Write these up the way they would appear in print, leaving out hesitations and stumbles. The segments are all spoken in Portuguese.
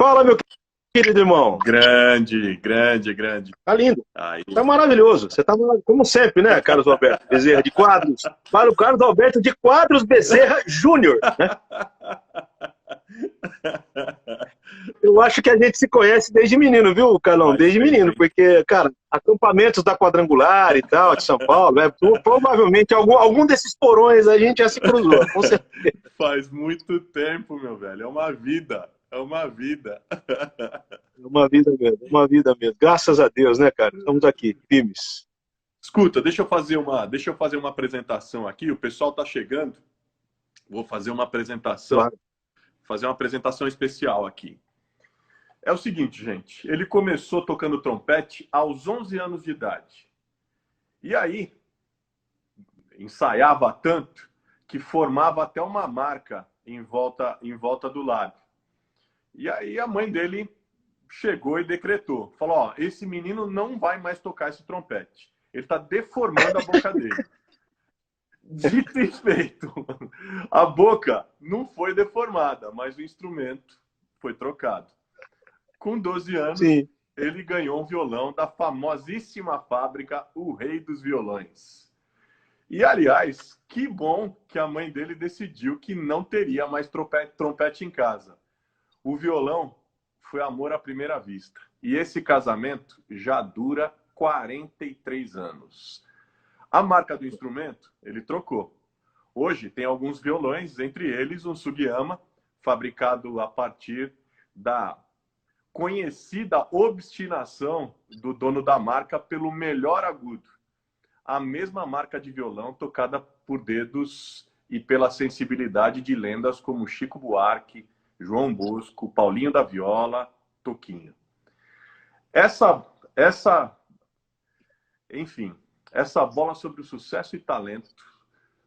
Fala, meu querido irmão. Grande, grande, grande. Tá lindo. Aí. Tá maravilhoso. Você tá, como sempre, né, Carlos Alberto Bezerra de Quadros? Para o Carlos Alberto de Quadros Bezerra Júnior, né? Eu acho que a gente se conhece desde menino, viu, Carlão? Desde menino, porque, cara, acampamentos da Quadrangular e tal, de São Paulo, provavelmente algum desses porões a gente já se cruzou, com certeza. Faz muito tempo, meu velho. É uma vida. É uma vida. É uma vida mesmo, é uma vida mesmo. Graças a Deus, né, cara? Estamos aqui, firmes. Escuta, deixa eu fazer uma apresentação aqui. O pessoal tá chegando. Vou fazer uma apresentação. Claro. Fazer uma apresentação especial aqui. É o seguinte, gente. Ele começou tocando trompete aos 11 anos de idade. E aí, ensaiava tanto que formava até uma marca em volta do lábio. E aí a mãe dele chegou e decretou. Falou, ó, esse menino não vai mais tocar esse trompete. Ele está deformando a boca dele. Dito e feito. A boca não foi deformada, mas o instrumento foi trocado. Com 12 anos, sim, ele ganhou um violão da famosíssima fábrica O Rei dos Violões. E, aliás, que bom que a mãe dele decidiu que não teria mais trompete em casa. O violão foi amor à primeira vista. E esse casamento já dura 43 anos. A marca do instrumento, ele trocou. Hoje tem alguns violões, entre eles um Sugiyama, fabricado a partir da conhecida obstinação do dono da marca pelo melhor agudo. A mesma marca de violão tocada por dedos e pela sensibilidade de lendas como Chico Buarque, João Bosco, Paulinho da Viola, Toquinho. Enfim, essa bola sobre o sucesso e talento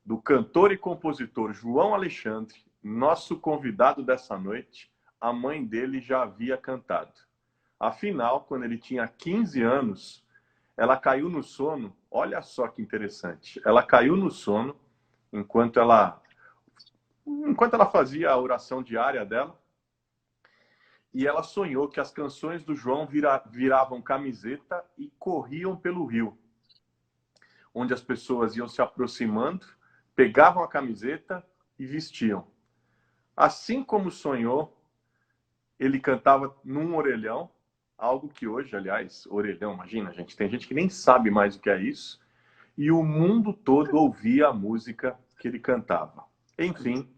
do cantor e compositor João Alexandre, nosso convidado dessa noite, a mãe dele já havia cantado. Afinal, quando ele tinha 15 anos, ela caiu no sono. Olha só que interessante. Ela caiu no sono enquanto ela fazia a oração diária dela. E ela sonhou que as canções do João viravam camiseta e corriam pelo rio, onde as pessoas iam se aproximando, pegavam a camiseta e vestiam. Assim como sonhou, ele cantava num orelhão, algo que hoje, aliás, orelhão, imagina, gente, tem gente que nem sabe mais o que é isso, e o mundo todo ouvia a música que ele cantava. Enfim,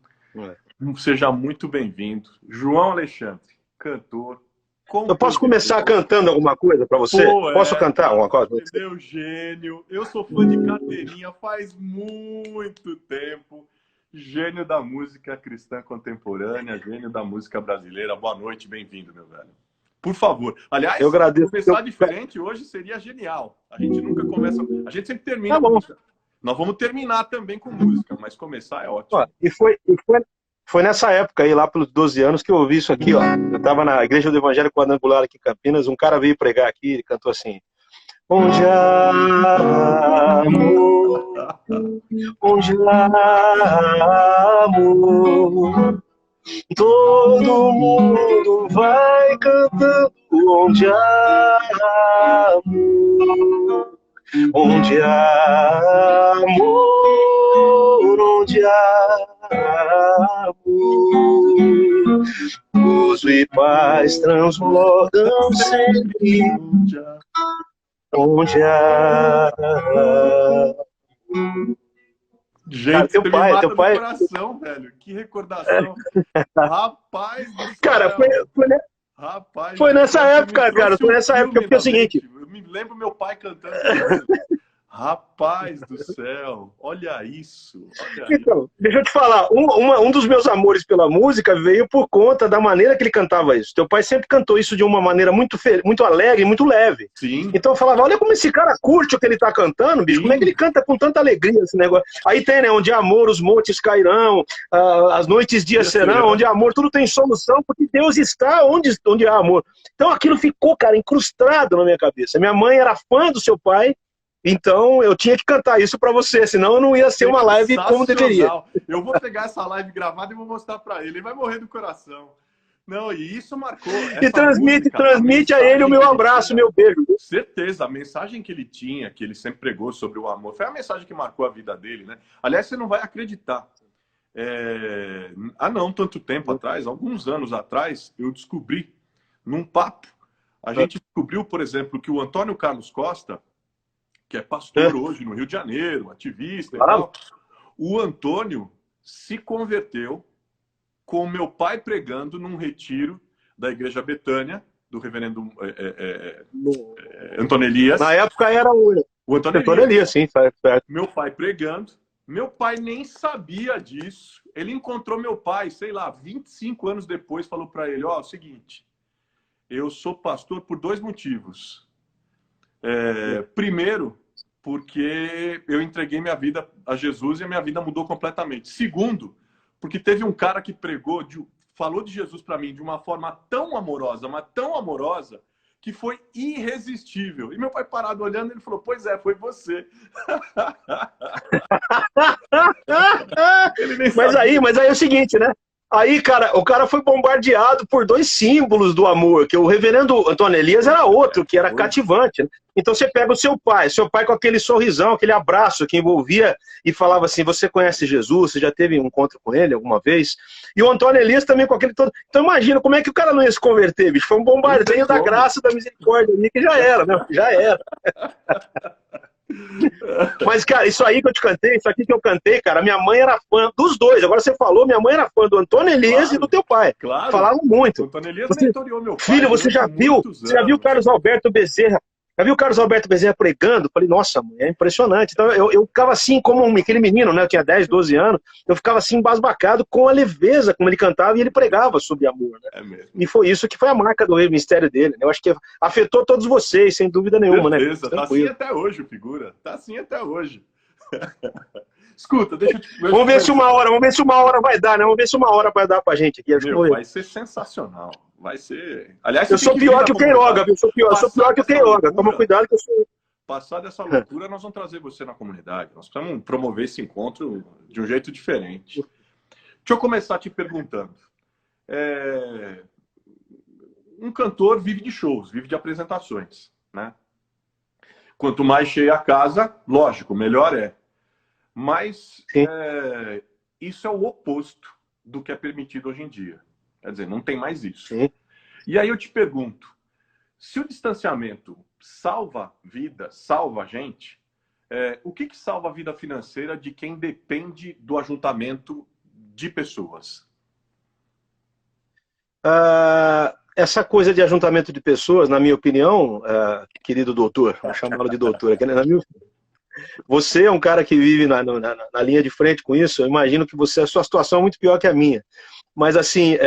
seja muito bem-vindo, João Alexandre, cantor, compositor. Eu posso começar cantando alguma coisa para você? Posso cantar alguma coisa? Meu gênio, eu sou fã de carteirinha faz muito tempo. Gênio da música cristã contemporânea, gênio da música brasileira. Boa noite, bem-vindo, meu velho. Por favor. Aliás, eu agradeço. Começar diferente hoje seria genial. A gente nunca começa... A gente sempre termina com música. Nós vamos terminar também com música, mas começar é ótimo. Ó, foi nessa época aí, lá pelos 12 anos, que eu ouvi isso aqui, ó. Eu estava na Igreja do Evangelho Quadrangular aqui em Campinas, um cara veio pregar aqui, ele cantou assim: onde há amor, onde há amor, todo mundo vai cantando. Onde há amor, onde há amor, onde há amor, gozo e paz transbordam sempre. Onde há... Gente, cara, teu pai... coração, velho. Que recordação. Rapaz do céu. Cara, Rapaz, foi nessa época, cara. Foi nessa época, porque é o seguinte... Eu me lembro meu pai cantando. Rapaz do céu, olha isso. Então, deixa eu te falar, um dos meus amores pela música veio por conta da maneira que ele cantava isso. Teu pai sempre cantou isso de uma maneira muito alegre, muito leve. Sim. Então eu falava, olha como esse cara curte o que ele tá cantando, bicho. Sim. Como é que ele canta com tanta alegria esse negócio? Aí tem, né, onde há amor os montes cairão, as noites dias serão, onde há amor tudo tem solução, porque Deus está onde há amor. Então aquilo ficou, cara, incrustado na minha cabeça. Minha mãe era fã do seu pai, então eu tinha que cantar isso pra você, senão eu não ia ser uma live como deveria. Eu vou pegar essa live gravada e vou mostrar pra ele. Ele vai morrer do coração. Não, e isso marcou. E transmite a ele o meu abraço, o meu beijo. Certeza, a mensagem que ele tinha, que ele sempre pregou sobre o amor, foi a mensagem que marcou a vida dele, né? Aliás, você não vai acreditar. Há não tanto tempo atrás, alguns anos atrás, eu descobri, num papo, a gente descobriu, por exemplo, que o Antônio Carlos Costa, que é pastor hoje no Rio de Janeiro, ativista e tal, o Antônio se converteu com meu pai pregando num retiro da Igreja Betânia, do reverendo Antônio Elias. Na época era o Antônio Elias, sim, certo. Meu pai pregando. Meu pai nem sabia disso. Ele encontrou meu pai, sei lá, 25 anos depois, falou para ele, ó, é o seguinte, eu sou pastor por 2 motivos. Primeiro, porque eu entreguei minha vida a Jesus e a minha vida mudou completamente. Segundo, porque teve um cara que falou de Jesus para mim de uma forma tão amorosa, mas tão amorosa, que foi irresistível. E meu pai parado olhando, ele falou, pois é, foi você. Mas aí é o seguinte, né? Aí, cara, o cara foi bombardeado por 2 símbolos do amor, que o reverendo Antônio Elias era outro, que era cativante. Né? Então você pega o seu pai com aquele sorrisão, aquele abraço que envolvia e falava assim, você conhece Jesus? Você já teve um encontro com ele alguma vez? E o Antônio Elias também com aquele todo... Então imagina, como é que o cara não ia se converter, bicho? Foi um bombardeio da graça, da misericórdia ali, que já era, né? Já era. Mas, cara, isso aí que eu te cantei, isso aqui que eu cantei, cara, minha mãe era fã dos 2. Agora você falou, minha mãe era fã do Antônio Elias e do teu pai. Claro. Falavam muito. O Antônio Elias mentoriou meu pai. Filho, você já viu o Carlos Alberto Bezerra? Já viu o Carlos Alberto Bezerra pregando? Falei, nossa, mãe, é impressionante. Então eu ficava assim, como aquele menino, né? Eu tinha 10, 12 anos, eu ficava assim, embasbacado com a leveza como ele cantava e ele pregava sobre amor, né? É mesmo. E foi isso que foi a marca do ministério dele. Né? Eu acho que afetou todos vocês, sem dúvida nenhuma, certeza, né? Tá assim até hoje, figura. Tá assim até hoje. Escuta, deixa eu te... Vamos ver se uma hora vai dar, né? Vamos ver se uma hora vai dar pra gente aqui. Vai ser sensacional. Vai ser... Aliás, eu sou pior que o Queiroga, viu? Eu sou pior que o Queiroga. Toma cuidado que eu sou... Passar dessa loucura, nós vamos trazer você na comunidade. Nós precisamos promover esse encontro de um jeito diferente. Deixa eu começar te perguntando. Um cantor vive de shows, vive de apresentações, né? Quanto mais cheia a casa, lógico, melhor é. Mas isso é o oposto do que é permitido hoje em dia. Quer dizer, não tem mais isso. Sim. E aí eu te pergunto, se o distanciamento salva vida, salva a gente, o que salva a vida financeira de quem depende do ajuntamento de pessoas? Essa coisa de ajuntamento de pessoas, na minha opinião, querido doutor, vou chamá-lo de doutor aqui, na minha opinião, você é um cara que vive na linha de frente com isso, eu imagino que a sua situação é muito pior que a minha. Mas, assim,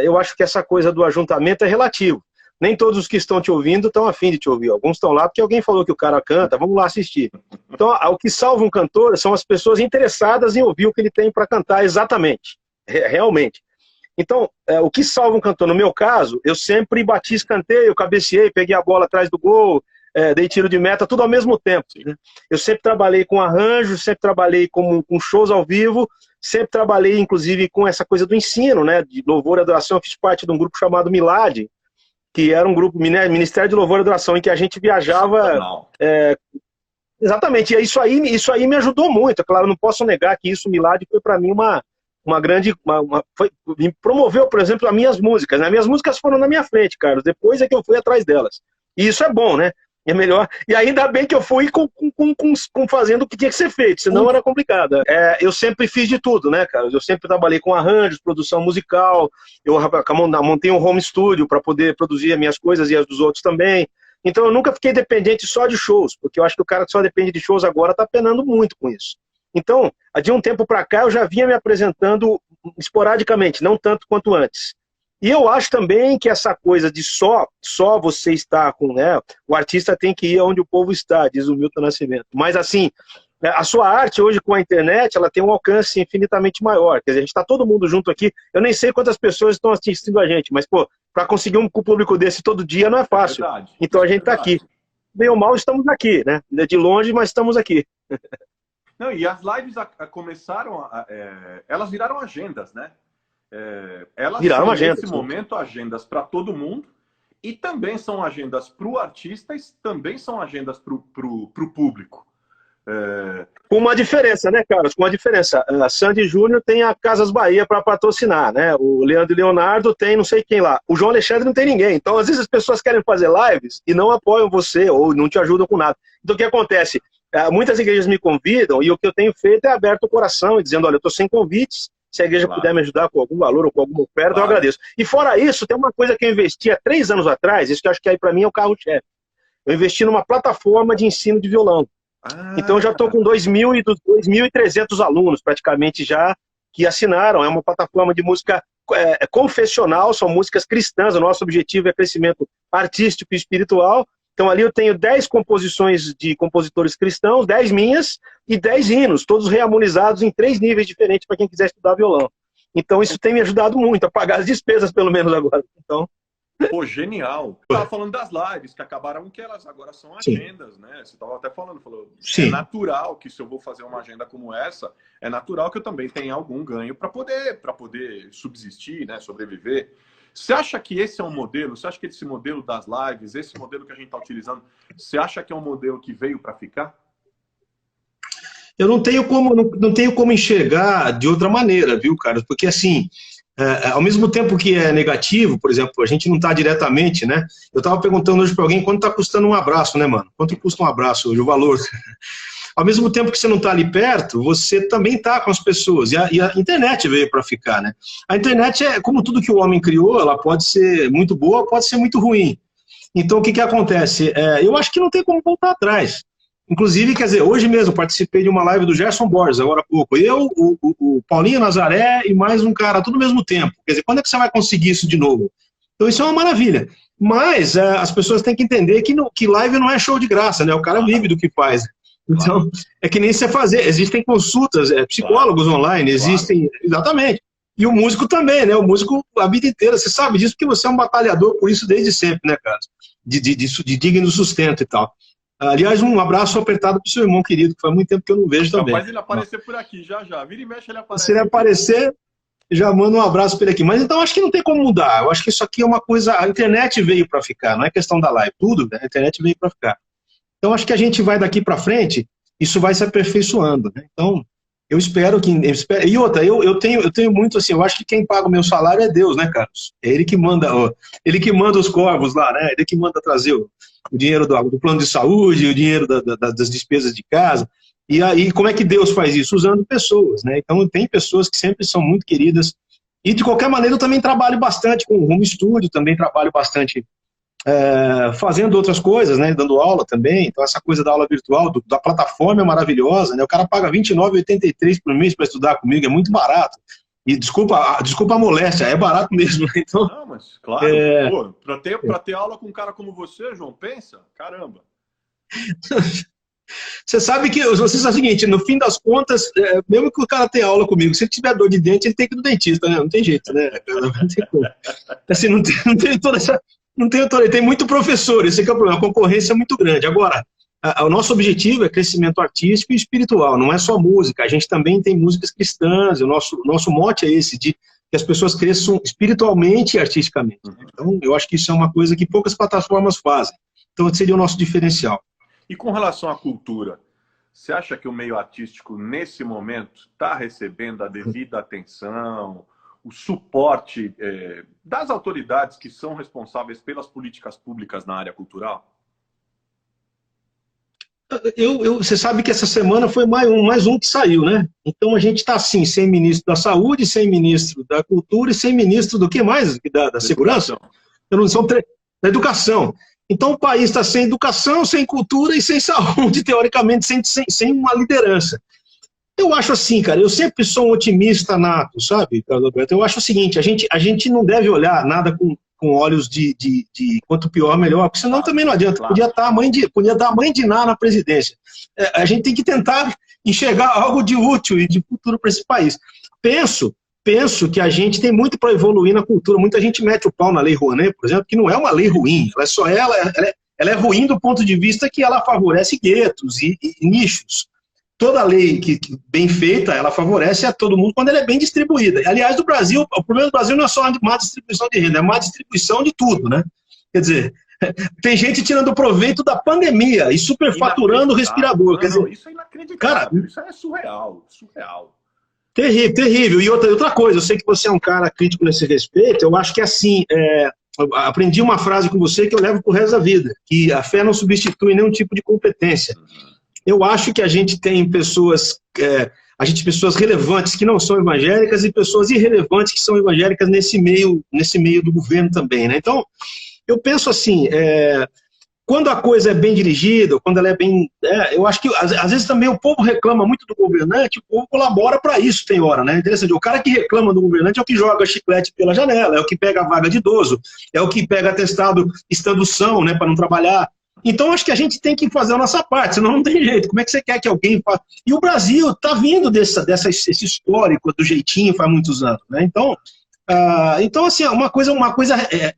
eu acho que essa coisa do ajuntamento é relativo. Nem todos os que estão te ouvindo estão a fim de te ouvir. Alguns estão lá porque alguém falou que o cara canta, vamos lá assistir. Então, o que salva um cantor são as pessoas interessadas em ouvir o que ele tem para cantar exatamente, realmente. Então, o que salva um cantor, no meu caso, eu sempre bati escanteio, cabeceei, peguei a bola atrás do gol, dei tiro de meta, tudo ao mesmo tempo. Né? Eu sempre trabalhei com arranjos, sempre trabalhei com shows ao vivo, sempre trabalhei, inclusive, com essa coisa do ensino, né? De louvor e adoração. Eu fiz parte de um grupo chamado Milad, que era um grupo, Ministério de Louvor e Adoração, em que a gente viajava... exatamente, e isso aí me ajudou muito. É claro, não posso negar que isso, Milad, foi para mim uma grande... me promoveu, por exemplo, as minhas músicas. Né? Minhas músicas foram na minha frente, Carlos, depois é que eu fui atrás delas. E isso é bom, né? É melhor. E ainda bem que eu fui fazendo o que tinha que ser feito, senão era complicado. Eu sempre fiz de tudo, né, cara? Eu sempre trabalhei com arranjos, produção musical, eu montei um home studio para poder produzir as minhas coisas e as dos outros também. Então eu nunca fiquei dependente só de shows, porque eu acho que o cara que só depende de shows agora está penando muito com isso. Então, de um tempo para cá, eu já vinha me apresentando esporadicamente, não tanto quanto antes. E eu acho também que essa coisa de só você estar com, né, o artista tem que ir onde o povo está, diz o Milton Nascimento. Mas assim, a sua arte hoje com a internet, ela tem um alcance infinitamente maior. Quer dizer, a gente está todo mundo junto aqui. Eu nem sei quantas pessoas estão assistindo a gente, mas, pô, para conseguir um público desse todo dia não é fácil. Então a gente está aqui. Bem ou mal, estamos aqui, né? De longe, mas estamos aqui. Não, e as lives começaram, elas viraram agendas, né? Elas Viraram são, uma agenda, nesse momento, agendas para todo mundo, e também são agendas para o artista, e também são agendas para o público. Com uma diferença, né, Carlos? Com uma diferença. A Sandy Júnior tem a Casas Bahia para patrocinar, né? O Leandro e Leonardo tem não sei quem lá. O João Alexandre não tem ninguém. Então, às vezes, as pessoas querem fazer lives e não apoiam você ou não te ajudam com nada. Então, o que acontece? Muitas igrejas me convidam e o que eu tenho feito é aberto o coração e dizendo, olha, eu estou sem convites. Se a igreja puder me ajudar com algum valor ou com alguma oferta, eu agradeço. E fora isso, tem uma coisa que eu investi há 3 anos atrás, isso que eu acho que aí para mim é o carro-chefe. Eu investi numa plataforma de ensino de violão. Então, eu já estou com 2.300 alunos, praticamente, já, que assinaram. É uma plataforma de música confessional, são músicas cristãs. O nosso objetivo é crescimento artístico e espiritual. Então, ali eu tenho 10 composições de compositores cristãos, 10 minhas e 10 hinos, todos reharmonizados em 3 níveis diferentes para quem quiser estudar violão. Então, isso tem me ajudado muito a pagar as despesas, pelo menos agora. Então... Pô, genial. Eu estava falando das lives, que acabaram que elas agora são agendas, Sim. né? Você estava até falando, é natural que se eu vou fazer uma agenda como essa, é natural que eu também tenha algum ganho para poder subsistir, né? Sobreviver. Você acha que esse é um modelo? Você acha que esse modelo das lives, esse modelo que a gente está utilizando, você acha que é um modelo que veio para ficar? Eu não tenho como enxergar de outra maneira, viu, Carlos? Porque assim... ao mesmo tempo que é negativo, por exemplo, a gente não está diretamente, né? Eu estava perguntando hoje para alguém quanto está custando um abraço, né, mano? Quanto custa um abraço hoje, o valor? Ao mesmo tempo que você não está ali perto, você também está com as pessoas. E a internet veio para ficar, né? A internet é como tudo que o homem criou, ela pode ser muito boa, pode ser muito ruim. Então, o que acontece? Eu acho que não tem como voltar atrás. Inclusive, quer dizer, hoje mesmo participei de uma live do Gerson Borges, agora há pouco. Eu, o Paulinho Nazaré e mais um cara, tudo ao mesmo tempo. Quer dizer, quando é que você vai conseguir isso de novo? Então isso é uma maravilha. Mas as pessoas têm que entender que live não é show de graça, né? O cara vive do que faz. Então, é que nem você fazer. Existem consultas, psicólogos online, existem... Exatamente. E o músico também, né? O músico a vida inteira. Você sabe disso porque você é um batalhador por isso desde sempre, né, cara? De digno sustento e tal. Aliás, um abraço apertado pro seu irmão querido, que faz muito tempo que eu não vejo também. Mas ele aparecer por aqui, já. Vira e mexe, ele aparece. Se ele aparecer, já manda um abraço para ele aqui. Mas então, acho que não tem como mudar. Eu acho que isso aqui é uma coisa... A internet veio para ficar, não é questão da live. Tudo, a internet veio para ficar. Então, acho que a gente vai daqui para frente, isso vai se aperfeiçoando, né? Então, eu espero que... E outra, eu tenho muito assim, eu acho que quem paga o meu salário é Deus, né, Carlos? É ele que manda os corvos lá, né? Ele que manda trazer o dinheiro do plano de saúde, o dinheiro das despesas de casa. E aí, como é que Deus faz isso? Usando pessoas, né? Então, tem pessoas que sempre são muito queridas. E, de qualquer maneira, eu também trabalho bastante com o home studio, também trabalho bastante fazendo outras coisas, né? Dando aula também. Então, essa coisa da aula virtual, da plataforma é maravilhosa, né? O cara paga R$29,83 por mês para estudar comigo, é muito barato. E desculpa a moléstia, é barato mesmo. Então, não, mas claro, para ter aula com um cara como você, João, pensa, caramba. Você sabe que, você sabe o seguinte, no fim das contas, mesmo que o cara tenha aula comigo, se ele tiver dor de dente, ele tem que ir no dentista, né? Não tem jeito, né? Não tem como. Assim, não tem toda essa... tem muito professor, esse é que é o problema, a concorrência é muito grande. Agora, o nosso objetivo é crescimento artístico e espiritual, não é só música, a gente também tem músicas cristãs, o nosso mote é esse, de que as pessoas cresçam espiritualmente e artisticamente. Então, eu acho que isso é uma coisa que poucas plataformas fazem. Então, seria o nosso diferencial. E com relação à cultura, você acha que o meio artístico, nesse momento, está recebendo a devida atenção, o suporte das autoridades que são responsáveis pelas políticas públicas na área cultural? Você sabe que essa semana foi mais um que saiu, né? Então a gente está assim, sem ministro da Saúde, sem ministro da Cultura e sem ministro do que mais? Da Segurança? Da Educação. Então o país está sem educação, sem cultura e sem saúde, teoricamente, sem uma liderança. Eu acho assim, cara, eu sempre sou um otimista nato, sabe, Carlos Alberto? Eu acho o seguinte, a gente não deve olhar nada com olhos de quanto pior, melhor, porque senão também não adianta. Claro. Podia estar a mãe de Ná na presidência. A gente tem que tentar enxergar algo de útil e de futuro para esse país. Penso que a gente tem muito para evoluir na cultura. Muita gente mete o pau na Lei Rouanet, por exemplo, que não é uma lei ruim. Ela é ruim do ponto de vista que ela favorece guetos e nichos. toda lei que bem feita, ela favorece a todo mundo quando ela é bem distribuída. Aliás, o problema do Brasil não é só má distribuição de renda, é má distribuição de tudo, né? Quer dizer, tem gente tirando proveito da pandemia e superfaturando o respirador. Quer dizer, isso é inacreditável, cara, isso é surreal, surreal. Terrível, terrível. E outra coisa, eu sei que você é um cara crítico nesse respeito, eu acho que assim, eu aprendi uma frase com você que eu levo pro resto da vida, que a fé não substitui nenhum tipo de competência. Eu acho que a gente tem pessoas relevantes que não são evangélicas e pessoas irrelevantes que são evangélicas nesse meio do governo também, né? Então, eu penso assim, quando a coisa é bem dirigida, quando ela é bem... eu acho que, às vezes, também o povo reclama muito do governante, o povo colabora para isso, tem hora, né? Interessante, o cara que reclama do governante é o que joga chiclete pela janela, é o que pega a vaga de idoso, é o que pega atestado estandução, né, para não trabalhar. Então, acho que a gente tem que fazer a nossa parte, senão não tem jeito. Como é que você quer que alguém faça? E o Brasil está vindo esse histórico do jeitinho faz muitos anos, né? Então assim, uma coisa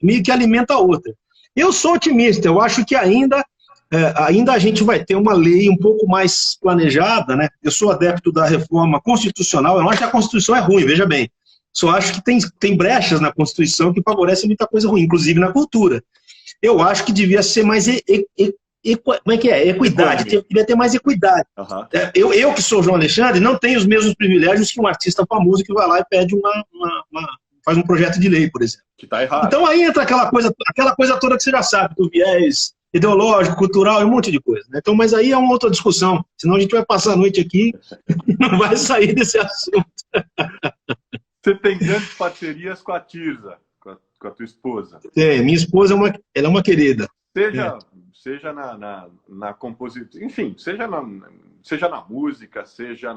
meio que alimenta a outra. Eu sou otimista, eu acho que ainda a gente vai ter uma lei um pouco mais planejada, né? Eu sou adepto da reforma constitucional, eu não acho que a Constituição é ruim, veja bem. Só acho que tem brechas na Constituição que favorecem muita coisa ruim, inclusive na cultura. Eu acho que devia ser mais como é que é? Equidade, devia ter mais equidade. Uhum. Eu que sou João Alexandre, não tenho os mesmos privilégios que um artista famoso que vai lá e pede faz um projeto de lei, por exemplo. Que tá errado. Então aí entra aquela coisa toda que você já sabe, do viés ideológico, cultural e um monte de coisa, né? Então, mas aí é uma outra discussão, senão a gente vai passar a noite aqui e não vai sair desse assunto. Você tem grandes parcerias com a Tirza, com a tua esposa. Tem, minha esposa ela é uma querida. Seja na composição, enfim, seja na música, seja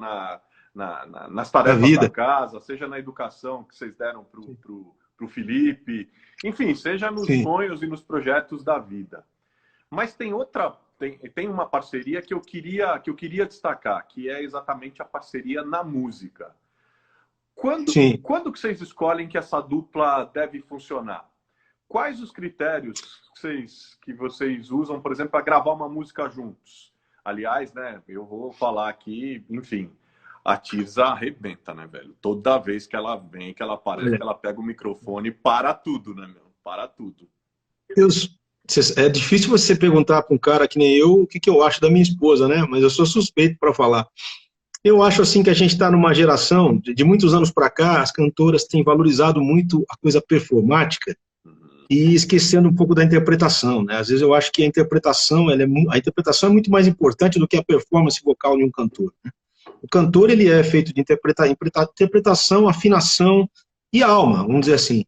nas tarefas da casa, seja na educação que vocês deram pro Felipe, enfim, seja nos sonhos e nos projetos da vida. Mas tem uma parceria que eu queria destacar, que é exatamente a parceria na música. Quando que vocês escolhem que essa dupla deve funcionar? Quais os critérios que vocês usam, por exemplo, para gravar uma música juntos? Aliás, né, eu vou falar aqui, enfim, a Tirza arrebenta, né, velho? Toda vez que ela vem, que ela aparece, que ela pega o microfone, para tudo, né, meu? Para tudo. É difícil você perguntar para um cara que nem eu o que eu acho da minha esposa, né? Mas eu sou suspeito para falar. Eu acho assim que a gente está numa geração, de muitos anos para cá, as cantoras têm valorizado muito a coisa performática e esquecendo um pouco da interpretação, né? Às vezes eu acho que a interpretação é muito mais importante do que a performance vocal de um cantor, né? O cantor, ele é feito de interpretação, afinação e alma, vamos dizer assim.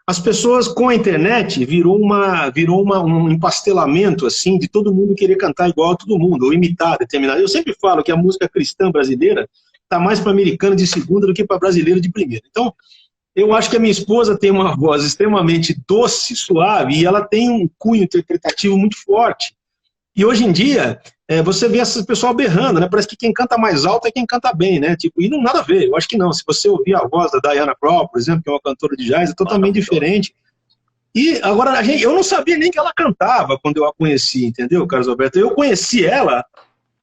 As pessoas, com a internet, virou um empastelamento, assim, de todo mundo querer cantar igual a todo mundo, ou imitar determinado. Eu sempre falo que a música cristã brasileira está mais para americana de segunda do que para brasileira de primeira. Então, eu acho que a minha esposa tem uma voz extremamente doce, suave, e ela tem um cunho interpretativo muito forte. E hoje em dia, você vê esse pessoal berrando, né? Parece que quem canta mais alto é quem canta bem, né? Tipo, e não nada a ver, eu acho que não. Se você ouvir a voz da Diana Krall, por exemplo, que é uma cantora de jazz, é totalmente diferente. E agora, eu não sabia nem que ela cantava quando eu a conheci, entendeu, Carlos Alberto? Eu conheci ela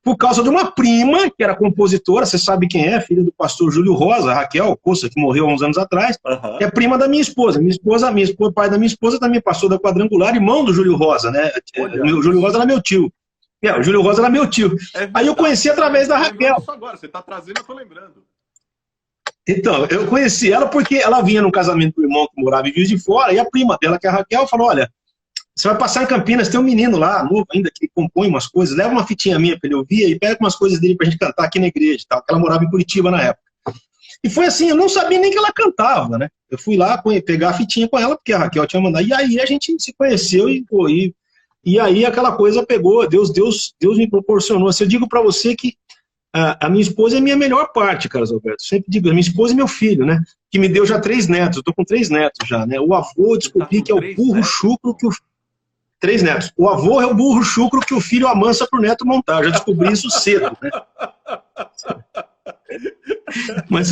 por causa de uma prima, que era compositora, você sabe quem é, filha do pastor Júlio Rosa, a Raquel Costa, que morreu há uns anos atrás, que é prima da minha esposa. O pai da minha esposa também passou da Quadrangular, irmão do Júlio Rosa, né? O Júlio Rosa era meu tio. O Júlio Rosa era meu tio. Aí eu conheci através da Raquel. Isso agora, você está trazendo, eu tô lembrando. Então, eu conheci ela porque ela vinha num casamento do irmão que morava em Juiz de Fora, e a prima dela, que é a Raquel, falou, olha, você vai passar em Campinas, tem um menino lá, novo ainda, que compõe umas coisas, leva uma fitinha minha para ele ouvir e pega umas coisas dele pra gente cantar aqui na igreja e tal, porque ela morava em Curitiba na época. E foi assim, eu não sabia nem que ela cantava, né? Eu fui lá pegar a fitinha com ela, porque a Raquel tinha mandado, e aí a gente se conheceu e aí aquela coisa pegou, Deus me proporcionou. Assim, eu digo para você que a minha esposa é a minha melhor parte, Carlos Alberto. Eu sempre digo, a minha esposa e meu filho, né? Que me deu já 3 netos, eu tô com 3 netos já, né? O avô, descobri que é o burro chucro que 3 netos. O avô é o burro chucro que o filho amansa pro neto montar. Eu já descobri isso cedo, né? Mas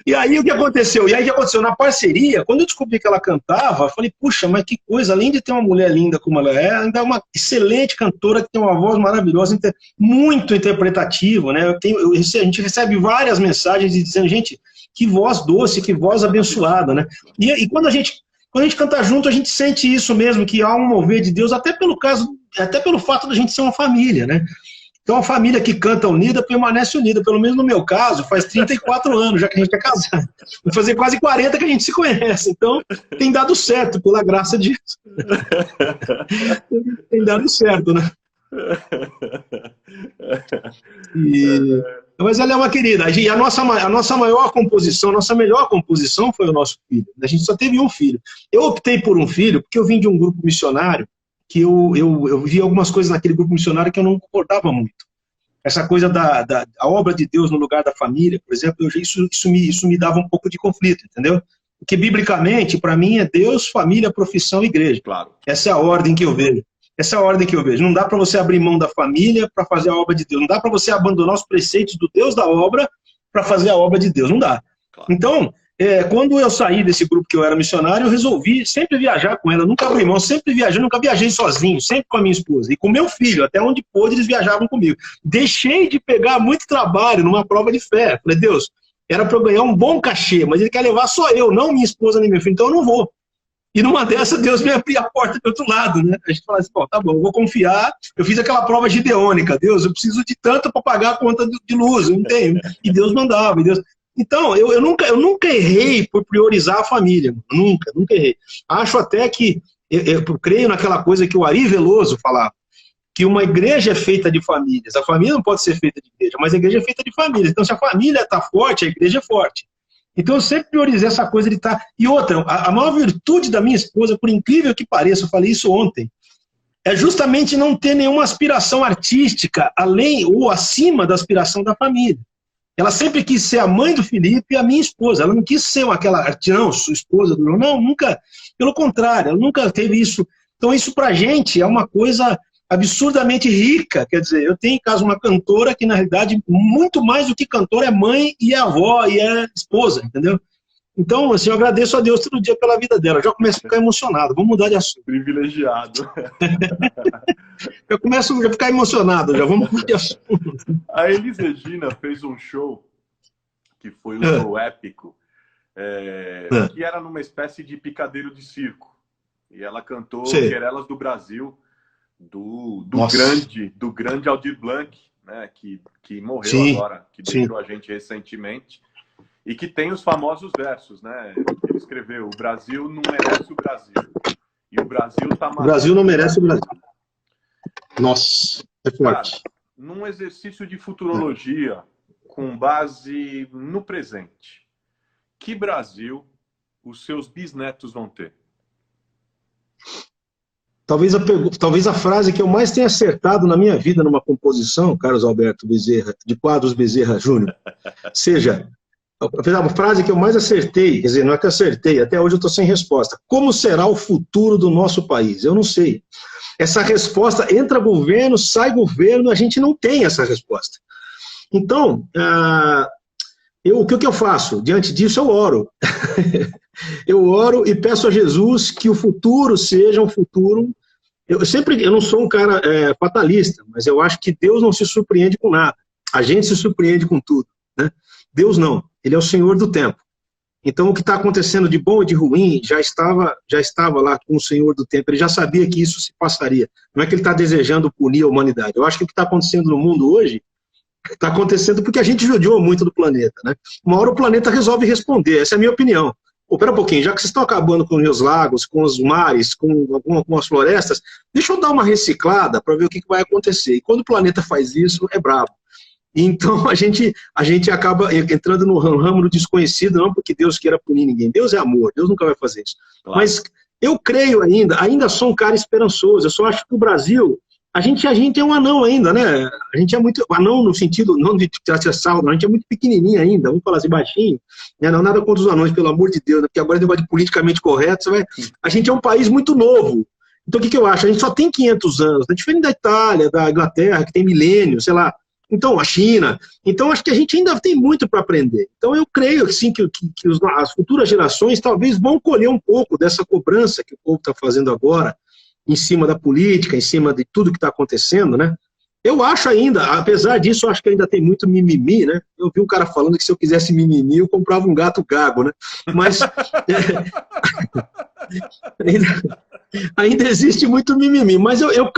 E aí o que aconteceu? Na parceria, quando eu descobri que ela cantava, eu falei, puxa, mas que coisa, além de ter uma mulher linda como ela é, ainda é uma excelente cantora que tem uma voz maravilhosa, muito interpretativa, né? A gente recebe várias mensagens dizendo, gente, que voz doce, que voz abençoada, né? E quando a gente canta junto, a gente sente isso mesmo, que há um mover de Deus, até pelo fato da gente ser uma família, né? Então, a família que canta unida permanece unida. Pelo menos no meu caso, faz 34 anos já que a gente é casado. Vai fazer quase 40 que a gente se conhece. Então, tem dado certo, pela graça de Deus. Tem dado certo, né? Mas ela é uma querida. E a nossa maior composição, nossa melhor composição foi o nosso filho. A gente só teve um filho. Eu optei por um filho porque eu vim de um grupo missionário que eu vi algumas coisas naquele grupo missionário que eu não concordava muito. Essa coisa da obra de Deus no lugar da família, por exemplo, isso me dava um pouco de conflito, entendeu? Porque, biblicamente, para mim, é Deus, família, profissão, igreja. Claro. Essa é a ordem que eu vejo. Não dá para você abrir mão da família para fazer a obra de Deus. Não dá para você abandonar os preceitos do Deus da obra para fazer a obra de Deus. Não dá. Claro. Então, quando eu saí desse grupo que eu era missionário, eu resolvi sempre viajar com ela. Nunca abri mão, sempre viajei. Nunca viajei sozinho, sempre com a minha esposa. E com meu filho, até onde pôde, eles viajavam comigo. Deixei de pegar muito trabalho numa prova de fé. Falei, Deus, era para eu ganhar um bom cachê, mas ele quer levar só eu, não minha esposa nem meu filho, então eu não vou. E numa dessas, Deus me abriu a porta do outro lado, né? A gente fala assim, tá bom, eu vou confiar. Eu fiz aquela prova gideônica. Deus, eu preciso de tanto para pagar a conta de luz, eu não tenho. E Deus mandava. Então, eu nunca errei por priorizar a família. Nunca errei. Acho até que, eu creio naquela coisa que o Ari Veloso falava, que uma igreja é feita de famílias. A família não pode ser feita de igreja, mas a igreja é feita de famílias. Então, se a família está forte, a igreja é forte. Então, eu sempre priorizei essa coisa de estar... E outra, a maior virtude da minha esposa, por incrível que pareça, eu falei isso ontem, é justamente não ter nenhuma aspiração artística além ou acima da aspiração da família. Ela sempre quis ser a mãe do Felipe e a minha esposa. Ela não quis ser não, sua esposa. Não, nunca. Pelo contrário, ela nunca teve isso. Então, isso pra gente é uma coisa absurdamente rica. Quer dizer, eu tenho em casa uma cantora que, na realidade, muito mais do que cantora, é mãe e é avó e é esposa, entendeu? Então, assim, eu agradeço a Deus todo dia pela vida dela. Eu já começo a ficar emocionado. Vamos mudar de assunto. Privilegiado. Eu começo a ficar emocionado, já vamos mudar de assunto. A Elis Regina fez um show, que foi um show épico, que era numa espécie de picadeiro de circo. E ela cantou Querelas do Brasil, do grande Aldir Blanc, né, que morreu agora, que deixou a gente recentemente. E que tem os famosos versos, né? Ele escreveu, o Brasil não merece o Brasil. E o Brasil tá matando. O Brasil não merece o Brasil. Nossa, é forte. Cara, num exercício de futurologia, com base no presente, que Brasil os seus bisnetos vão ter? Talvez a frase que eu mais tenha acertado na minha vida numa composição, Carlos Alberto Bezerra, de Quadros Bezerra Júnior, seja... A frase que eu mais acertei, quer dizer, não é que acertei, até hoje eu estou sem resposta. Como será o futuro do nosso país? Eu não sei. Essa resposta, entra governo, sai governo, a gente não tem essa resposta. Então, o que eu faço? Diante disso, eu oro. Eu oro e peço a Jesus que o futuro seja um futuro... Eu não sou um cara fatalista, mas eu acho que Deus não se surpreende com nada. A gente se surpreende com tudo, né? Deus não. Ele é o Senhor do tempo. Então, o que está acontecendo de bom e de ruim já estava lá com o Senhor do tempo. Ele já sabia que isso se passaria. Não é que ele está desejando punir a humanidade. Eu acho que o que está acontecendo no mundo hoje está acontecendo porque a gente judiou muito do planeta, né? Uma hora o planeta resolve responder. Essa é a minha opinião. Pera um pouquinho, já que vocês estão acabando com os lagos, com os mares, com as florestas, deixa eu dar uma reciclada para ver o que vai acontecer. E quando o planeta faz isso, é brabo. Então, a gente acaba entrando no ramo do desconhecido, não porque Deus queira punir ninguém. Deus é amor, Deus nunca vai fazer isso. Claro. Mas eu creio ainda sou um cara esperançoso. Eu só acho que o Brasil, a gente é um anão ainda, né? A gente é muito anão no sentido, não de acessar, a gente é muito pequenininho ainda, vamos falar assim, baixinho. Né? Não nada contra os anões, pelo amor de Deus, né? Porque agora é negócio de politicamente correto. A gente é um país muito novo. Então, o que eu acho? A gente só tem 500 anos, né? Diferente da Itália, da Inglaterra, que tem milênios, sei lá. Então, a China. Então, acho que a gente ainda tem muito para aprender. Então, eu creio assim, que as futuras gerações talvez vão colher um pouco dessa cobrança que o povo está fazendo agora, em cima da política, em cima de tudo que está acontecendo, né? Eu acho ainda, apesar disso, eu acho que ainda tem muito mimimi, né? Eu vi um cara falando que se eu quisesse mimimi, eu comprava um gato gago, né? Mas ainda existe muito mimimi. Mas eu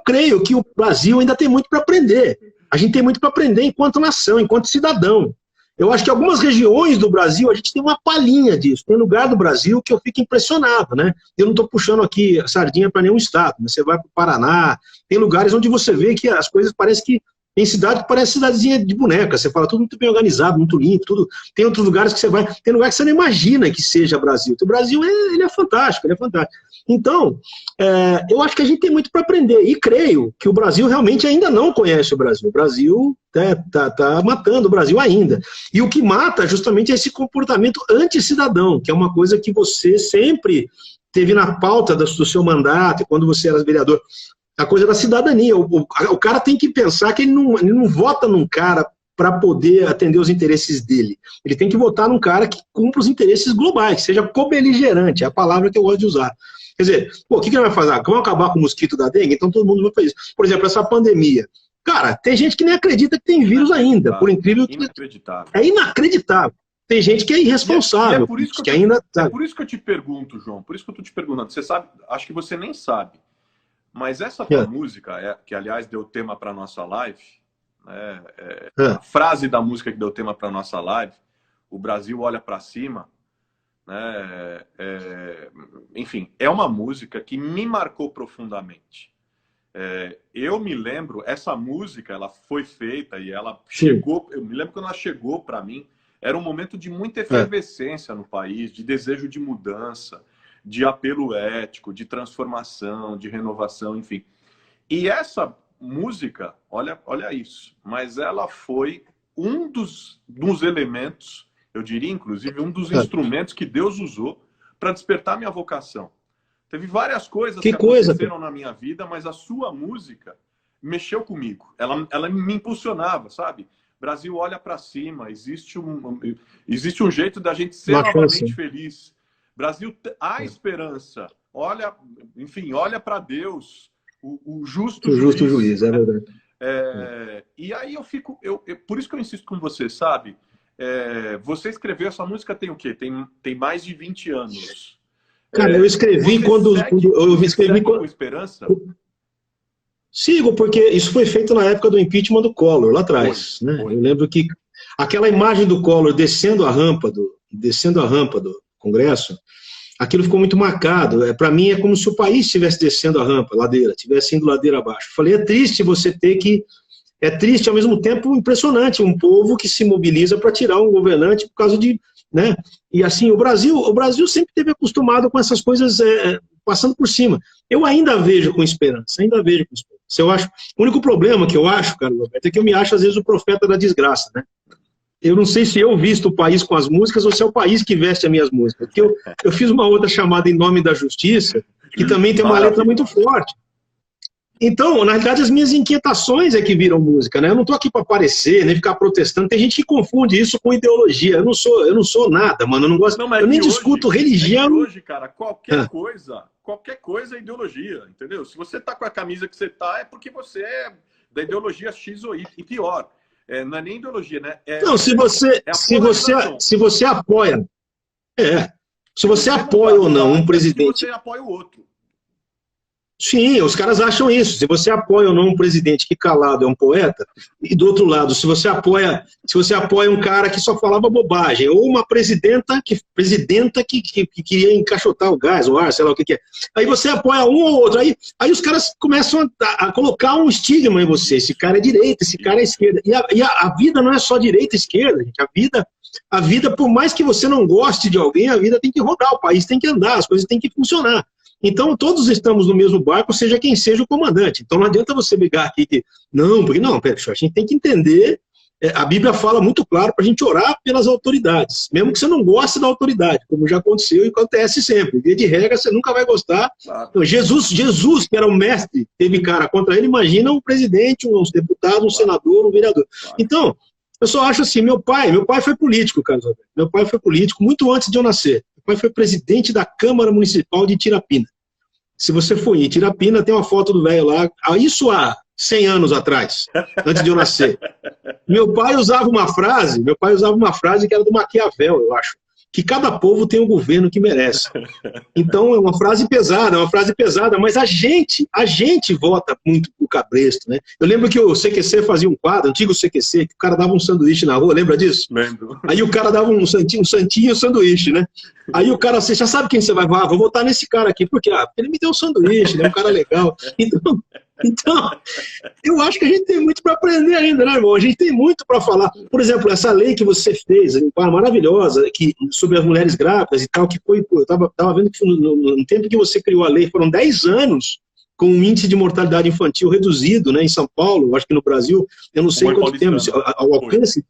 creio que o Brasil ainda tem muito para aprender. A gente tem muito para aprender enquanto nação, enquanto cidadão. Eu acho que algumas regiões do Brasil, a gente tem uma palhinha disso. Tem lugar do Brasil que eu fico impressionado, né? Eu não estou puxando aqui a sardinha para nenhum estado, mas você vai para o Paraná, tem lugares onde você vê que as coisas parecem que... Tem cidade que parece cidadezinha de boneca, você fala tudo muito bem organizado, muito limpo, tudo. Tem outros lugares que você vai... Tem lugares que você não imagina que seja Brasil. O Brasil, ele é fantástico, ele é fantástico. Então, eu acho que a gente tem muito para aprender. E creio que o Brasil realmente ainda não conhece o Brasil. O Brasil tá matando o Brasil ainda. E o que mata justamente é esse comportamento anticidadão, que é uma coisa que você sempre teve na pauta do seu mandato, quando você era vereador. A coisa da cidadania. O cara tem que pensar que ele não vota num cara para poder atender os interesses dele. Ele tem que votar num cara que cumpra os interesses globais, que seja co-beligerante, é a palavra que eu gosto de usar. Quer dizer, o que ele vai fazer? Vamos acabar com o mosquito da dengue? Então todo mundo vai fazer isso. Por exemplo, essa pandemia. Cara, tem gente que nem acredita que tem vírus ainda, por incrível que... É inacreditável. Tem gente que é irresponsável. É por isso que eu te pergunto, João, por isso que eu estou te perguntando. Você sabe, acho que você nem sabe, mas essa tua música, que aliás deu tema para a nossa live, a frase da música que deu tema para a nossa live, o Brasil olha para cima, né, enfim, é uma música que me marcou profundamente. Eu me lembro, essa música, ela foi feita e ela chegou, eu me lembro quando ela chegou para mim, era um momento de muita efervescência no país, de desejo de mudança, de apelo ético, de transformação, de renovação, enfim. E essa música, olha isso, mas ela foi um dos elementos, eu diria inclusive um dos instrumentos que Deus usou para despertar minha vocação. Teve várias coisas que aconteceram na minha vida, mas a sua música mexeu comigo. Ela me impulsionava, sabe? Brasil, olha para cima, existe um jeito da gente ser novamente feliz. Brasil, há esperança. Olha, enfim, olha para Deus, o justo juiz, é verdade. E aí por isso que eu insisto com você, sabe? Você escreveu essa música tem o quê? Tem mais de 20 anos. Cara, eu escrevi quando eu escrevi com esperança. Sigo, porque isso foi feito na época do impeachment do Collor, lá atrás. Né? Eu lembro que aquela imagem do Collor descendo a rampa do Congresso, aquilo ficou muito marcado. Para mim, é como se o país estivesse descendo a rampa, ladeira, estivesse indo ladeira abaixo. Falei, é triste você ter que... É triste, ao mesmo tempo, impressionante, um povo que se mobiliza para tirar um governante por causa de... Né? E assim, o Brasil sempre esteve acostumado com essas coisas passando por cima. Eu ainda vejo com esperança, Eu acho, o único problema que eu acho, cara, Roberto, é que eu me acho, às vezes, o profeta da desgraça, né? Eu não sei se eu visto o país com as músicas ou se é o país que veste as minhas músicas. Porque eu fiz uma outra chamada Em Nome da Justiça, que também tem uma letra muito forte. Então, na realidade, as minhas inquietações é que viram música, né? Eu não estou aqui para aparecer, nem ficar protestando. Tem gente que confunde isso com ideologia. Eu não sou nada, mano. Eu não gosto. Eu nem discuto religião. Hoje, cara, qualquer coisa é ideologia, entendeu? Se você tá com a camisa que você tá, é porque você é da ideologia X ou Y. E pior, não é nem ideologia, né? Não, se você apoia. Se você apoia ou não um presidente. Se você apoia o outro. Sim, os caras acham isso. Se você apoia ou não um presidente que calado é um poeta, e do outro lado, se você apoia um cara que só falava bobagem, ou uma presidenta que queria encaixotar o gás, o ar, sei lá o que é. Aí você apoia um ou outro. Aí os caras começam a colocar um estigma em você. Esse cara é direita, esse cara é esquerda. E a vida não é só direita e esquerda, gente. A vida, por mais que você não goste de alguém, a vida tem que rodar, o país tem que andar, as coisas têm que funcionar. Então, todos estamos no mesmo barco, seja quem seja o comandante. Então, não adianta você brigar aqui que... Não, porque não, pera, a gente tem que entender a Bíblia fala muito claro para a gente orar pelas autoridades, mesmo que você não goste da autoridade, como já aconteceu e acontece sempre. Via de regra, você nunca vai gostar. Claro. Então, Jesus, que era o mestre, teve cara contra ele, imagina um presidente, um deputado, um senador, um vereador. Então, eu só acho assim, meu pai foi político, Carlos Alberto. Meu pai foi político muito antes de eu nascer. Meu pai foi presidente da Câmara Municipal de Tirapina. Se você for em Tirapina, tem uma foto do velho lá, isso há 100 anos atrás, antes de eu nascer. Meu pai usava uma frase que era do Maquiavel, eu acho, que cada povo tem um governo que merece. Então é uma frase pesada, mas a gente vota muito pro cabresto, né? Eu lembro que o CQC fazia um quadro, antigo CQC, que o cara dava um sanduíche na rua, lembra disso? Lembro. Aí o cara dava um santinho e um sanduíche, né? Aí o cara, você já sabe quem você vai votar? Vou votar nesse cara aqui, porque ele me deu um sanduíche, ele é um cara legal. Então, eu acho que a gente tem muito para aprender ainda, né, irmão? A gente tem muito para falar. Por exemplo, essa lei que você fez, maravilhosa, sobre as mulheres grávidas e tal, que foi, eu estava vendo que no tempo que você criou a lei, foram 10 anos com um índice de mortalidade infantil reduzido, né, em São Paulo, acho que no Brasil, eu não sei quanto tempo, ao alcance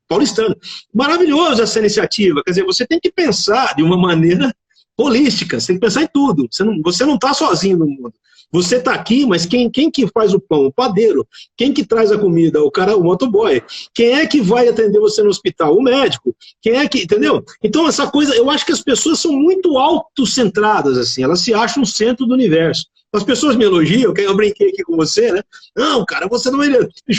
paulistano. Maravilhoso essa iniciativa. Quer dizer, você tem que pensar de uma maneira holística, você tem que pensar em tudo. Você não está sozinho no mundo. Você está aqui, mas quem que faz o pão? O padeiro. Quem que traz a comida? O motoboy. Quem é que vai atender você no hospital? O médico. Quem é que... Entendeu? Então, essa coisa... Eu acho que as pessoas são muito autocentradas, assim. Elas se acham o centro do universo. As pessoas me elogiam, que eu brinquei aqui com você, né? Não, cara, você não é...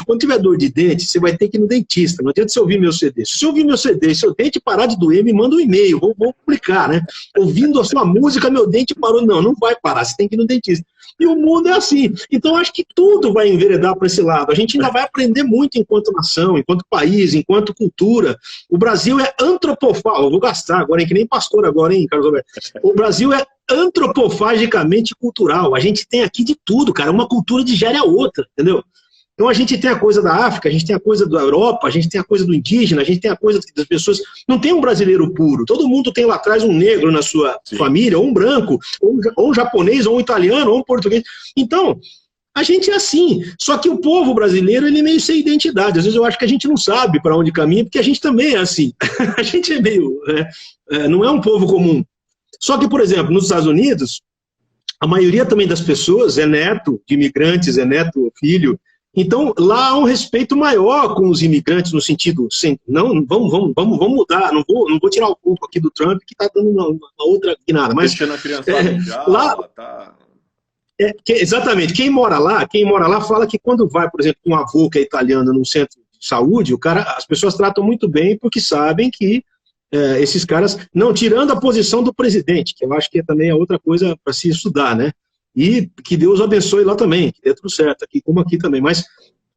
Quando tiver dor de dente, você vai ter que ir no dentista. Não adianta você ouvir meu CD. Se você ouvir meu CD, se o dente parar de doer, me manda um e-mail. Vou publicar, né? Ouvindo a sua música, meu dente parou. Não vai parar. Você tem que ir no dentista. E o mundo é assim. Então, acho que tudo vai enveredar para esse lado. A gente ainda vai aprender muito enquanto nação, enquanto país, enquanto cultura. O Brasil é antropofágico. Eu vou gastar agora, hein? Que nem pastor agora, hein, Carlos Alberto? O Brasil é antropofagicamente cultural. A gente tem aqui de tudo, cara. Uma cultura digere a outra, entendeu? Então a gente tem a coisa da África, a gente tem a coisa da Europa, a gente tem a coisa do indígena, a gente tem a coisa das pessoas... Não tem um brasileiro puro. Todo mundo tem lá atrás um negro na sua família, ou um branco, ou um japonês, ou um italiano, ou um português. Então, a gente é assim. Só que o povo brasileiro, ele é meio sem identidade. Às vezes eu acho que a gente não sabe para onde caminha, porque a gente também é assim. A gente é meio... não é um povo comum. Só que, por exemplo, nos Estados Unidos, a maioria também das pessoas é neto de imigrantes, é neto, filho. Então, lá há um respeito maior com os imigrantes, no sentido, não, vamos mudar, não vou tirar o culpa aqui do Trump, que está dando uma outra guinada. Mas lá, exatamente, quem mora lá fala que quando vai, por exemplo, com um avô que é italiano num centro de saúde, as pessoas tratam muito bem porque sabem que esses caras, não, tirando a posição do presidente, que eu acho que também é outra coisa para se estudar, né? E que Deus abençoe lá também, que dê tudo certo, aqui como aqui também. Mas,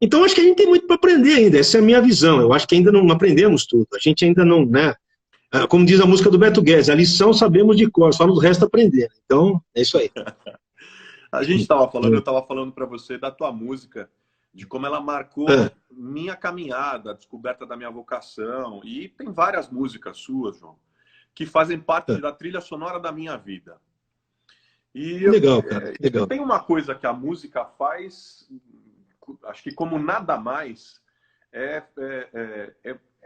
então, acho que a gente tem muito para aprender ainda, essa é a minha visão. Eu acho que ainda não aprendemos tudo, a gente ainda não, né? Como diz a música do Beto Guedes, a lição sabemos de cor, só nos resta aprender. Então, é isso aí. A gente estava falando, eu estava falando para você da tua música, de como ela marcou minha caminhada, a descoberta da minha vocação. E tem várias músicas suas, João, que fazem parte da trilha sonora da minha vida. E legal, cara. Legal. Tem uma coisa que a música faz, acho que como nada mais, é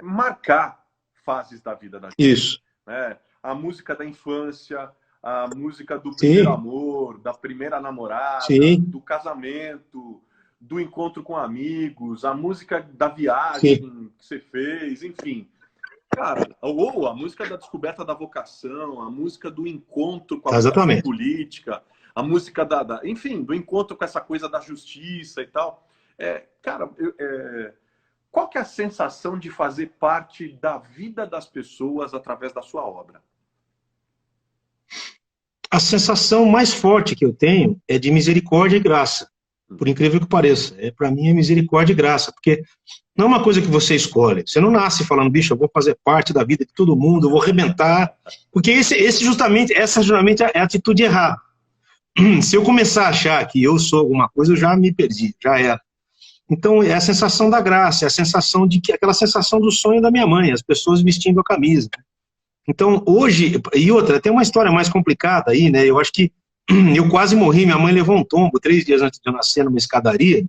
marcar fases da vida da gente. Isso. Né? A música da infância, a música do primeiro amor, da primeira namorada, do casamento, do encontro com amigos, a música da viagem que você fez, enfim. Cara, ou a música da descoberta da vocação, a música do encontro com a política, a música enfim, do encontro com essa coisa da justiça e tal. Cara, qual que é a sensação de fazer parte da vida das pessoas através da sua obra? A sensação mais forte que eu tenho é de misericórdia e graça. Por incrível que pareça. Para mim é misericórdia e graça, porque não é uma coisa que você escolhe. Você não nasce falando, bicho, eu vou fazer parte da vida de todo mundo, eu vou arrebentar. Porque essa justamente é a atitude errada. Se eu começar a achar que eu sou alguma coisa, eu já me perdi, já era. Então é a sensação da graça, é a sensação aquela sensação do sonho da minha mãe, as pessoas vestindo a camisa. Então hoje, e outra, tem uma história mais complicada aí, né? Eu acho que eu quase morri, minha mãe levou um tombo 3 dias antes de eu nascer numa escadaria,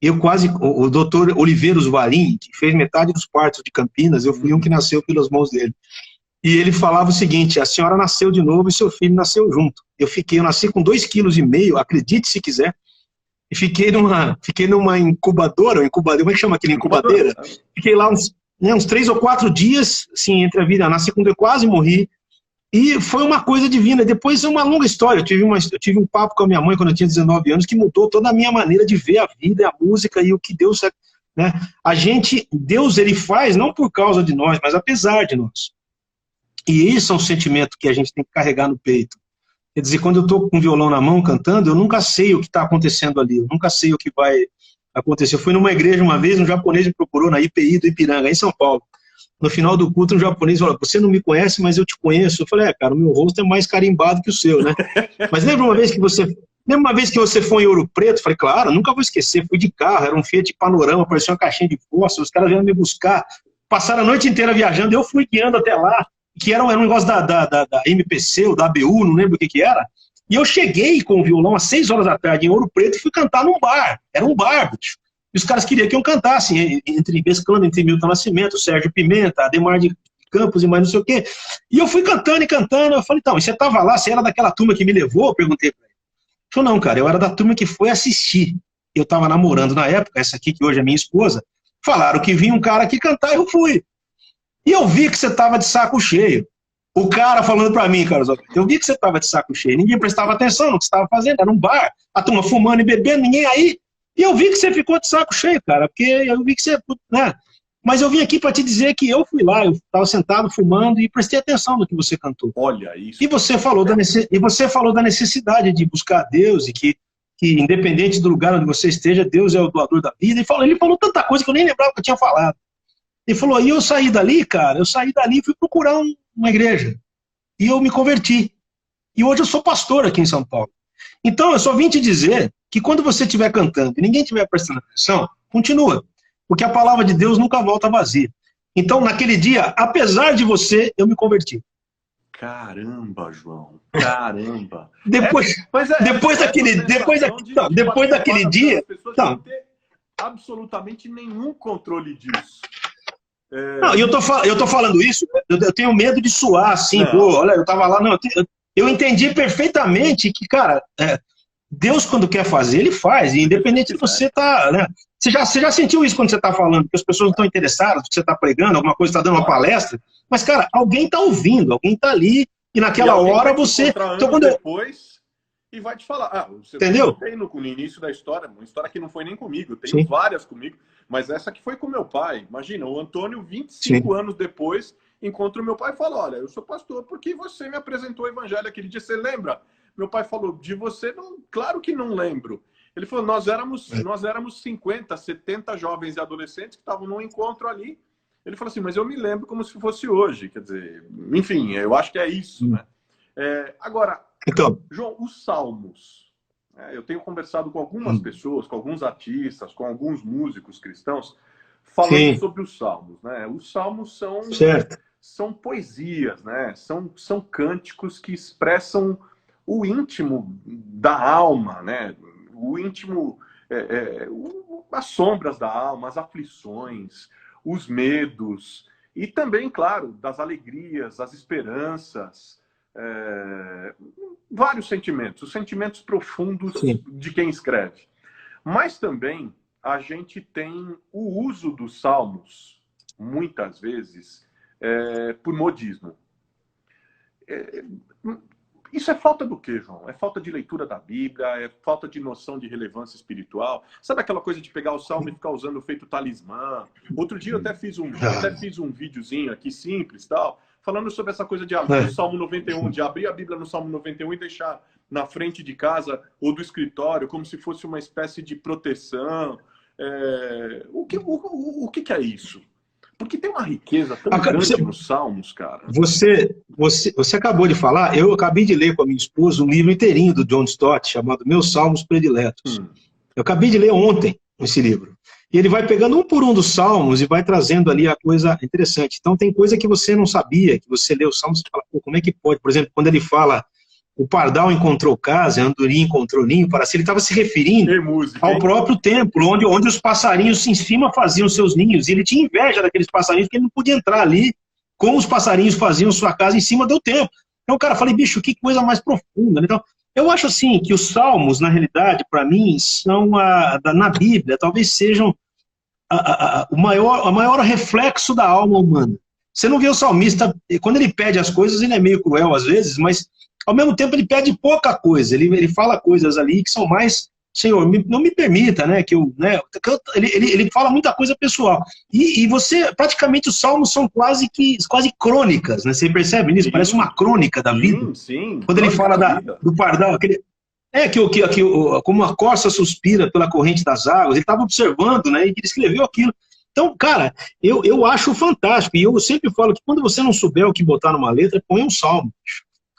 o doutor Oliveiros Valim, que fez metade dos partos de Campinas, eu fui um que nasceu pelas mãos dele. E ele falava o seguinte: a senhora nasceu de novo e seu filho nasceu junto. Eu nasci com 2,5 kg, acredite se quiser, e fiquei numa incubadora, como é que chama aquele incubadeira? Fiquei lá uns 3 ou 4 dias, assim, entre a vida, nasci eu quase morri, e foi uma coisa divina. Depois é uma longa história, eu tive um papo com a minha mãe quando eu tinha 19 anos, que mudou toda a minha maneira de ver a vida, a música e o que Deus, né? Deus, ele faz não por causa de nós, mas apesar de nós. E esse é um sentimento que a gente tem que carregar no peito. Quer dizer, quando eu estou com o violão na mão cantando, eu nunca sei o que está acontecendo ali, eu nunca sei o que vai acontecer. Eu fui numa igreja uma vez, um japonês me procurou na IPI do Ipiranga, em São Paulo. No final do culto, um japonês falou: você não me conhece, mas eu te conheço. Eu falei: cara, o meu rosto é mais carimbado que o seu, né? Mas lembra uma vez que você foi em Ouro Preto? Eu falei: claro, nunca vou esquecer, fui de carro, era um Fiat Panorama, parecia uma caixinha de fósforo, os caras vieram me buscar, passaram a noite inteira viajando, eu fui guiando até lá, que era um negócio da MPC, ou da ABU, não lembro o que era, e eu cheguei com o violão às 6 horas da tarde em Ouro Preto e fui cantar num bar, era um bar, bicho. E os caras queriam que eu cantasse, mesclando entre Milton Nascimento, Sérgio Pimenta, Ademar de Campos e mais não sei o quê. E eu fui cantando e cantando, eu falei: então, e você estava lá, você era daquela turma que me levou? Eu perguntei para ele. Ele falou: não, cara, eu era da turma que foi assistir. Eu estava namorando na época, essa aqui que hoje é minha esposa, falaram que vinha um cara aqui cantar e eu fui. E eu vi que você estava de saco cheio. O cara falando para mim, Carlos Alberto, eu vi que você estava de saco cheio, ninguém prestava atenção no que você estava fazendo, era um bar, a turma fumando e bebendo, ninguém aí. E eu vi que você ficou de saco cheio, cara, porque eu vi que você... né? Mas eu vim aqui para te dizer que eu fui lá, eu estava sentado fumando e prestei atenção no que você cantou. Olha isso. E você falou da necessidade de buscar Deus e que independente do lugar onde você esteja, Deus é o doador da vida. Ele falou tanta coisa que eu nem lembrava que eu tinha falado. Ele falou: e eu saí dali, cara, e fui procurar uma igreja. E eu me converti. E hoje eu sou pastor aqui em São Paulo. Então, eu só vim te dizer que quando você estiver cantando e ninguém estiver prestando atenção, continua. Porque a palavra de Deus nunca volta vazia. Então, naquele dia, apesar de você, eu me converti. Caramba, João. Caramba. Depois daquele dia... Não ter absolutamente nenhum controle disso. Não, eu tô falando isso, eu tenho medo de suar, assim, pô, olha, eu tava lá, não, eu entendi perfeitamente que, cara, Deus quando quer fazer, ele faz, e independente de você tá, né, você já sentiu isso quando você tá falando, que as pessoas não estão interessadas, que você tá pregando, alguma coisa, tá dando uma palestra, mas, cara, alguém tá ouvindo, alguém tá ali, e naquela hora você... Então, quando depois... E vai te falar, você entendeu? Tem no início da história, uma história que não foi nem comigo, tem várias comigo, mas essa que foi com meu pai. Imagina, o Antônio, 25 anos depois, encontra o meu pai e fala: olha, eu sou pastor porque você me apresentou o evangelho aquele dia, você lembra? Meu pai falou: de você, não, claro que não lembro. Ele falou: nós éramos 50, 70 jovens e adolescentes que estavam num encontro ali. Ele falou assim: mas eu me lembro como se fosse hoje. Quer dizer, enfim, eu acho que é isso, né? Agora, então, João, os salmos. Eu tenho conversado com algumas pessoas, com alguns artistas, com alguns músicos cristãos, falando sobre os salmos, né? Os salmos são poesias, né? São cânticos que expressam o íntimo da alma, né? O íntimo, as sombras da alma, as aflições, os medos, e também, claro, das alegrias, as esperanças, vários sentimentos, os sentimentos profundos de quem escreve. Mas também a gente tem o uso dos salmos, muitas vezes, por modismo. Isso é falta do quê, João? É falta de leitura da Bíblia, é falta de noção de relevância espiritual. Sabe aquela coisa de pegar o salmo e ficar usando feito talismã? Outro dia eu até fiz um videozinho aqui simples, tal, falando sobre essa coisa de do Salmo 91, de abrir a Bíblia no Salmo 91 e deixar na frente de casa ou do escritório, como se fosse uma espécie de proteção. O que é isso? Porque tem uma riqueza tão grande nos Salmos, cara. Você acabou de falar, eu acabei de ler com a minha esposa um livro inteirinho do John Stott, chamado Meus Salmos Prediletos. Eu acabei de ler ontem esse livro. E ele vai pegando um por um dos salmos e vai trazendo ali a coisa interessante. Então tem coisa que você não sabia, que você lê os salmos e fala: pô, como é que pode? Por exemplo, quando ele fala o pardal encontrou casa, a andorinha encontrou ninho, para si, ele estava se referindo ao próprio templo, onde os passarinhos em cima faziam seus ninhos, e ele tinha inveja daqueles passarinhos, porque ele não podia entrar ali, como os passarinhos faziam sua casa em cima do templo. Então, cara, eu falei, bicho, que coisa mais profunda. Então, eu acho assim, que os salmos, na realidade, para mim, são, na Bíblia, talvez sejam o maior reflexo da alma humana. Você não vê o salmista, quando ele pede as coisas, ele é meio cruel às vezes, mas ao mesmo tempo ele pede pouca coisa, ele fala coisas ali que são mais, Senhor, não me permita, né, que eu, né, ele fala muita coisa pessoal, e você, praticamente os salmos são quase crônicas, né, você percebe nisso? Sim. Parece uma crônica da vida, sim, quando ele fala do pardal, como a corça suspira pela corrente das águas, ele estava observando, né, e ele escreveu aquilo. Então, cara, eu acho fantástico, e eu sempre falo que quando você não souber o que botar numa letra, põe um salmo.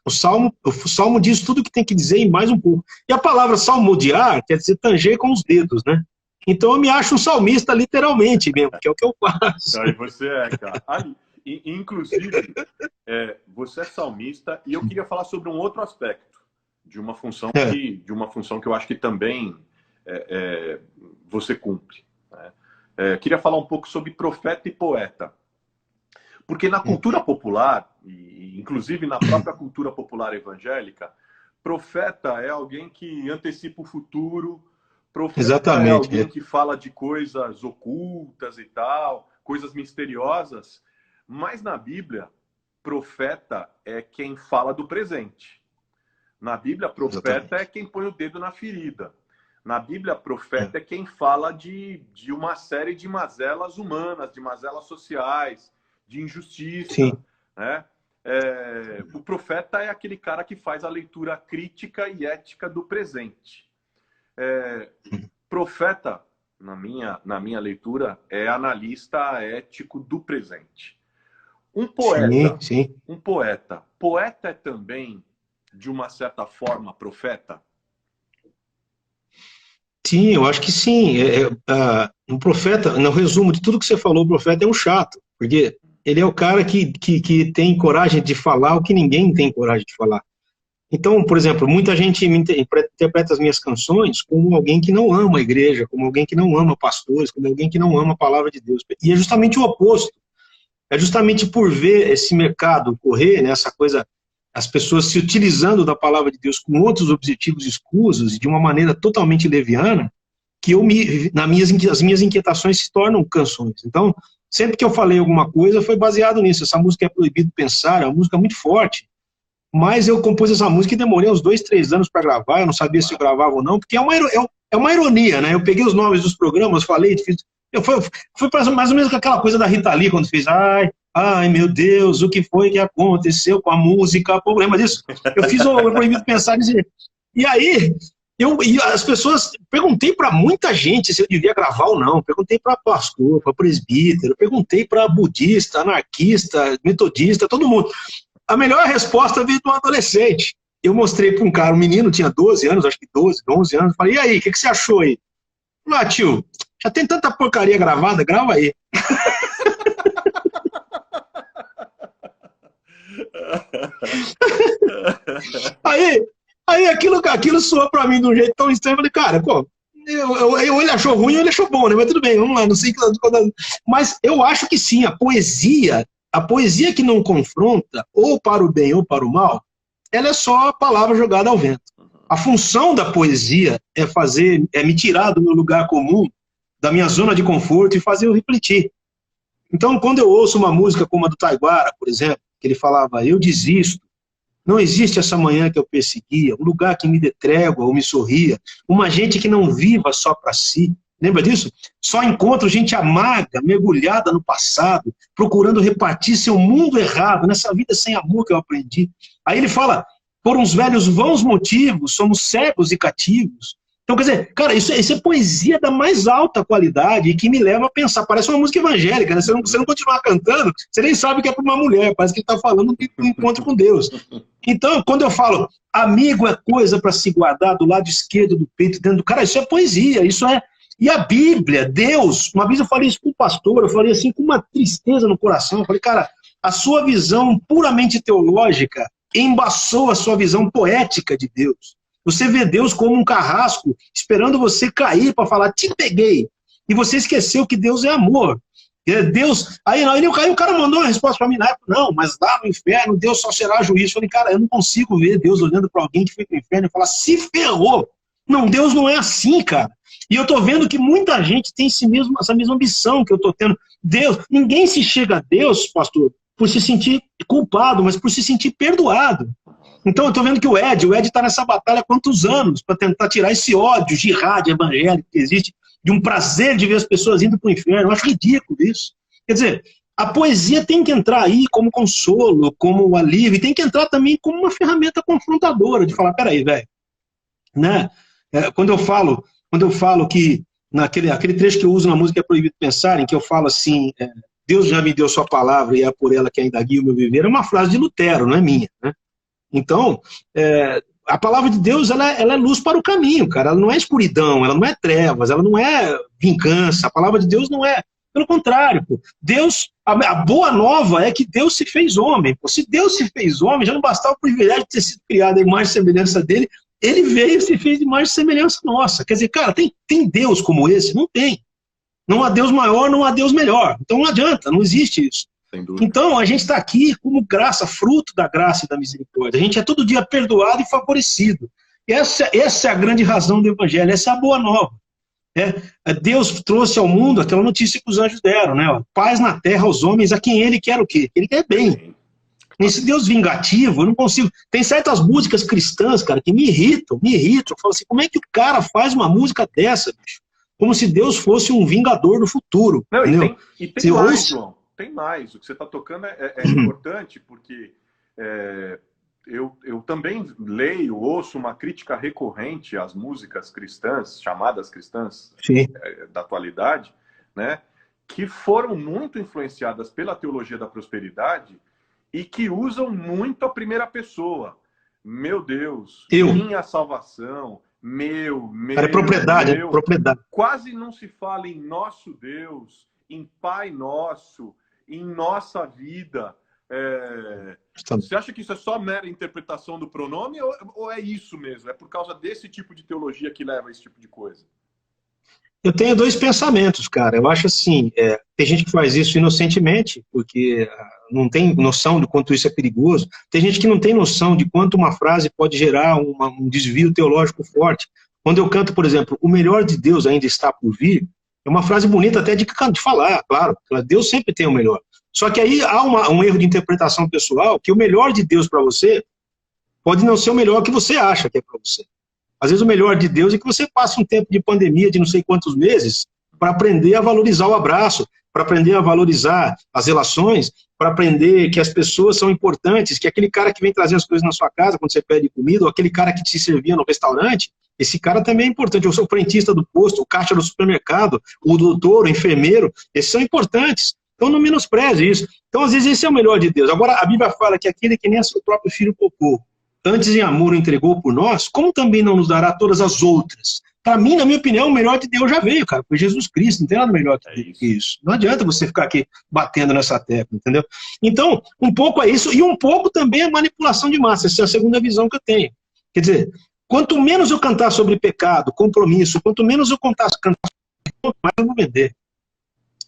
O salmo diz tudo o que tem que dizer e mais um pouco. E a palavra salmodiar quer dizer tanger com os dedos, né? Então eu me acho um salmista literalmente mesmo, que é o que eu faço. Aí você cara. Inclusive, você é salmista, e eu queria falar sobre um outro aspecto de uma função que eu acho que também você cumpre. Né? Queria falar um pouco sobre profeta e poeta. Porque na cultura popular, e inclusive na própria cultura popular evangélica, profeta é alguém que antecipa o futuro, profeta Exatamente, é alguém que fala de coisas ocultas e tal, coisas misteriosas, mas na Bíblia, profeta é quem fala do presente. Na Bíblia, profeta é quem põe o dedo na ferida. Na Bíblia, profeta é quem fala de uma série de mazelas humanas, de mazelas sociais, de injustiça. Sim. Né? O profeta é aquele cara que faz a leitura crítica e ética do presente. Profeta, na minha leitura, é analista ético do presente. Um poeta, sim. Poeta é também, de uma certa forma, profeta? Sim, eu acho que sim. Um profeta, no resumo de tudo que você falou, o profeta é um chato, porque ele é o cara que tem coragem de falar o que ninguém tem coragem de falar. Então, por exemplo, muita gente interpreta as minhas canções como alguém que não ama a igreja, como alguém que não ama pastores, como alguém que não ama a palavra de Deus. E é justamente o oposto. É justamente por ver esse mercado correr, né, essa coisa, as pessoas se utilizando da palavra de Deus com outros objetivos escusos, de uma maneira totalmente leviana, que as minhas inquietações se tornam canções. Então, sempre que eu falei alguma coisa, foi baseado nisso. Essa música é Proibido Pensar, é uma música muito forte, mas eu compus essa música e demorei uns 2, 3 anos para gravar, eu não sabia se eu gravava ou não, porque é uma ironia, né? Eu peguei os nomes dos programas, falei, foi mais ou menos aquela coisa da Rita Lee, quando fez, ai meu Deus, o que foi que aconteceu com a música, problema disso. Eu fiz o Proibido Pensar, e aí, as pessoas, perguntei para muita gente se eu devia gravar ou não, perguntei para pastor, para presbítero, perguntei para budista, anarquista, metodista, todo mundo. A melhor resposta veio de um adolescente. Eu mostrei para um cara, um menino, tinha 12 anos, acho que 12, 11 anos, falei, e aí, o que você achou aí? Tio, já tem tanta porcaria gravada, grava aí. Aí aquilo soou pra mim de um jeito tão estranho, eu falei, cara, pô, ele achou ruim ou ele achou bom, né? Mas tudo bem, vamos lá, não sei. Mas eu acho que sim, a poesia que não confronta, ou para o bem ou para o mal, ela é só a palavra jogada ao vento. A função da poesia é me tirar do meu lugar comum, da minha zona de conforto e fazer eu refletir. Então, quando eu ouço uma música como a do Taiguara, por exemplo, que ele falava, eu desisto, não existe essa manhã que eu perseguia, um lugar que me dê trégua ou me sorria, uma gente que não viva só para si. Lembra disso? Só encontro gente amarga, mergulhada no passado, procurando repartir seu mundo errado, nessa vida sem amor que eu aprendi. Aí ele fala, por uns velhos vãos motivos, somos cegos e cativos. Então, quer dizer, cara, isso é poesia da mais alta qualidade e que me leva a pensar, parece uma música evangélica, né? Você não continuar cantando, você nem sabe que é para uma mulher, parece que ele está falando do encontro com Deus. Então, quando eu falo, amigo é coisa para se guardar do lado esquerdo do peito, dentro do cara, isso é poesia, isso é... E a Bíblia, Deus, uma vez eu falei isso com o pastor, eu falei assim, com uma tristeza no coração, eu falei, cara, a sua visão puramente teológica embaçou a sua visão poética de Deus. Você vê Deus como um carrasco, esperando você cair para falar, te peguei. E você esqueceu que Deus é amor. Deus, aí o cara mandou uma resposta para mim na época, não, mas lá no inferno Deus só será juiz. Eu falei, cara, eu não consigo ver Deus olhando para alguém que foi pro inferno e falar, se ferrou. Não, Deus não é assim, cara. E eu tô vendo que muita gente tem essa mesma ambição que eu tô tendo. Deus, ninguém se chega a Deus, pastor, por se sentir culpado, mas por se sentir perdoado. Então eu tô vendo que o Ed tá nessa batalha há quantos anos para tentar tirar esse ódio, jihad evangélico que existe, de um prazer de ver as pessoas indo para o inferno. Eu acho ridículo isso. Quer dizer, a poesia tem que entrar aí como consolo, como alívio, e tem que entrar também como uma ferramenta confrontadora, de falar, peraí, velho, né? Quando eu falo que, aquele trecho que eu uso na música É Proibido Pensar, em que eu falo assim, Deus já me deu sua palavra e é por ela que ainda guia o meu viver, é uma frase de Lutero, não é minha, né? Então, a palavra de Deus, ela é luz para o caminho, cara. Ela não é escuridão, ela não é trevas, ela não é vingança. A palavra de Deus não é, pelo contrário, pô. Deus, a boa nova é que Deus se fez homem. Pô. Se Deus se fez homem, já não bastava o privilégio de ter sido criado à imagem e semelhança dele, ele veio e se fez de imagem e semelhança nossa. Quer dizer, cara, tem Deus como esse? Não tem. Não há Deus maior, não há Deus melhor. Então não adianta, não existe isso. Então, a gente está aqui como graça, fruto da graça e da misericórdia. A gente é todo dia perdoado e favorecido. Essa é a grande razão do Evangelho, essa é a boa nova. Deus trouxe ao mundo aquela notícia que os anjos deram, né? Paz na terra aos homens a quem ele quer o quê? Ele quer bem. Esse Deus vingativo, eu não consigo... Tem certas músicas cristãs, cara, que me irritam. Eu falo assim, como é que o cara faz uma música dessa, bicho? Como se Deus fosse um vingador do futuro. Não, e tem mais, João. Tem mais, o que você está tocando é importante, porque eu também ouço uma crítica recorrente às músicas cristãs, chamadas cristãs da atualidade, né, que foram muito influenciadas pela teologia da prosperidade e que usam muito a primeira pessoa. Meu Deus, minha salvação, meu... É propriedade, é propriedade. Quase não se fala em nosso Deus, em Pai Nosso, em nossa vida. Você acha que isso é só mera interpretação do pronome ou é isso mesmo? É por causa desse tipo de teologia que leva a esse tipo de coisa? Eu tenho dois pensamentos, cara. Eu acho assim, tem gente que faz isso inocentemente, porque não tem noção de quanto isso é perigoso. Tem gente que não tem noção de quanto uma frase pode gerar um desvio teológico forte. Quando eu canto, por exemplo, o melhor de Deus ainda está por vir, é uma frase bonita até de falar, claro. Deus sempre tem o melhor. Só que aí há um erro de interpretação pessoal, que o melhor de Deus para você pode não ser o melhor que você acha que é para você. Às vezes o melhor de Deus é que você passe um tempo de pandemia de não sei quantos meses para aprender a valorizar o abraço, para aprender a valorizar as relações, para aprender que as pessoas são importantes, que aquele cara que vem trazer as coisas na sua casa quando você pede comida, ou aquele cara que te servia no restaurante, esse cara também é importante. Eu sou o frentista do posto, o caixa do supermercado, o doutor, o enfermeiro, esses são importantes. Então não menospreze isso. Então às vezes esse é o melhor de Deus. Agora a Bíblia fala que aquele que nem a seu próprio filho poupou, antes em amor o entregou por nós, como também não nos dará todas as outras? Para mim, na minha opinião, o melhor de Deus já veio, cara. Foi Jesus Cristo, não tem nada melhor que isso. Não adianta você ficar aqui batendo nessa tecla, entendeu? Então, um pouco é isso, e um pouco também é manipulação de massa. Essa é a segunda visão que eu tenho. Quer dizer, quanto menos eu cantar sobre pecado, compromisso, quanto menos eu cantar sobre quanto mais eu vou vender.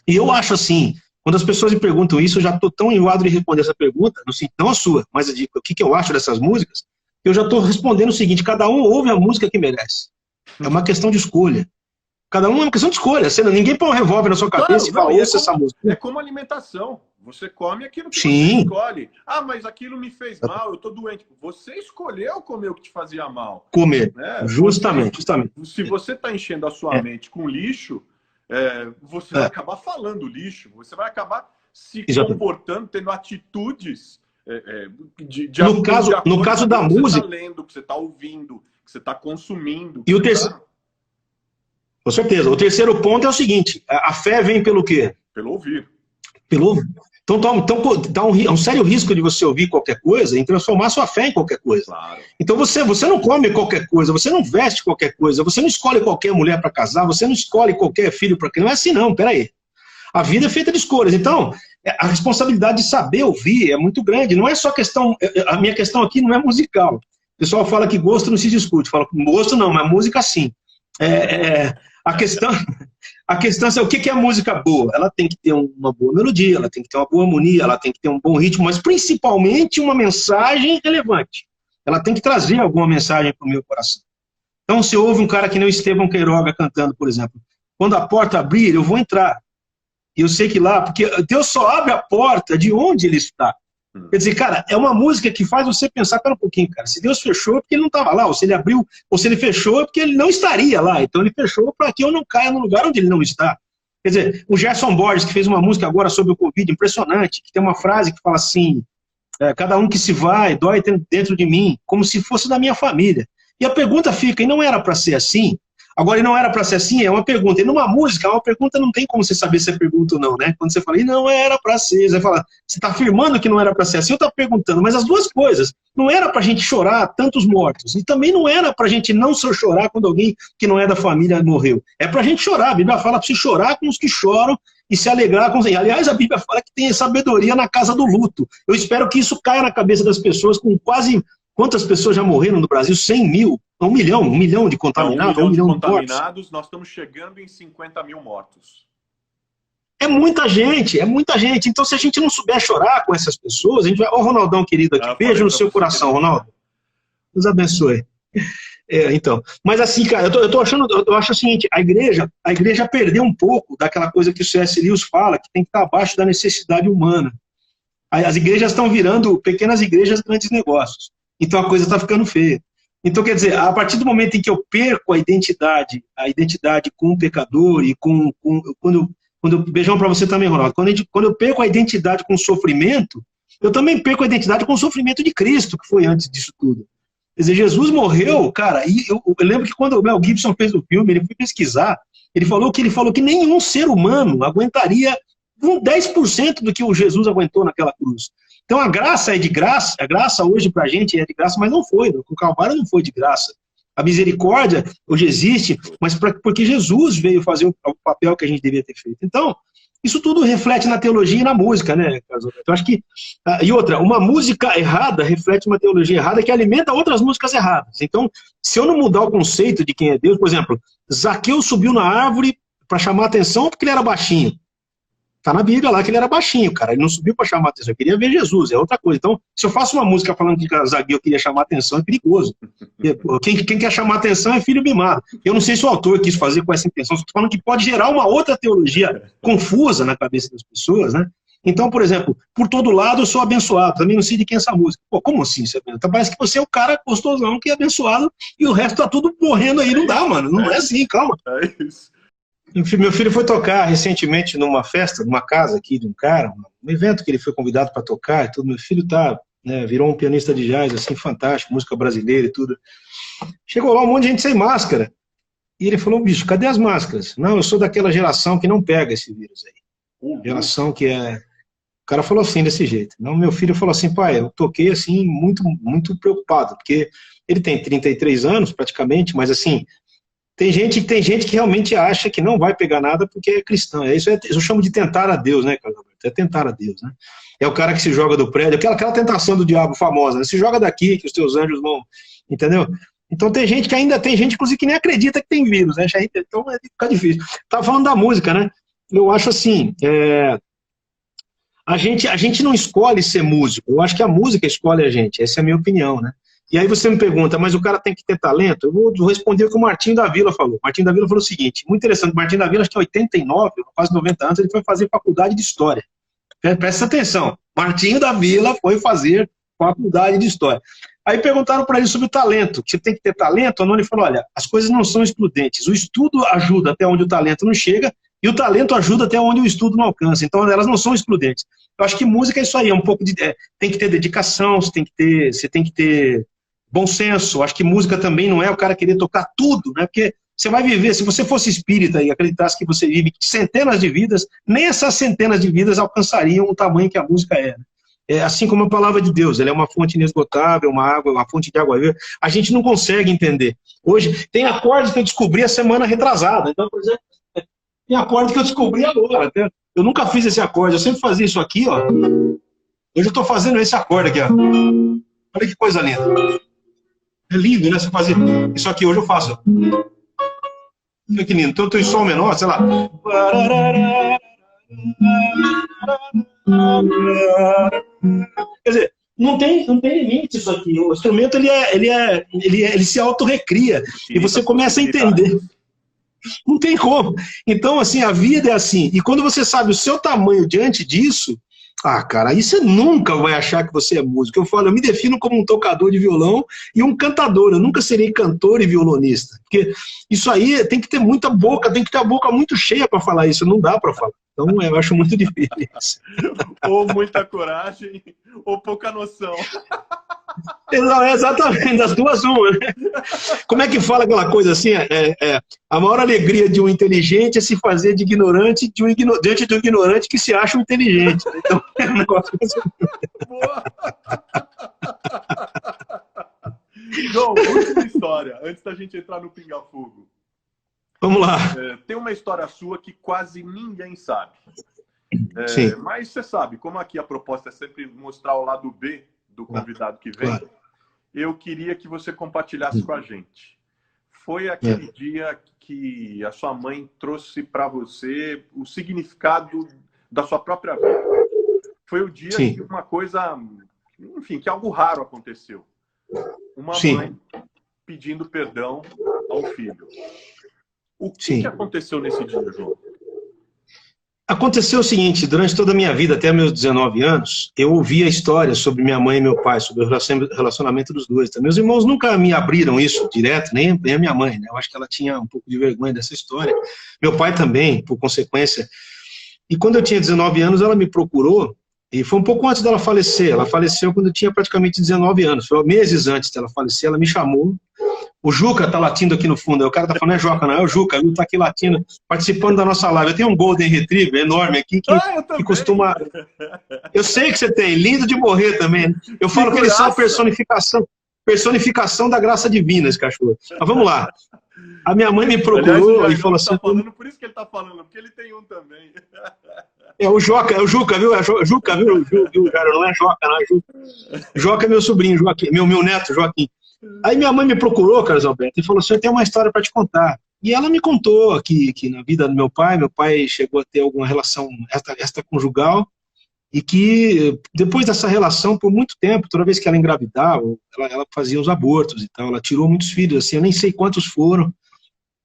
E eu acho assim, quando as pessoas me perguntam isso, eu já estou tão enjoado de responder essa pergunta, não a sua, mas o que eu acho dessas músicas, eu já estou respondendo o seguinte, cada um ouve a música que merece. É uma questão de escolha. Cada um é uma questão de escolha. Ninguém põe um revólver na sua cabeça e fala, ouça essa música. É como alimentação. Você come aquilo que você escolhe. Ah, mas aquilo me fez mal, eu estou doente. Você escolheu comer o que te fazia mal. Comer, né? Justamente. Se você está enchendo a sua mente com lixo, você vai acabar falando lixo. Você vai acabar se comportando, tendo atitudes no caso da música, que você está lendo, que você está ouvindo, que você está consumindo. E o terceiro... Com certeza. O terceiro ponto é o seguinte, a fé vem pelo quê? Pelo ouvir. Pelo ouvir. Então dá um sério risco de você ouvir qualquer coisa e transformar sua fé em qualquer coisa. Claro. Então você não come qualquer coisa, você não veste qualquer coisa, você não escolhe qualquer mulher para casar, você não escolhe qualquer filho para criar. Não é assim não, peraí. A vida é feita de escolhas. Então, a responsabilidade de saber ouvir é muito grande. Não é só questão, a minha questão aqui não é musical. O pessoal fala que gosto não se discute. Fala que gosto não, mas música sim. A questão é o que é música boa? Ela tem que ter uma boa melodia, ela tem que ter uma boa harmonia, ela tem que ter um bom ritmo, mas principalmente uma mensagem relevante. Ela tem que trazer alguma mensagem para o meu coração. Então, se ouve um cara que nem o Estevão Queiroga cantando, por exemplo, quando a porta abrir, eu vou entrar. E eu sei que lá, porque Deus só abre a porta de onde ele está. Quer dizer, cara, é uma música que faz você pensar, pera um pouquinho, cara, se Deus fechou é porque ele não estava lá, ou se ele abriu, ou se ele fechou é porque ele não estaria lá. Então ele fechou para que eu não caia no lugar onde ele não está. Quer dizer, o Gerson Borges, que fez uma música agora sobre o Covid, impressionante, que tem uma frase que fala assim, cada um que se vai, dói dentro de mim, como se fosse da minha família. E a pergunta fica, e não era para ser assim? Agora, e não era para ser assim, é uma pergunta. E numa música, uma pergunta não tem como você saber se é pergunta ou não, né? Quando você fala, e não era para ser, você vai falar, você está afirmando que não era para ser assim, ou está perguntando, mas as duas coisas. Não era para a gente chorar tantos mortos, e também não era para a gente não só chorar quando alguém que não é da família morreu. É para a gente chorar, a Bíblia fala para se chorar com os que choram e se alegrar com os... Aliás, a Bíblia fala que tem sabedoria na casa do luto. Eu espero que isso caia na cabeça das pessoas com quase... Quantas pessoas já morreram no Brasil? 100 mil? 1 milhão de contaminados? 1 milhão de contaminados, nós estamos chegando em 50 mil mortos. É muita gente, é muita gente. Então, se a gente não souber chorar com essas pessoas, a gente vai... Ó, Ronaldão, querido, aqui, beijo no seu coração, Ronaldo. Deus abençoe. Então, mas assim, cara, eu acho o seguinte, a igreja perdeu um pouco daquela coisa que o C.S. Lewis fala, que tem que estar abaixo da necessidade humana. As igrejas estão virando pequenas igrejas, grandes negócios. Então a coisa está ficando feia. Então, quer dizer, a partir do momento em que eu perco a identidade com o pecador e beijão para você também, Ronaldo, quando eu perco a identidade com o sofrimento, eu também perco a identidade com o sofrimento de Cristo, que foi antes disso tudo. Quer dizer, Jesus morreu, cara, e eu lembro que quando o Mel Gibson fez o filme, ele foi pesquisar, ele falou que nenhum ser humano aguentaria 10% do que o Jesus aguentou naquela cruz. Então a graça é de graça, a graça hoje pra gente é de graça, mas não foi, o Calvário não foi de graça. A misericórdia hoje existe, mas porque Jesus veio fazer o papel que a gente devia ter feito. Então, isso tudo reflete na teologia e na música, né, Caso? Eu acho que... E outra, uma música errada reflete uma teologia errada que alimenta outras músicas erradas. Então, se eu não mudar o conceito de quem é Deus, por exemplo, Zaqueu subiu na árvore para chamar atenção porque ele era baixinho. Tá na Bíblia lá que ele era baixinho, cara. Ele não subiu para chamar atenção. Eu queria ver Jesus, é outra coisa. Então, se eu faço uma música falando que Zaqueu queria chamar atenção, é perigoso. Quem quer chamar atenção é filho mimado. Eu não sei se o autor quis fazer com essa intenção. Estou falando que pode gerar uma outra teologia confusa na cabeça das pessoas, né? Então, por exemplo, por todo lado eu sou abençoado. Também não sei de quem é essa música. Pô, como assim? Então, parece que você é o cara gostosão que é abençoado e o resto tá tudo morrendo aí. Não dá, mano. Não é assim, calma. É isso. Meu filho foi tocar recentemente numa festa, numa casa aqui de um cara, um evento que ele foi convidado para tocar e tudo. Meu filho virou um pianista de jazz, assim, fantástico, música brasileira e tudo. Chegou lá um monte de gente sem máscara. E ele falou, bicho, cadê as máscaras? Não, eu sou daquela geração que não pega esse vírus aí. Geração que é... O cara falou assim, desse jeito. Não, meu filho falou assim, pai, eu toquei assim, muito, muito preocupado, porque ele tem 33 anos praticamente, mas assim... Tem gente que realmente acha que não vai pegar nada porque é cristão. Isso eu chamo de tentar a Deus, né, Carlos Alberto? É tentar a Deus, né? É o cara que se joga do prédio, aquela tentação do diabo famosa, né? Se joga daqui, que os teus anjos vão... Entendeu? Então tem gente, inclusive, que nem acredita que tem vírus, né? Então fica difícil. Tava falando da música, né? Eu acho assim, a gente não escolhe ser músico. Eu acho que a música escolhe a gente. Essa é a minha opinião, né? E aí você me pergunta, mas o cara tem que ter talento? Eu vou responder o que o Martinho da Vila falou. Martinho da Vila falou o seguinte, muito interessante, Martinho da Vila, acho que 89, quase 90 anos, ele foi fazer faculdade de História. Presta atenção, Martinho da Vila foi fazer faculdade de História. Aí perguntaram para ele sobre o talento, que você tem que ter talento ou não, ele falou, olha, as coisas não são excludentes, o estudo ajuda até onde o talento não chega, e o talento ajuda até onde o estudo não alcança, então elas não são excludentes. Eu acho que música é isso aí, é um pouco de... tem que ter dedicação, você tem que ter bom senso. Acho que música também não é o cara querer tocar tudo, né? Porque você vai viver, se você fosse espírita e acreditasse que você vive centenas de vidas, nem essas centenas de vidas alcançariam o tamanho que a música é. É assim como a palavra de Deus, ela é uma fonte inesgotável, uma fonte de água viva. A gente não consegue entender. Hoje, tem acordes que eu descobri a semana retrasada. Então, por exemplo, tem acorde que eu descobri agora. Eu nunca fiz esse acorde, eu sempre fazia isso aqui, ó. Hoje eu tô fazendo esse acorde aqui, ó. Olha que coisa linda. É lindo, né? Você fazer isso aqui, hoje eu faço. Olha que lindo. Então eu tô em sol menor, sei lá. Quer dizer, não tem limite isso aqui. O instrumento, ele se autorrecria. E você começa a entender. Não tem como. Então, assim, a vida é assim. E quando você sabe o seu tamanho diante disso, cara, aí você nunca vai achar que você é músico. Eu falo, eu me defino como um tocador de violão e um cantador. Eu nunca serei cantor e violonista. Porque isso aí tem que ter muita boca, tem que ter a boca muito cheia para falar isso. Não dá para falar. Então, eu acho muito difícil. Ou muita coragem, ou pouca noção. Exatamente, das duas uma. Como é que fala aquela coisa assim? A maior alegria de um inteligente é se fazer de ignorante diante de um ignorante que se acha um inteligente. Então, é um negócio assim. Boa! João, última história, antes da gente entrar no Pinga Fogo. Vamos lá. Tem uma história sua que quase ninguém sabe. Sim. Mas você sabe, como aqui a proposta é sempre mostrar o lado B do convidado que vem, claro. Eu queria que você compartilhasse com a gente. Foi aquele dia que a sua mãe trouxe para você o significado da sua própria vida. Foi o dia que uma coisa, enfim, que algo raro aconteceu. Uma mãe pedindo perdão ao filho. O que aconteceu nesse dia, João? Aconteceu o seguinte, durante toda a minha vida, até meus 19 anos, eu ouvia histórias sobre minha mãe e meu pai, sobre o relacionamento dos dois. Meus irmãos nunca me abriram isso direto, nem a minha mãe, né? Eu acho que ela tinha um pouco de vergonha dessa história. Meu pai também, por consequência. E quando eu tinha 19 anos, ela me procurou, e foi um pouco antes dela falecer. Ela faleceu quando eu tinha praticamente 19 anos. Foi meses antes dela falecer, ela me chamou. O Juca tá latindo aqui no fundo. O cara tá falando, não é Joca, não, é o Juca, viu? Tá aqui latindo, participando da nossa live. Eu tenho um Golden Retriever enorme aqui que costuma... Eu sei que você tem, lindo de morrer também. Eu falo que eles são a personificação da graça divina, esse cachorro. Mas vamos lá. A minha mãe me procurou e falou assim... Tá falando, por isso que ele tá falando, porque ele tem um também. É o Juca, viu? É o Juca, viu, cara? Não é Joca, não é Juca. Joca é meu sobrinho, Joaquim, meu neto, Joaquim. Aí minha mãe me procurou, Carlos Alberto, e falou assim, eu tenho uma história para te contar. E ela me contou que na vida do meu pai chegou a ter alguma relação extraconjugal, e que depois dessa relação, por muito tempo, toda vez que ela engravidava, ela fazia os abortos e tal, ela tirou muitos filhos, assim, eu nem sei quantos foram.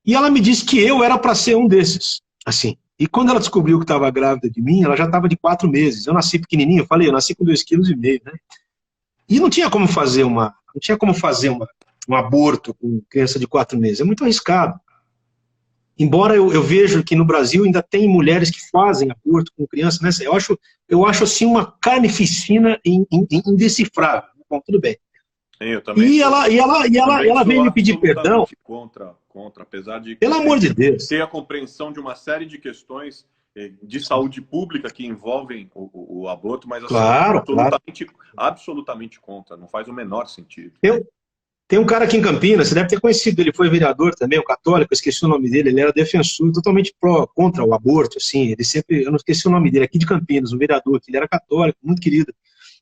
E ela me disse que eu era para ser um desses, assim. E quando ela descobriu que estava grávida de mim, ela já estava de 4 meses. Eu nasci pequenininho, eu falei, eu nasci com 2,5 kg, né? E não tinha como fazer um aborto com criança de 4 meses. É muito arriscado. Embora eu veja que no Brasil ainda tem mulheres que fazem aborto com criança, né? Eu acho assim uma carnificina indecifrável. Bom, tudo bem. Eu também. E ela veio me pedir perdão. Contra, apesar de pelo amor de Deus, ter a compreensão de uma série de questões de saúde pública que envolvem o aborto, mas assim, claro, absolutamente contra, não faz o menor sentido. Tem um cara aqui em Campinas, você deve ter conhecido, ele foi vereador também, um católico, eu esqueci o nome dele, ele era defensor, totalmente contra o aborto, assim, eu não esqueci o nome dele, aqui de Campinas, um vereador, que ele era católico, muito querido.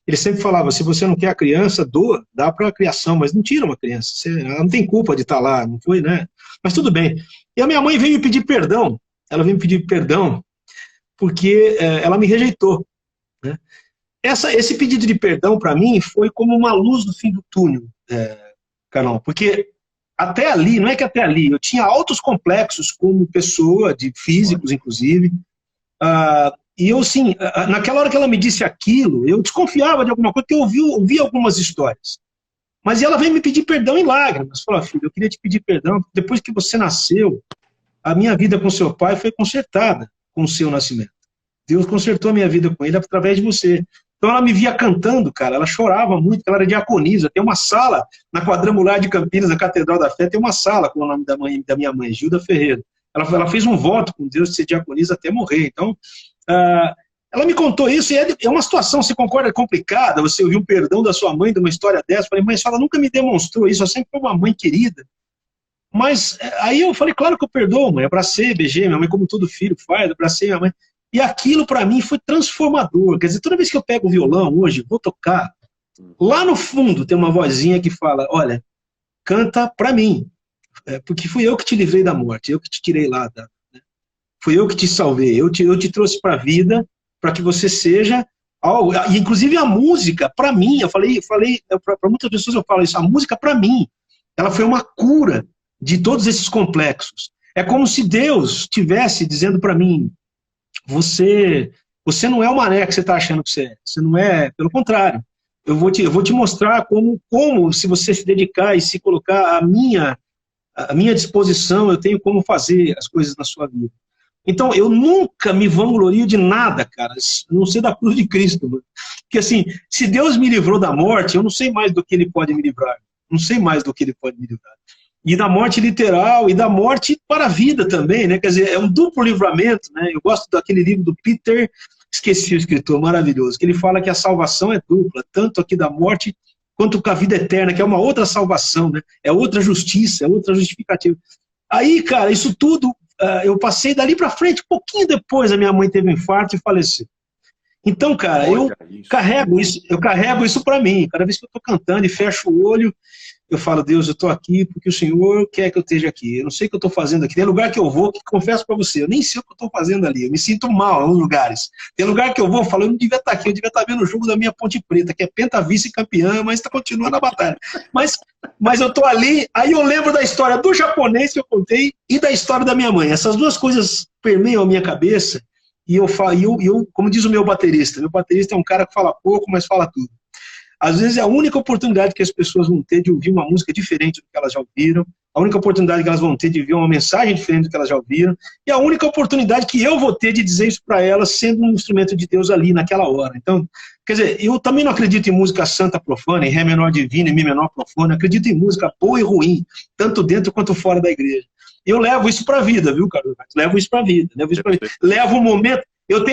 Ele sempre falava, se você não quer a criança, dá para a criação, mas não tira uma criança, ela não tem culpa de estar lá, não foi, né? Mas tudo bem. E a minha mãe veio me pedir perdão, porque ela me rejeitou, né? Esse pedido de perdão, para mim, foi como uma luz no fim do túnel, Carlão, porque até ali, não é que até ali, eu tinha altos complexos como pessoa, de físicos, inclusive, e eu, assim, naquela hora que ela me disse aquilo, eu desconfiava de alguma coisa, porque eu ouvi algumas histórias. Mas ela veio me pedir perdão em lágrimas. Falou, filho, eu queria te pedir perdão, porque depois que você nasceu, a minha vida com seu pai foi consertada com o seu nascimento. Deus consertou a minha vida com ele através de você. Então ela me via cantando, cara, ela chorava muito, ela era diaconisa. Tem uma sala na Quadrangular de Campinas, na Catedral da Fé, tem uma sala com o nome da minha mãe, Gilda Ferreira. Ela fez um voto com Deus de ser diaconisa até morrer. Então, ela me contou isso, e é uma situação, você concorda, complicada, você ouvir um perdão da sua mãe de uma história dessa. Eu falei, mãe, ela nunca me demonstrou isso, eu sempre fui uma mãe querida. Mas aí eu falei, claro que eu perdoo, mãe, abracei, beijei minha mãe, como todo filho faz, abracei minha mãe. E aquilo para mim foi transformador. Quer dizer, toda vez que eu pego o violão hoje, vou tocar, lá no fundo tem uma vozinha que fala, olha, canta para mim, porque fui eu que te livrei da morte, eu que te tirei lá, né? Fui eu que te salvei, eu te trouxe para a vida, para que você seja algo. E inclusive a música, para mim, eu falei para muitas pessoas eu falo isso, a música para mim, ela foi uma cura de todos esses complexos. É como se Deus estivesse dizendo para mim, você não é o mané que você está achando que você é. Você não é, pelo contrário. Eu vou te mostrar como, se você se dedicar e se colocar à minha disposição, eu tenho como fazer as coisas na sua vida. Então, eu nunca me vanglorio de nada, cara, a não ser da cruz de Cristo. Mano. Porque, assim, se Deus me livrou da morte, eu não sei mais do que Ele pode me livrar. Não sei mais do que Ele pode me livrar. E da morte literal, e da morte para a vida também, né? Quer dizer, é um duplo livramento, né? Eu gosto daquele livro do Peter, esqueci o escritor, maravilhoso, que ele fala que a salvação é dupla, tanto aqui da morte, quanto com a vida eterna, que é uma outra salvação, né? É outra justiça, é outra justificativa. Aí, cara, isso tudo, eu passei dali para frente, pouquinho depois a minha mãe teve um infarto e faleceu. Então, cara, eu carrego isso para mim. Cada vez que eu estou cantando e fecho o olho, eu falo, Deus, eu estou aqui porque o Senhor quer que eu esteja aqui. Eu não sei o que eu estou fazendo aqui. Tem lugar que eu vou, que confesso para você, eu nem sei o que eu estou fazendo ali. Eu me sinto mal em alguns lugares. Tem lugar que eu vou, eu falo, eu não devia estar aqui, eu devia estar vendo o jogo da minha Ponte Preta, que é penta vice-campeã, mas está continuando a batalha. Mas eu estou ali, aí eu lembro da história do japonês que eu contei e da história da minha mãe. Essas duas coisas permeiam a minha cabeça e eu como diz o meu baterista é um cara que fala pouco, mas fala tudo. Às vezes é a única oportunidade que as pessoas vão ter de ouvir uma música diferente do que elas já ouviram, a única oportunidade que elas vão ter de ver uma mensagem diferente do que elas já ouviram, e a única oportunidade que eu vou ter de dizer isso para elas, sendo um instrumento de Deus ali, naquela hora. Então, quer dizer, eu também não acredito em música santa profana, em Ré menor divina, em Mi menor profana, acredito em música boa e ruim, tanto dentro quanto fora da igreja. Eu levo isso para a vida, viu, Carlos? Levo isso para a vida. Levo um momento.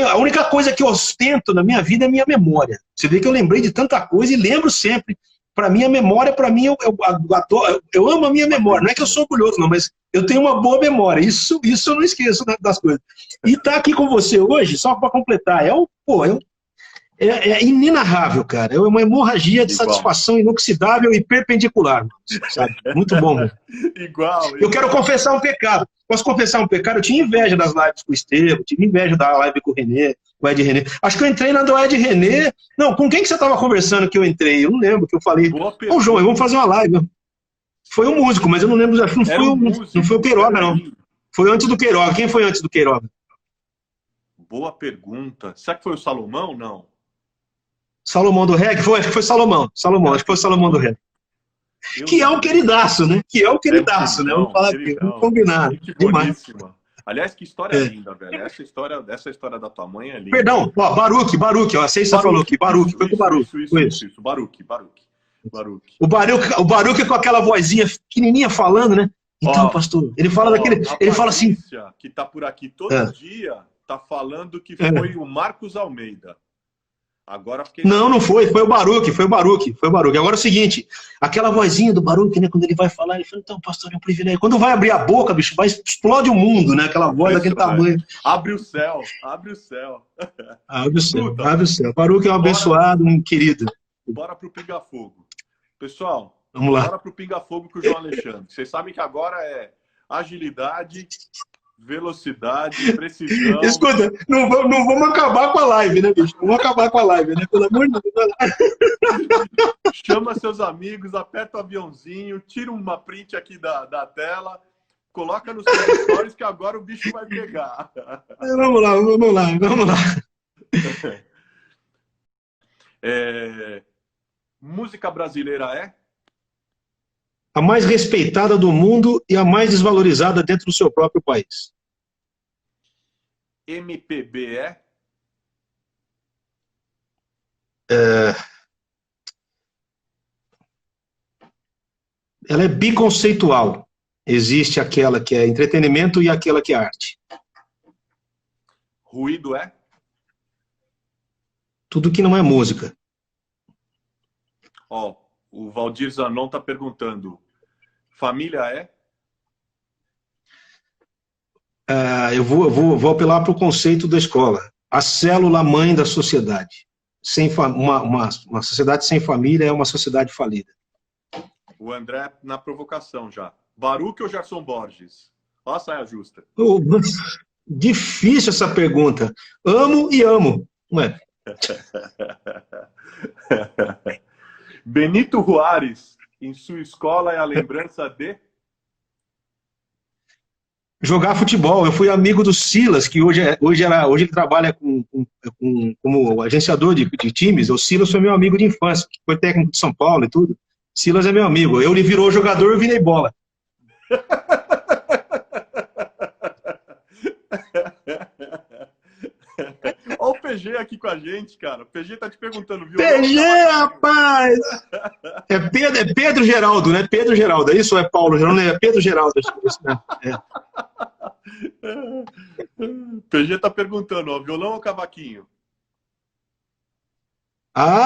A única coisa que eu ostento na minha vida é a minha memória. Você vê que eu lembrei de tanta coisa e lembro sempre. Para mim, a memória, para mim, eu amo a minha memória. Não é que eu sou orgulhoso, não, mas eu tenho uma boa memória. Isso eu não esqueço das coisas. E estar aqui com você hoje, só para completar, é inenarrável, cara. É uma hemorragia de satisfação inoxidável e perpendicular. Sabe? Muito bom. Meu. Igual. Eu quero confessar um pecado. Posso confessar um pecado? Eu tinha inveja das lives com o Estevam, tive inveja da live com o René, com o Ed René. Acho que eu entrei na do Ed René. Não, com quem que você estava conversando que eu entrei? Eu não lembro que eu falei. Ô, João, vamos fazer uma live. Foi um músico, mas eu não lembro. Acho que não foi o Queiroga, não. Foi antes do Queiroga. Quem foi antes do Queiroga? Boa pergunta. Será que foi o Salomão? Não. Salomão do Reggae? Acho que foi Salomão. Acho que foi o Salomão do Reggae. Que é um queridaço, né? Né? Vamos falar aqui, vamos combinar. Demais. Aliás, que história linda, velho. Essa história da tua mãe é linda. Perdão, ó, Baruque, ó, a César falou aqui, Baruque, foi com o Baruque. Isso, Baruque. O Baruque com aquela vozinha pequenininha falando, né? Então, pastor, ele fala ele fala assim... que tá por aqui todo dia, tá falando que foi o Marcos Almeida. Agora fiquei... Não foi o Baruque. Agora é o seguinte, aquela vozinha do Baruque, né, quando ele vai falar, ele fala, então, pastor, é um privilégio. Quando vai abrir a boca, bicho, explode o mundo, né, aquela voz daquele tamanho. Abre o céu. Abre o céu. Baruque é um abençoado, um querido. Bora pro Pinga Fogo. Pessoal, vamos lá. Bora pro Pinga Fogo com o João Alexandre. Vocês sabem que agora é agilidade... velocidade, precisão. Escuta, não vamos acabar com a live, né, bicho? Não vamos acabar com a live, né? Pelo amor de Deus. Chama seus amigos, aperta o aviãozinho, tira uma print aqui da tela, coloca nos seus stories que agora o bicho vai pegar. Vamos lá. Música brasileira é? A mais respeitada do mundo e a mais desvalorizada dentro do seu próprio país. MPB é? Ela é biconceitual. Existe aquela que é entretenimento e aquela que é arte. Ruído é? Tudo que não é música. Ó, o Valdir Zanon está perguntando, família é? Eu vou apelar para o conceito da escola. A célula mãe da sociedade. Uma sociedade sem família é uma sociedade falida. O André na provocação já. Baruch ou Gerson Borges? Ó a saia justa. Difícil essa pergunta. Amo e amo. Ué. Benito Juárez, em sua escola, é a lembrança de... Jogar futebol. Eu fui amigo do Silas, que hoje ele trabalha como agenciador de times. O Silas foi meu amigo de infância, que foi técnico de São Paulo e tudo. Silas é meu amigo. Ele virou jogador, eu virei bola. Olha o PG aqui com a gente, cara. O PG tá te perguntando, viu? PG, rapaz! É Pedro Geraldo, né? Pedro Geraldo, é isso ou é Paulo Geraldo? É Pedro Geraldo. PG tá perguntando, ó, violão ou cavaquinho?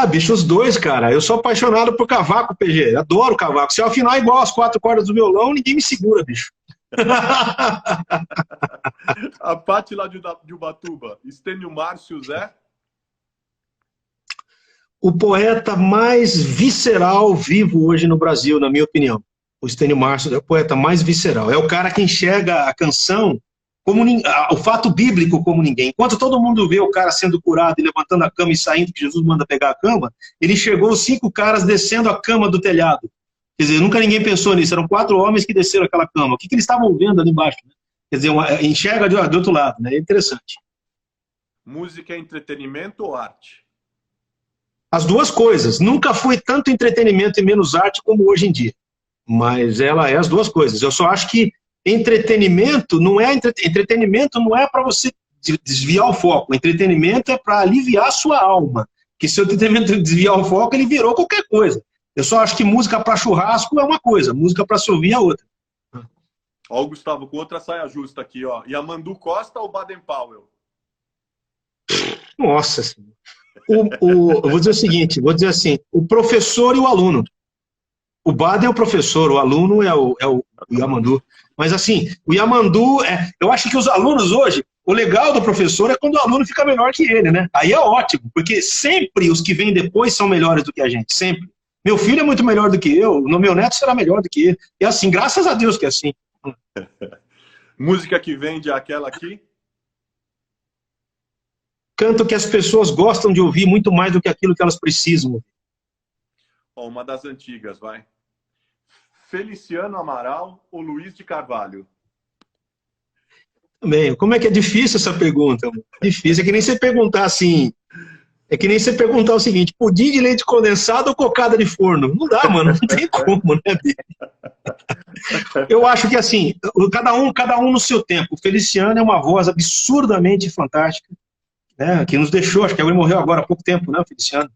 Bicho, os dois, cara. Eu sou apaixonado por cavaco, PG. Adoro cavaco. Se eu afinar igual as 4 cordas do violão, ninguém me segura, bicho. A Paty lá de Ubatuba. Estênio Márcio Zé? O poeta mais visceral vivo hoje no Brasil, na minha opinião. O Estênio Márcio é o poeta mais visceral. É o cara que enxerga a canção como o fato bíblico como ninguém. Enquanto todo mundo vê o cara sendo curado e levantando a cama e saindo, que Jesus manda pegar a cama, ele enxergou os 5 caras descendo a cama do telhado. Quer dizer, nunca ninguém pensou nisso. Eram 4 homens que desceram aquela cama. O que eles estavam vendo ali embaixo? Né? Quer dizer, enxerga do outro lado. Né? É interessante. Música é entretenimento ou arte? As duas coisas. Nunca foi tanto entretenimento e menos arte como hoje em dia. Mas ela é as duas coisas. Eu só acho que entretenimento não é para você desviar o foco. Entretenimento é para aliviar a sua alma. Porque se o entretenimento desviar o foco, ele virou qualquer coisa. Eu só acho que música para churrasco é uma coisa, música para se ouvir é outra. Ó, o Gustavo com outra saia justa aqui, ó. Yamandu Costa ou Baden Powell? Nossa Senhora. Eu vou dizer o seguinte, o professor e o aluno. O Baden é o professor, o aluno é o Yamandu. Mas assim, o Yamandu, eu acho que os alunos hoje, o legal do professor é quando o aluno fica melhor que ele, né? Aí é ótimo, porque sempre os que vêm depois são melhores do que a gente, sempre. Meu filho é muito melhor do que eu, meu neto será melhor do que ele. E assim, graças a Deus que é assim. Música que vende é aquela aqui? Canto que as pessoas gostam de ouvir muito mais do que aquilo que elas precisam. Ó, uma das antigas, vai. Feliciano Amaral ou Luiz de Carvalho? Também. Como é que é difícil essa pergunta? Difícil. É que nem você perguntar assim... É que nem você perguntar o seguinte, pudim de leite condensado ou cocada de forno? Não dá, mano, não tem como, né, Bia? Eu acho que assim, cada um no seu tempo. O Feliciano é uma voz absurdamente fantástica, né, que nos deixou, acho que ele morreu agora há pouco tempo, né, o Feliciano?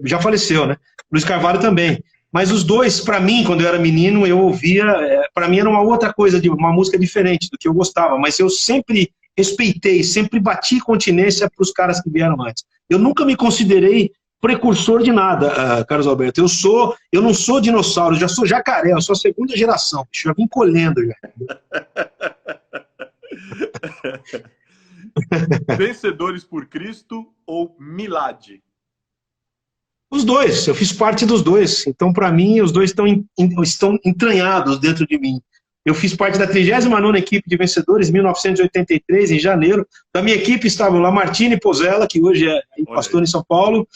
Já faleceu, né? Luiz Carvalho também. Mas os dois, para mim, quando eu era menino, eu ouvia, para mim era uma outra coisa, uma música diferente do que eu gostava, mas eu sempre respeitei, sempre bati continência para os caras que vieram antes. Eu nunca me considerei precursor de nada, Carlos Alberto. Eu não sou dinossauro, eu já sou jacaré, eu sou a 2ª geração. Já vim colhendo já. Vencedores por Cristo ou Milad? Os dois, eu fiz parte dos dois. Então, para mim, os dois estão entranhados dentro de mim. Eu fiz parte da 39ª equipe de vencedores, em 1983, em janeiro. Da minha equipe estava o Lamartine Pozzella, que hoje é pastor em São Paulo.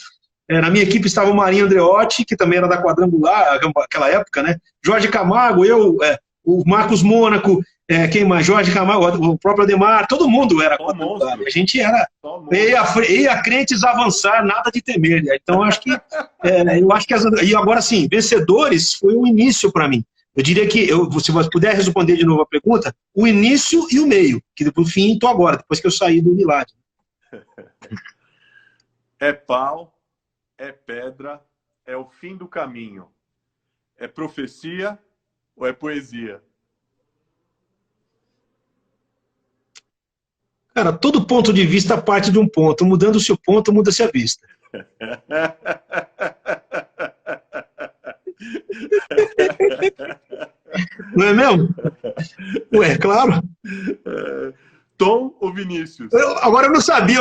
Na minha equipe estava o Marinho Andreotti, que também era da Quadrangular, naquela época, né? Jorge Camargo, eu, o Marcos Mônaco, quem mais? Jorge Camargo, o próprio Ademar, todo mundo era Quadrangular. A gente era... Eia crentes avançar, nada de temer. Então, eu acho que e agora sim, vencedores foi o início para mim. Eu diria que, se você puder responder de novo a pergunta, o início e o meio, que no fim estou agora, depois que eu saí do Milad. É pau, é pedra, é o fim do caminho. É profecia ou é poesia? Cara, todo ponto de vista parte de um ponto. Mudando-se o ponto, muda-se a vista. Não é mesmo? Ué, claro. Tom ou Vinícius? Agora eu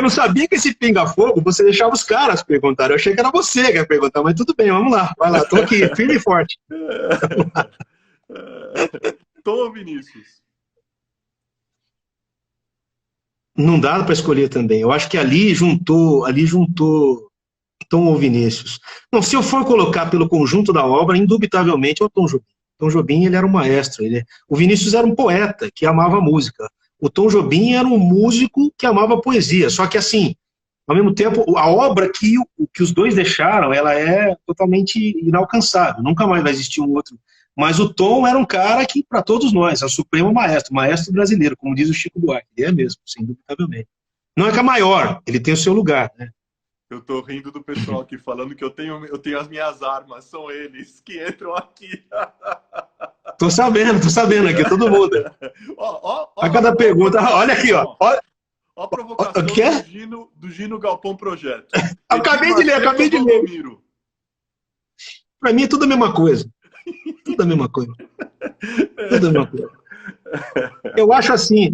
não sabia que esse pinga-fogo você deixava os caras perguntar. Eu achei que era você que ia perguntar, mas tudo bem, vamos lá. Vai lá, tô aqui, firme e forte. Tom ou Vinícius? Não dá para escolher também. Eu acho que ali juntou Tom ou Vinícius. Não, se eu for colocar pelo conjunto da obra, indubitavelmente é o Tom Jobim. Tom Jobim, ele era um maestro. O Vinícius era um poeta que amava música. O Tom Jobim era um músico que amava poesia. Só que, assim, ao mesmo tempo, a obra que os dois deixaram, ela é totalmente inalcançável. Nunca mais vai existir um outro. Mas o Tom era um cara que, para todos nós, é o supremo maestro brasileiro, como diz o Chico Buarque. Ele é mesmo, indubitavelmente. Não é que é maior, ele tem o seu lugar, né? Eu tô rindo do pessoal aqui falando que eu tenho as minhas armas, são eles que entram aqui. Tô sabendo aqui, todo mundo. A cada pergunta, olha aqui, ó. Olha a provocação do Gino Galpão Projeto. Acabei de ler. Pra mim é tudo a mesma coisa. Tudo a mesma coisa. Eu acho assim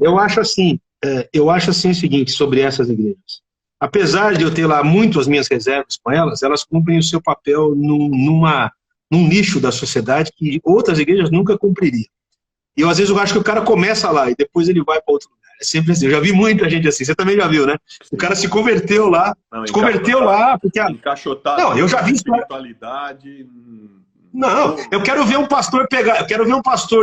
o seguinte sobre essas igrejas. Apesar de eu ter lá muito as minhas reservas com elas, elas cumprem o seu papel num nicho da sociedade que outras igrejas nunca cumpririam. E às vezes eu acho que o cara começa lá e depois ele vai para outro lugar. É sempre assim. Eu já vi muita gente assim. Você também já viu, né? O cara se converteu lá. Porque... Encaixotado. Não, eu já vi espiritualidade. Não, eu quero ver um pastor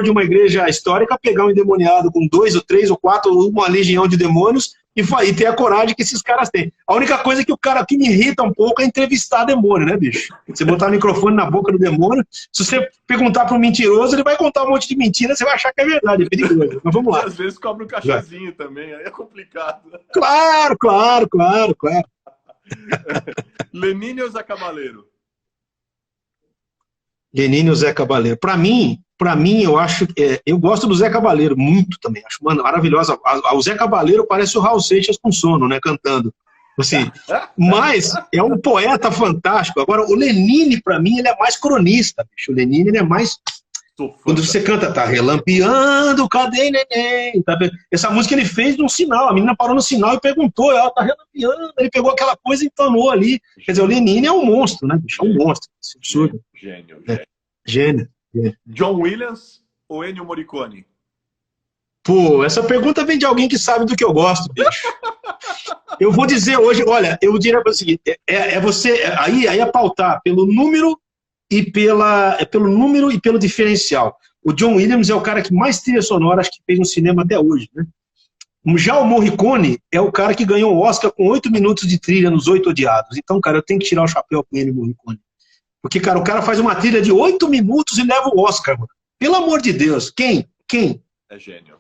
de uma igreja histórica pegar um endemoniado com 2 ou 3 ou 4 ou uma legião de demônios e ter a coragem que esses caras têm. A única coisa que que me irrita um pouco é entrevistar demônio, né, bicho? Você botar o microfone na boca do demônio, se você perguntar para um mentiroso, ele vai contar um monte de mentira, você vai achar que é verdade, é perigoso. Mas vamos lá. Às vezes cobra um cachezinho também, aí é complicado. Claro. Lenine ou Zé Cabaleiro? Lenine ou Zé Cabaleiro. Para mim, eu acho que eu gosto do Zé Cabaleiro muito também. Acho maravilhosa. O Zé Cabaleiro parece o Raul Seixas com sono, né? Cantando. Assim, mas é um poeta fantástico. Agora, o Lenine, para mim, ele é mais cronista, bicho. O Lenine, ele é mais... Quando você canta, tá relampeando, cadê neném? Tá... Essa música ele fez num sinal. A menina parou no sinal e perguntou, ela tá relampeando. Ele pegou aquela coisa e entonou ali. Quer dizer, o Lenine é um monstro, né, bicho? É um monstro. É absurdo. Gênio. John Williams ou Ennio Morricone? Pô, essa pergunta vem de alguém que sabe do que eu gosto, bicho. Eu vou dizer hoje, olha, eu diria para o seguinte, aí é pautar pelo número e pelo diferencial. O John Williams é o cara que mais trilha sonora acho que fez no cinema até hoje, né? Já o Morricone é o cara que ganhou o Oscar com 8 minutos de trilha nos 8 Odiados. Então, cara, eu tenho que tirar o chapéu com ele, Morricone. Porque, cara, o cara faz uma trilha de 8 minutos e leva o Oscar, mano. Pelo amor de Deus. Quem? É gênio.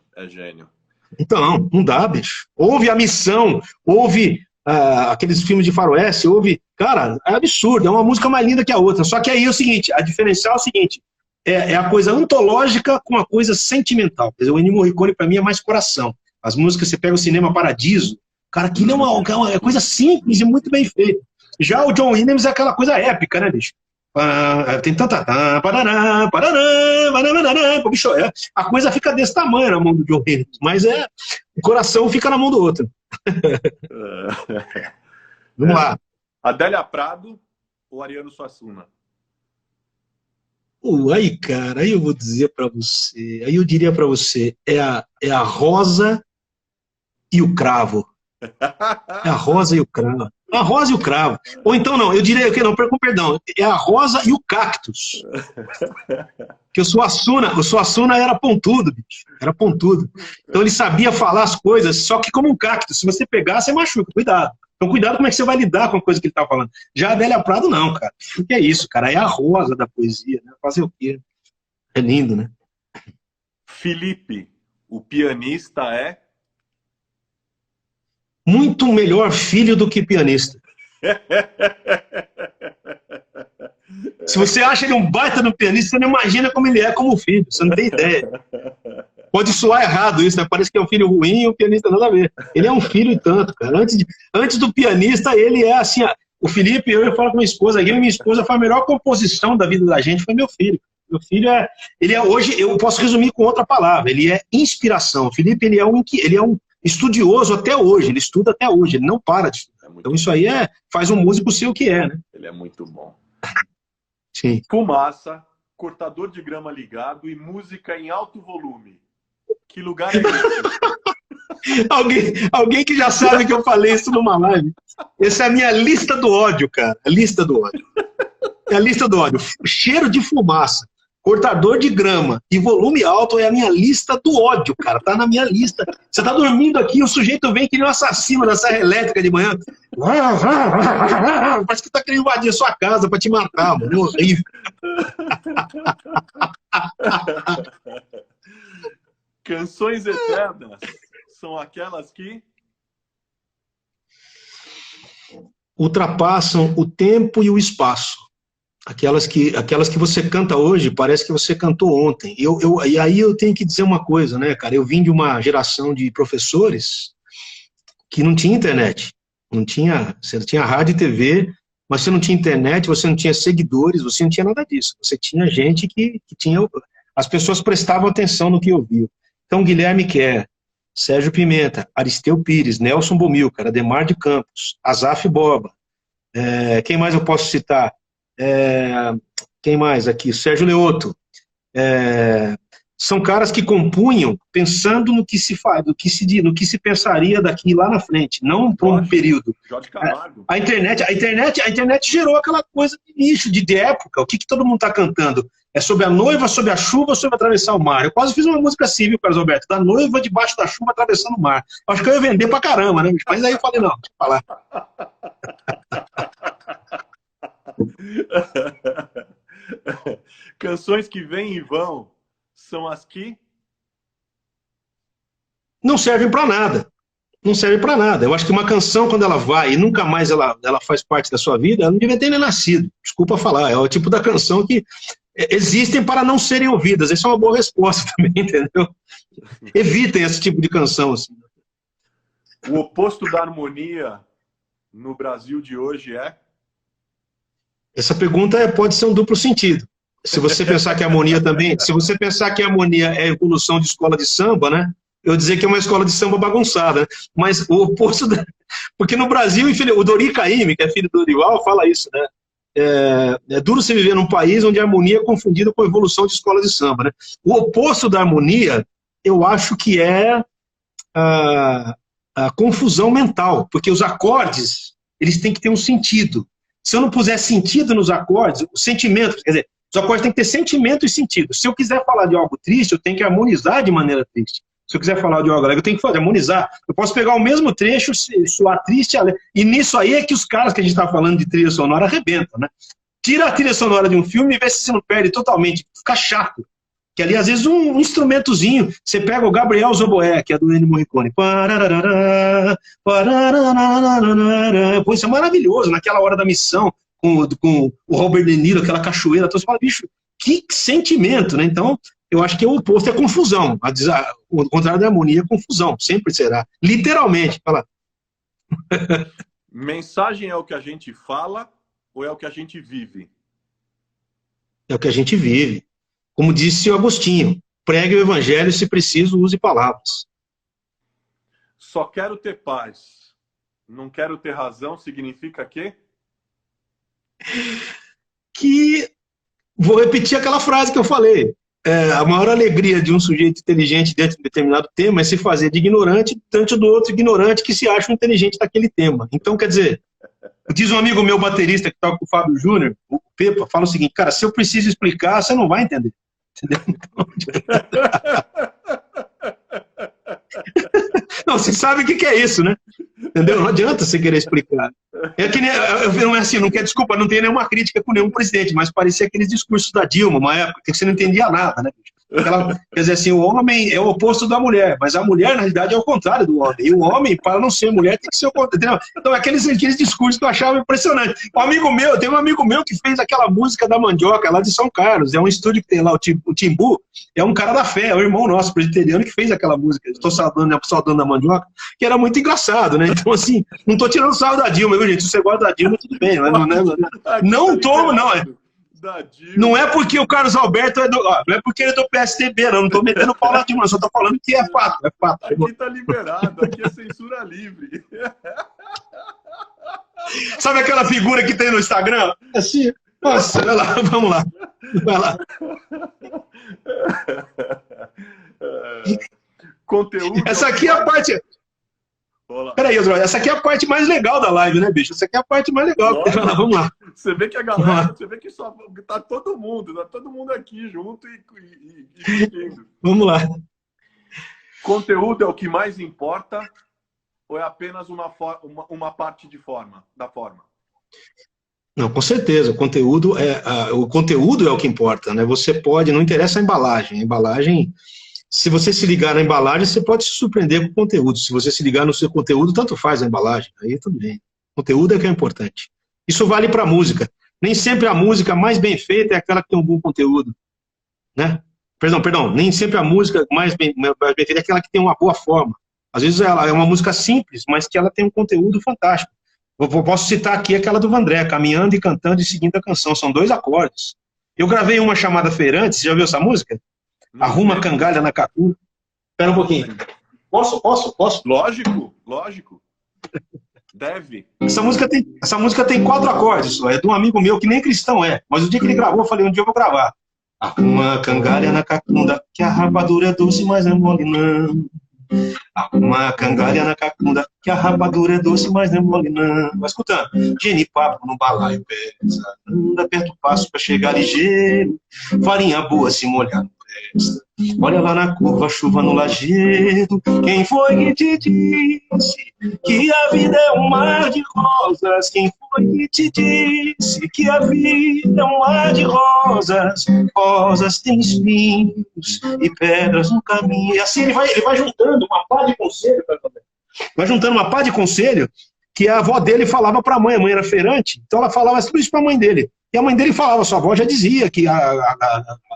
Então, não dá, bicho. Houve A Missão, houve aqueles filmes de faroeste, houve... Cara, é absurdo, é uma música mais linda que a outra. Só que aí é o seguinte, a diferencial é o seguinte, é a coisa antológica com a coisa sentimental. Quer dizer, o Ennio Morricone, pra mim, é mais coração. As músicas, você pega o Cinema Paradiso, cara, aquilo é uma coisa simples e muito bem feita. Já o John Williams é aquela coisa épica, né, bicho? Tem tanta... Bicho, a coisa fica desse tamanho na mão do John Williams, mas o coração fica na mão do outro. Vamos lá. Adélia Prado ou Ariano Suassuna? Aí, cara, aí eu vou dizer para você, aí eu diria para você, é a rosa e o cravo. É a rosa e o cravo. A rosa e o cravo. Ou então não, eu diria que não, perdão, é a rosa e o cactus. Que o Suassuna era pontudo, bicho. Era pontudo. Então ele sabia falar as coisas, só que como um cactus. Se você pegar, você machuca. Cuidado. Então cuidado como é que você vai lidar com a coisa que ele tá falando. Já a Adélia Prado, não, cara. O que é isso, cara? É a rosa da poesia, né? Fazer o quê? É lindo, né? Felipe, o pianista é... Muito melhor filho do que pianista. Se você acha ele um baita no pianista, você não imagina como ele é como filho. Você não tem ideia. Pode soar errado isso, né? Parece que é um filho ruim e o pianista nada a ver. Ele é um filho e tanto, cara. Antes do pianista, ele é assim... O Felipe, eu falo com minha esposa, eu e minha esposa, foi a melhor composição da vida da gente, foi meu filho. Meu filho hoje, eu posso resumir com outra palavra, ele é inspiração. O Felipe, ele é um estudioso até hoje, ele estuda até hoje, ele não para de estudar. Então isso aí faz um músico ser o que é, né? Ele é muito bom. Sim. Fumaça, cortador de grama ligado e música em alto volume. Que lugar é esse? Alguém que já sabe que eu falei isso numa live. Essa é a minha lista do ódio, cara. A lista do ódio. É a lista do ódio. Cheiro de fumaça, cortador de grama e volume alto é a minha lista do ódio, cara. Tá na minha lista. Você tá dormindo aqui, o sujeito vem que nem um assassino da serra elétrica de manhã. Parece que tá querendo invadir a sua casa pra te matar, mano. É horrível. Canções eternas são aquelas que ultrapassam o tempo e o espaço. Aquelas que você canta hoje, parece que você cantou ontem. E aí eu tenho que dizer uma coisa, né, cara? Eu vim de uma geração de professores que não tinha internet. Você tinha rádio e TV, mas você não tinha internet, você não tinha seguidores, você não tinha nada disso. Você tinha gente que tinha... As pessoas prestavam atenção no que ouviam. Então, Guilherme Kerr, Sérgio Pimenta, Aristeu Pires, Nelson Bomilcar, Ademar de Campos, Asaf Borba, quem mais eu posso citar? Quem mais aqui? Sérgio Leoto. São caras que compunham pensando no que se faz, no que se pensaria daqui lá na frente, não por um período. Jorge Camargo. A internet gerou aquela coisa de nicho, de época. O que todo mundo está cantando? É sobre a noiva, sobre a chuva, sobre atravessar o mar. Eu quase fiz uma música assim, viu, Carlos Alberto? Da noiva debaixo da chuva atravessando o mar. Acho que eu ia vender pra caramba, né? Mas aí eu falei, não, deixa eu falar. Canções que vêm e vão são as que não servem para nada. Não serve para nada. Eu acho que uma canção, quando ela vai e nunca mais ela faz parte da sua vida, ela não devia ter nem nascido. Desculpa falar. É o tipo da canção que existem para não serem ouvidas. Essa é uma boa resposta também, entendeu? Evitem esse tipo de canção. Assim. O oposto da harmonia no Brasil de hoje é? Essa pergunta pode ser um duplo sentido. Se você pensar que a harmonia também... Se você pensar que a harmonia é a evolução de escola de samba, né? Eu dizer que é uma escola de samba bagunçada. Né? Mas o oposto... Porque no Brasil, o Dori Caymmi, que é filho do Dorival, fala isso, né? É duro você viver num país onde a harmonia é confundida com a evolução de escola de samba, né? O oposto da harmonia, eu acho que é a confusão mental, porque os acordes, eles têm que ter um sentido. Se eu não puser sentido nos acordes, o sentimento, quer dizer, os acordes têm que ter sentimento e sentido. Se eu quiser falar de algo triste, eu tenho que harmonizar de maneira triste. Se eu quiser falar de algo alegre, eu tenho que harmonizar. Eu posso pegar o mesmo trecho, soar triste, alegre. E nisso aí é que os caras que a gente está falando de trilha sonora arrebentam, né? Tira a trilha sonora de um filme e vê se você não perde totalmente. Fica chato. Que ali, às vezes, um instrumentozinho. Você pega o Gabriel Zoboé, que é do Ennio Morricone. Pô, isso é maravilhoso. Naquela hora da missão, com o Robert De Niro, aquela cachoeira. Então você fala, bicho, que sentimento, né? Então, eu acho que o oposto é confusão. O contrário da harmonia é confusão. Sempre será. Literalmente. Fala. Mensagem é o que a gente fala ou é o que a gente vive? É o que a gente vive. Como disse o Agostinho, pregue o evangelho, se preciso, use palavras. Só quero ter paz, não quero ter razão, significa que? Que, vou repetir aquela frase que eu falei, a maior alegria de um sujeito inteligente dentro de um determinado tema é se fazer de ignorante diante do outro ignorante que se acha inteligente daquele tema. Então, quer dizer, diz um amigo meu baterista que toca com o Fábio Júnior, o Pepa, fala o seguinte, cara, se eu preciso explicar, você não vai entender. Entendeu? Não, você sabe o que é isso, né? Entendeu? Não adianta você querer explicar. É que nem, não é assim, não quer desculpa, não tem nenhuma crítica com nenhum presidente, mas parecia aqueles discursos da Dilma, uma época que você não entendia nada, né? Quer dizer assim, o homem é o oposto da mulher, mas a mulher, na realidade, é o contrário do homem. E o homem, para não ser mulher, tem que ser o contrário. Então, aqueles discursos que eu achava impressionante. Tem um amigo meu que fez aquela música da Mandioca, lá de São Carlos. É um estúdio que tem lá, o Timbu, é um cara da fé, é o irmão nosso, presbiteriano, que fez aquela música. Estou saudando a Mandioca, que era muito engraçado, né? Então, assim, não estou tirando sarro da Dilma, viu, gente? Se você gosta da Dilma, tudo bem. Mas não tomo, não. da Dilma. Não é porque o Carlos Alberto não é porque ele é do PSDB, não tô metendo pau na Dilma, só tô falando que é fato, é fato. Aqui tá liberado, aqui é censura livre. Sabe aquela figura que tem no Instagram? Assim, nossa, vai lá, vamos lá. Vai lá. Conteúdo. Essa aqui é a parte... Peraí, Oswaldo, essa aqui é a parte mais legal da live, né, bicho? Essa aqui é a parte mais legal. Vamos lá. Você vê que a galera, você vê que só tá todo mundo aqui junto e curtindo. Vamos lá. Conteúdo é o que mais importa ou é apenas uma parte da forma? Não, com certeza. O conteúdo é o que importa, né? Você pode, não interessa a embalagem. A embalagem, se você se ligar na embalagem, você pode se surpreender com o conteúdo. Se você se ligar no seu conteúdo, tanto faz a embalagem. Aí tudo bem. O conteúdo é que é importante. Isso vale para a música. Nem sempre a música mais bem feita é aquela que tem um bom conteúdo, né? Perdão. Nem sempre a música mais bem feita é aquela que tem uma boa forma. Às vezes ela é uma música simples, mas que ela tem um conteúdo fantástico. Eu posso citar aqui aquela do Vandré, Caminhando e Cantando e Seguindo a Canção. São 2 acordes. Eu gravei uma chamada Feirante, você já viu essa música? Arruma cangalha na cacunda. Espera um pouquinho. Posso? Lógico. Deve. Essa música tem 4 acordes. É de um amigo meu que nem cristão é. Mas o dia que ele gravou, eu falei, um dia eu vou gravar. Arruma cangalha na cacunda, que a rapadura é doce, mas não é mole não. Arruma cangalha na cacunda, que a rapadura é doce, mas não é mole não. Vai escutando. Genipapo no balaio pesa, anda aperta o passo pra chegar ligeiro. Farinha boa se molhar não presta. Olha lá na curva, chuva no lajedo. Quem foi que te disse que a vida é um mar de rosas? Quem foi que te disse que a vida é um mar de rosas? Rosas têm espinhos e pedras no caminho. E assim ele vai juntando uma pá de conselho. Vai juntando uma pá de conselho que a avó dele falava para a mãe era feirante, então ela falava tudo isso para a mãe dele. E a mãe dele falava, sua avó já dizia que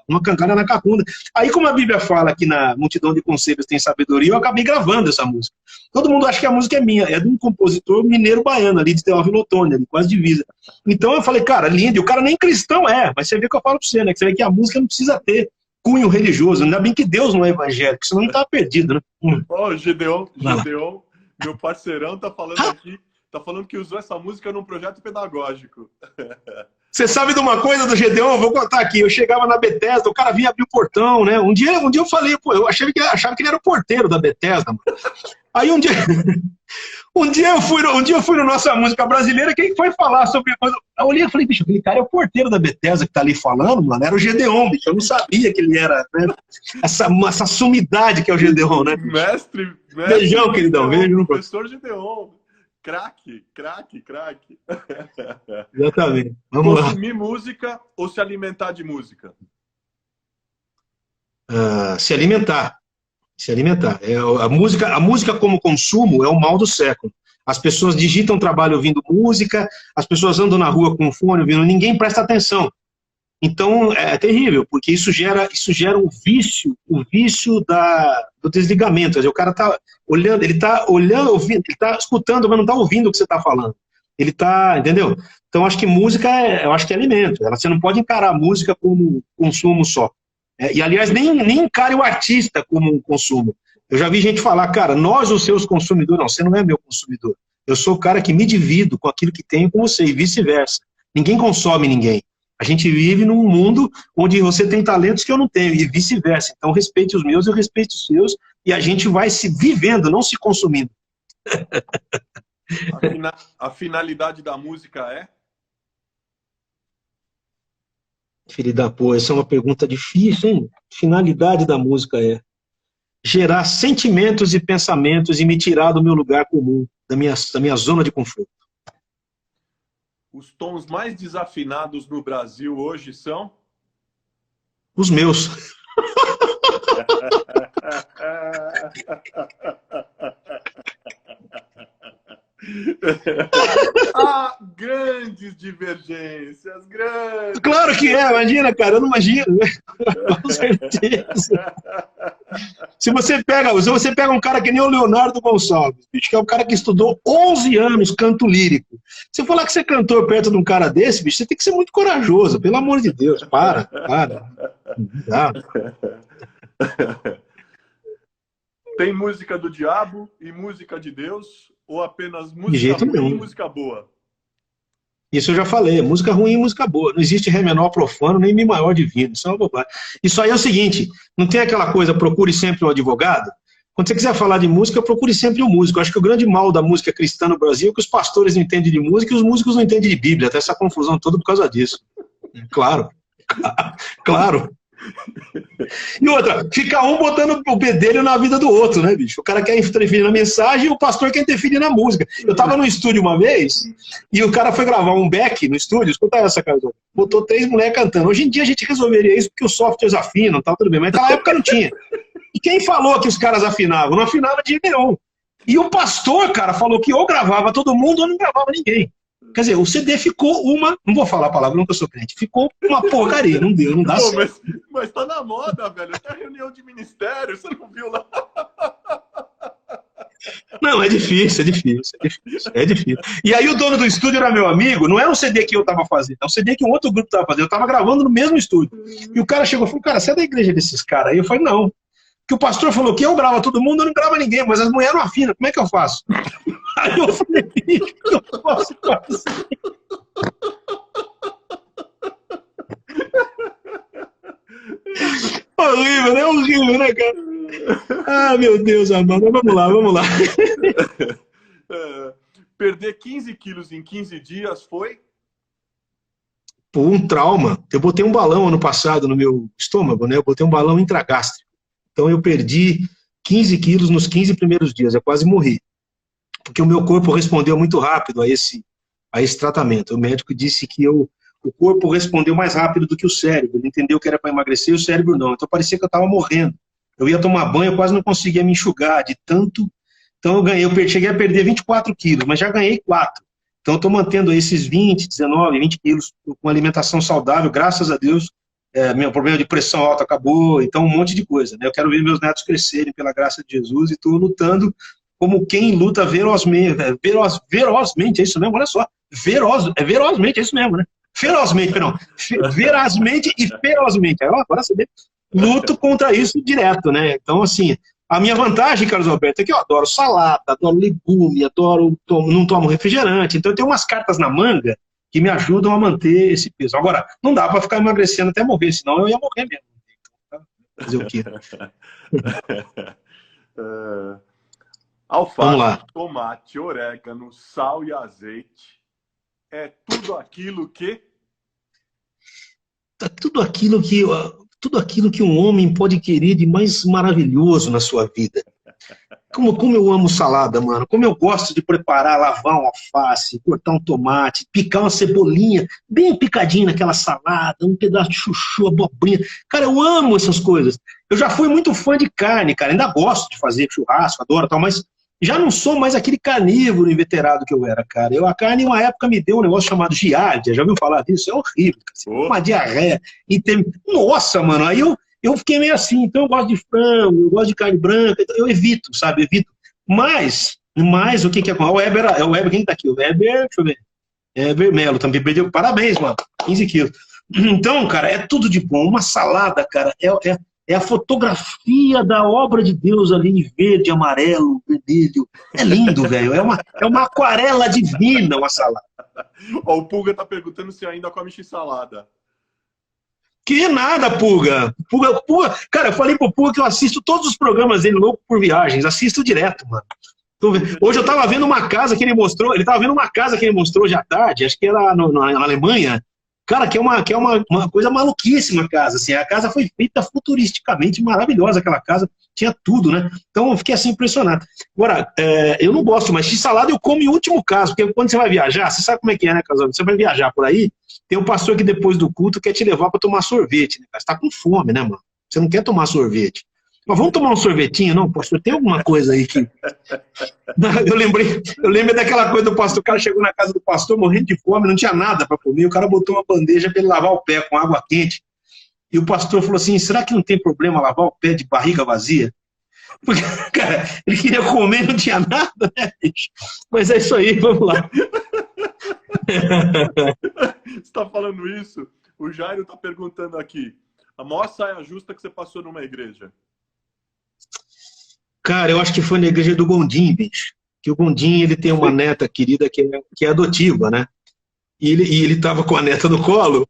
uma cangalha na cacunda. Aí, como a Bíblia fala que na multidão de conselhos tem sabedoria, eu acabei gravando essa música. Todo mundo acha que a música é minha, é de um compositor mineiro-baiano, ali de Teófilo Otoni, ali, quase divisa. Então eu falei, cara, lindo, e o cara nem cristão mas você vê que eu falo para você, né, que você vê que a música não precisa ter cunho religioso, ainda bem que Deus não é evangélico, senão ele estava perdido, né? Ó, Gedeon, meu parceirão tá falando aqui, tá falando que usou essa música num projeto pedagógico. Você sabe de uma coisa do Gedeon? Vou contar aqui. Eu chegava na Bethesda, o cara vinha abrir o portão, né? Um dia eu falei, pô, eu achava que ele era o porteiro da Bethesda. Mano. Aí um dia eu fui no Nossa Música Brasileira, quem foi falar sobre coisa. Eu olhei e falei, bicho, aquele cara é o porteiro da Bethesda que tá ali falando, mano. Era o Gedeon, bicho. Eu não sabia que ele era, né? Essa sumidade que é o Gedeon, né? Mestre. Beijão, queridão. Beijo. Professor Gedeon. Craque. Exatamente. Vamos Consumir música ou se alimentar de música? Se alimentar. A música como consumo é o mal do século. As pessoas digitam trabalho ouvindo música, as pessoas andam na rua com fone ouvindo, ninguém presta atenção. Então é terrível, porque isso gera o vício do desligamento. Quer dizer, o cara está olhando, ouvindo, ele está escutando, mas não está ouvindo o que você está falando. Ele está, entendeu? Então acho que música eu acho que é alimento. Você não pode encarar a música como consumo só. E aliás, nem encare o artista como um consumo. Eu já vi gente falar, cara, nós os seus consumidores, não, você não é meu consumidor. Eu sou o cara que me divido com aquilo que tenho com você, e vice-versa. Ninguém consome ninguém. A gente vive num mundo onde você tem talentos que eu não tenho, e vice-versa. Então, respeite os meus, eu respeito os seus, e a gente vai se vivendo, não se consumindo. A finalidade da música é? Filho da porra, essa é uma pergunta difícil, hein? Finalidade da música é gerar sentimentos e pensamentos e me tirar do meu lugar comum, da minha zona de conforto. Os tons mais desafinados no Brasil hoje são? Os meus. Grandes divergências, grandes. Claro que é, imagina, cara, eu não imagino. Com certeza. Se você pega um cara que nem o Leonardo Gonçalves, bicho, que é um cara que estudou 11 anos canto lírico. Se falar que você cantou perto de um cara desse, bicho, você tem que ser muito corajoso, pelo amor de Deus, para. Tem música do diabo e música de Deus, ou apenas De música jeito ruim nenhum. e música boa? Isso eu já falei, música ruim e música boa. Não existe ré menor profano, nem mi maior divino. Isso é uma bobagem. Isso aí é o seguinte, não tem aquela coisa, procure sempre um advogado? Quando você quiser falar de música, procure sempre um músico. Eu acho que o grande mal da música cristã no Brasil é que os pastores não entendem de música e os músicos não entendem de Bíblia. Até essa confusão toda por causa disso. Claro. Claro. E outra, fica um botando o bedelho na vida do outro, né, bicho? O cara quer interferir na mensagem e o pastor quer interferir na música. Eu tava no estúdio uma vez e o cara foi gravar um back no estúdio, escuta essa, cara, botou 3 mulheres cantando. Hoje em dia a gente resolveria isso porque os softwares afinam, tá tudo bem, mas naquela época não tinha. E quem falou que os caras afinavam? Não afinava de nenhum. E o pastor, cara, falou que ou gravava todo mundo ou não gravava ninguém. Quer dizer, o CD ficou não vou falar a palavra, não que eu sou crente, ficou uma porcaria, não deu, não dá certo. Mas tá na moda, velho, até reunião de ministério, você não viu lá? Não, é difícil. E aí o dono do estúdio era meu amigo, não era um CD que eu tava fazendo, é um CD que um outro grupo tava fazendo, eu tava gravando no mesmo estúdio. E o cara chegou e falou, cara, você é da igreja desses caras? Aí eu falei, não. Que o pastor falou que eu gravo todo mundo, eu não gravo ninguém, mas as mulheres não afinam, como é que eu faço? Aí eu falei, o que eu posso fazer? Horrível, né? Horrível, né, cara? Ah, meu Deus, amado. Vamos lá. Perder 15 quilos em 15 dias foi? Pô, um trauma. Eu botei um balão ano passado no meu estômago, né? Eu botei um balão intragástrico. Então eu perdi 15 quilos nos 15 primeiros dias. Eu quase morri. Porque o meu corpo respondeu muito rápido a esse tratamento. O médico disse que o corpo respondeu mais rápido do que o cérebro. Ele entendeu que era para emagrecer e o cérebro não. Então parecia que eu estava morrendo. Eu ia tomar banho, eu quase não conseguia me enxugar de tanto. Então eu cheguei a perder 24 quilos, mas já ganhei 4. Então eu estou mantendo esses 20, 19, 20 quilos com alimentação saudável, graças a Deus. Meu problema de pressão alta acabou, então um monte de coisa. Né? Eu quero ver meus netos crescerem pela graça de Jesus e estou lutando como quem luta ferozmente, é isso mesmo? Olha só, ferozmente, é isso mesmo, né? Ferozmente, perdão. Verazmente e ferozmente. Agora você vê, luto contra isso direto, né? Então, assim, a minha vantagem, Carlos Alberto, é que eu adoro salada, adoro legume, não tomo refrigerante, então eu tenho umas cartas na manga que me ajudam a manter esse peso. Agora, não dá para ficar emagrecendo até morrer, senão eu ia morrer mesmo. Fazer o quê? Alface, tomate, orégano, sal e azeite é tudo aquilo que... Tudo aquilo que um homem pode querer de mais maravilhoso na sua vida. Como eu amo salada, mano. Como eu gosto de preparar, lavar um alface, cortar um tomate, picar uma cebolinha, bem picadinha naquela salada, um pedaço de chuchu, abobrinha. Cara, eu amo essas coisas. Eu já fui muito fã de carne, cara. Ainda gosto de fazer churrasco, adoro tal, mas já não sou mais aquele carnívoro inveterado que eu era, cara. A carne, uma época, me deu um negócio chamado giardia. Já ouviu falar disso? É horrível. Uma diarreia. Nossa, mano. Aí eu fiquei meio assim. Então eu gosto de frango, eu gosto de carne branca. Então eu evito, sabe? Evito. Mas o que é? O Weber, quem tá aqui? O Weber, deixa eu ver. Weber Melo também perdeu. Parabéns, mano. 15 quilos. Então, cara, é tudo de bom. Uma salada, cara, é a fotografia da obra de Deus ali em verde, amarelo, vermelho. É lindo, velho. É uma aquarela divina, uma salada. Ó, o Pulga tá perguntando se ainda come x-salada. Que nada, Pulga. Pulga. Cara, eu falei pro Pulga que eu assisto todos os programas dele, Louco por Viagens. Assisto direto, mano. Hoje eu tava vendo uma casa que ele mostrou. Ele tava vendo uma casa que ele mostrou hoje à tarde, acho que era na Alemanha. Cara, que é uma coisa maluquíssima a casa, assim, a casa foi feita futuristicamente, maravilhosa aquela casa, tinha tudo, né? Então eu fiquei assim impressionado. Agora, eu não gosto, mas x-salada eu como em último caso, porque quando você vai viajar, você sabe como é que é, né, Casal? Você vai viajar por aí, tem um pastor que depois do culto quer te levar para tomar sorvete, né? Você tá com fome, né, mano? Você não quer tomar sorvete. Mas vamos tomar um sorvetinho? Não, pastor, tem alguma coisa aí que... Eu lembrei daquela coisa do pastor, o cara chegou na casa do pastor morrendo de fome, não tinha nada para comer, o cara botou uma bandeja para ele lavar o pé com água quente, e o pastor falou assim, será que não tem problema lavar o pé de barriga vazia? Porque, cara, ele queria comer, não tinha nada, né, bicho? Mas é isso aí, vamos lá. Você está falando isso? O Jairo está perguntando aqui. A maior saia justa que você passou numa igreja? Cara, eu acho que foi na igreja do Gondim, bicho. Que o Gondim, ele tem uma neta querida que é adotiva, né? E ele tava com a neta no colo.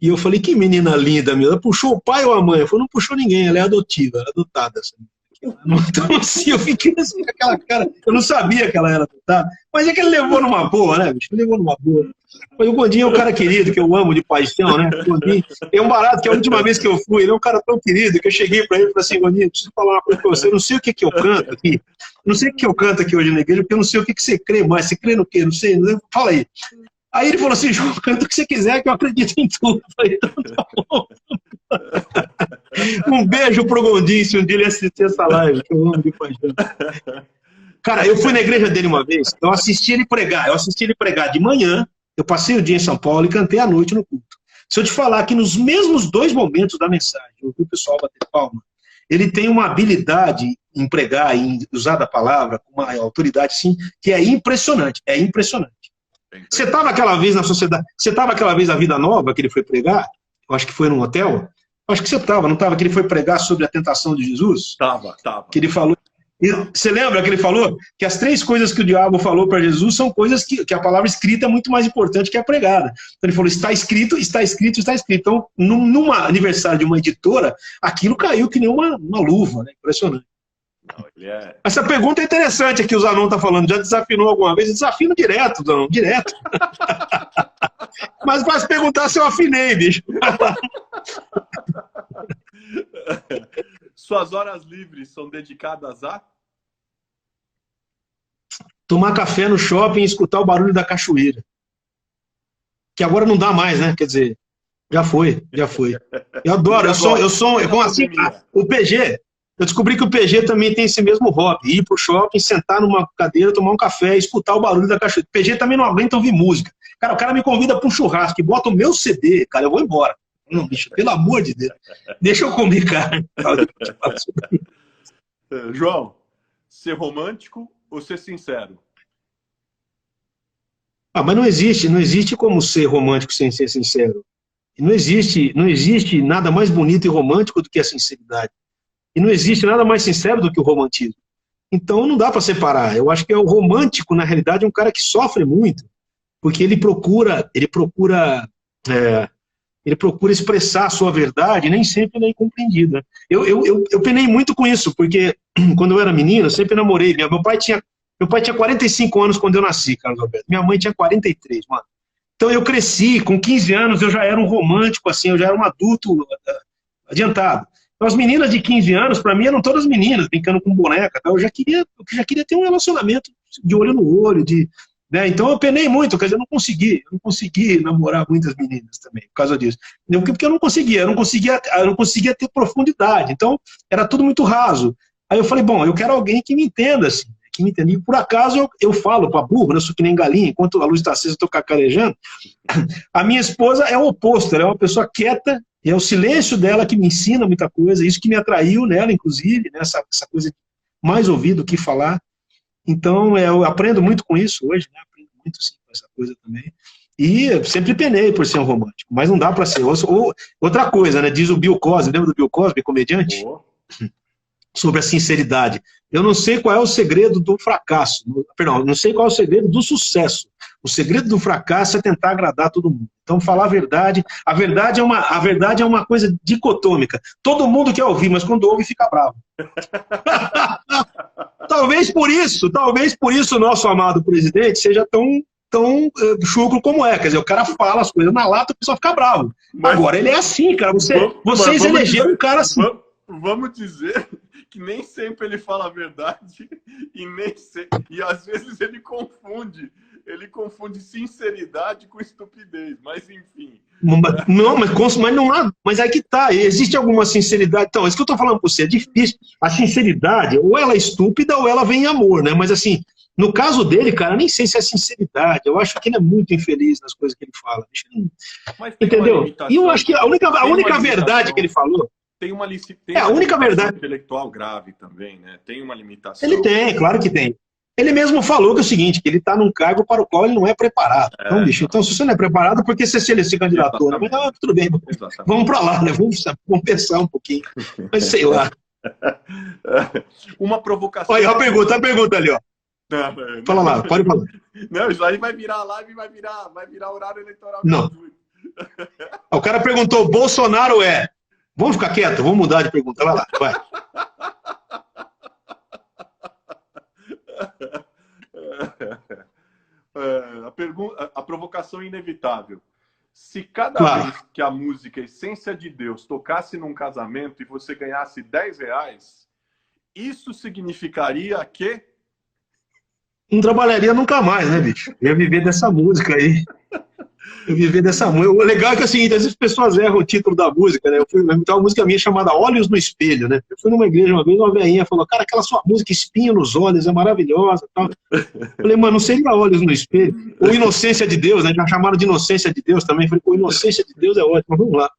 E eu falei, que menina linda, meu. Ela puxou o pai ou a mãe? Eu falei, não puxou ninguém, ela é adotiva, ela é adotada. Assim. Então, assim, eu fiquei assim com aquela cara. Eu não sabia que ela era adotada. Mas é que ele levou numa boa, né, bicho? Ele levou numa boa. Mas o Gondim é um cara querido, que eu amo de paixão, né? O Gondim é um barato, que a última vez que eu fui, ele é um cara tão querido, que eu cheguei pra ele e falei assim, Gondim, preciso falar uma coisa pra você, eu não sei o que eu canto aqui. Não sei o que eu canto aqui hoje na igreja, porque eu não sei o que você crê mais. Você crê no quê? Não sei. Fala aí. Aí ele falou assim, João, canta o que você quiser, que eu acredito em tudo. Eu falei, então tá bom. Um beijo pro Gondim, se um dia ele assistir essa live, que eu amo de paixão. Cara, eu fui na igreja dele uma vez, eu assisti ele pregar de manhã, eu passei o dia em São Paulo e cantei à noite no culto. Se eu te falar que nos mesmos 2 momentos da mensagem, eu ouvi o pessoal bater palma, ele tem uma habilidade em pregar, em usar da palavra, com uma autoridade, sim, que é impressionante, Você estava aquela vez na sociedade, você estava aquela vez na Vida Nova que ele foi pregar? Eu acho que foi num hotel. Acho que você estava, não estava? Que ele foi pregar sobre a tentação de Jesus? Estava. Que ele falou. Você lembra que ele falou que as 3 coisas que o diabo falou para Jesus são coisas que a palavra escrita é muito mais importante que a pregada. Então ele falou, está escrito, está escrito, está escrito. Então, num aniversário de uma editora, aquilo caiu que nem uma luva, né? Impressionante. Não, Essa pergunta é interessante que o Zanon está falando. Já desafinou alguma vez? Eu desafino direto, Zanon, direto. Mas vai se perguntar se eu afinei, bicho. Suas horas livres são dedicadas a? Tomar café no shopping e escutar o barulho da cachoeira. Que agora não dá mais, né? Quer dizer, já foi. Eu adoro, como assim, o PG... Eu descobri que o PG também tem esse mesmo hobby, ir pro shopping, sentar numa cadeira, tomar um café, escutar o barulho da cachoeira. O PG também não aguenta ouvir música. Cara, o cara me convida para um churrasco e bota o meu CD, cara, eu vou embora. Não, bicho, pelo amor de Deus. Deixa eu comer carne. João, ser romântico ou ser sincero? Mas não existe como ser romântico sem ser sincero. Não existe nada mais bonito e romântico do que a sinceridade. E não existe nada mais sincero do que o romantismo. Então não dá para separar. Eu acho que o romântico, na realidade, é um cara que sofre muito, porque ele procura expressar a sua verdade e nem sempre ele é incompreendida. Eu penei muito com isso, porque quando eu era menino, eu sempre namorei. Meu pai tinha 45 anos quando eu nasci, Carlos Alberto. Minha mãe tinha 43, mano. Então eu cresci, com 15 anos eu já era um romântico, assim, eu já era um adulto adiantado. Então, as meninas de 15 anos, para mim, eram todas meninas, brincando com boneca. Eu já queria ter um relacionamento de olho no olho, né? Então eu penei muito, quer dizer, eu não consegui namorar muitas meninas também, por causa disso. Porque eu não conseguia ter profundidade. Então, era tudo muito raso. Aí eu falei, bom, eu quero alguém que me entenda, assim, que me entenda. E por acaso eu falo para burro, né? Eu sou que nem galinha, enquanto a luz está acesa, eu estou cacarejando. A minha esposa é o oposto, ela é uma pessoa quieta. E é o silêncio dela que me ensina muita coisa, isso que me atraiu nela, inclusive, né, essa coisa de mais ouvir do que falar. Então, eu aprendo muito com isso hoje, né, aprendo muito sim, com essa coisa também. E sempre penei por ser um romântico, mas não dá para ser. Outra coisa, né, diz o Bill Cosby, lembra do Bill Cosby, comediante? Sobre a sinceridade. Eu não sei qual é o segredo do fracasso, não sei qual é o segredo do sucesso. O segredo do fracasso é tentar agradar todo mundo. Então, falar a verdade é uma coisa dicotômica. Todo mundo quer ouvir, mas quando ouve, fica bravo. Talvez por isso o nosso amado presidente seja tão chucro como é. Quer dizer, o cara fala as coisas na lata, o pessoal fica bravo. Mas agora, ele é assim, cara. Vocês elegeram um cara assim. Vamos dizer que nem sempre ele fala a verdade e às vezes ele confunde sinceridade com estupidez, mas enfim. Mas aí que tá, existe alguma sinceridade. Então, isso que eu tô falando pra você, é difícil. A sinceridade, ou ela é estúpida ou ela vem em amor, né? Mas assim, no caso dele, cara, nem sei se é sinceridade. Eu acho que ele é muito infeliz nas coisas que ele fala. Entendeu? E eu acho que a única verdade que ele falou, tem uma a única verdade intelectual grave também, né? Tem uma limitação. Ele tem, claro que tem. Ele mesmo falou que é o seguinte, que ele está num cargo para o qual ele não é preparado. Então, bicho, então se você não é preparado, por que você se candidatou? Né? Mas, não, tudo bem, vamos para lá, né? Vamos pensar um pouquinho. Mas sei lá. Uma provocação. Olha, a pergunta ali, ó. Não, fala lá, pode falar. Não, isso aí vai virar live, vai virar horário eleitoral. Não. O cara perguntou, Bolsonaro é... Vamos ficar quieto, vamos mudar de pergunta. Vai lá, vai. A provocação é inevitável. Se cada vez que a música Essência de Deus tocasse num casamento e você ganhasse R$10, isso significaria que... Não trabalharia nunca mais, né, bicho? Eu ia viver dessa música aí. O legal é que é o seguinte, às vezes as pessoas erram o título da música, né? Tem uma música minha chamada Olhos no Espelho, né? Eu fui numa igreja uma vez, uma velhinha falou, cara, aquela sua música Espinho nos Olhos é maravilhosa. Tal. Eu falei, mano, não seria Olhos no Espelho? Ou Inocência de Deus, né? Já chamaram de Inocência de Deus também. Eu falei, pô, Inocência de Deus é ótimo, vamos lá.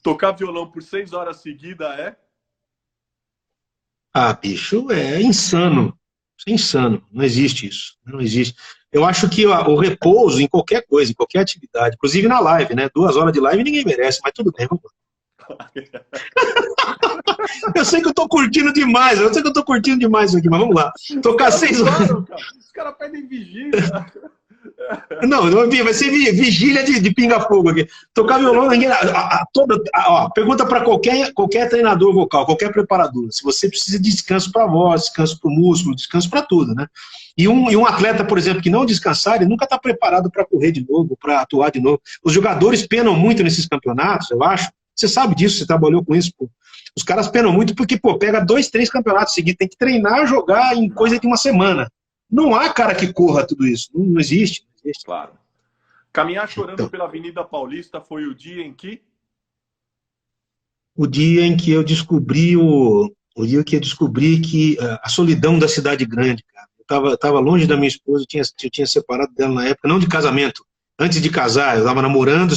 Tocar violão por 6 horas seguidas é? Ah, bicho, é insano. Isso é insano, não existe isso, não existe. Eu acho que o repouso em qualquer coisa, em qualquer atividade, inclusive na live, né? 2 horas de live ninguém merece, mas tudo bem, vamos lá. Eu sei que eu tô curtindo demais isso aqui, mas vamos lá. Tocar 6 horas. Os caras pedem vigília. Não, vai ser vigília de pinga-fogo aqui. Tocar violão, ninguém. Pergunta para qualquer treinador vocal, qualquer preparador. Se você precisa de descanso para a voz, descanso para o músculo, descanso para tudo, né? E um atleta, por exemplo, que não descansar, ele nunca está preparado para correr de novo, para atuar de novo. Os jogadores penam muito nesses campeonatos, eu acho. Você sabe disso, você trabalhou com isso, pô. Os caras penam muito porque, pô, pega 2, 3 campeonatos seguidos, tem que treinar, jogar em coisa de uma semana. Não há cara que corra tudo isso, não existe. Claro. Caminhar chorando pela Avenida Paulista foi o dia em que? O dia em que eu descobri que a solidão da cidade grande, cara. Eu estava longe da minha esposa, eu tinha separado dela na época, não de casamento, antes de casar, eu estava namorando,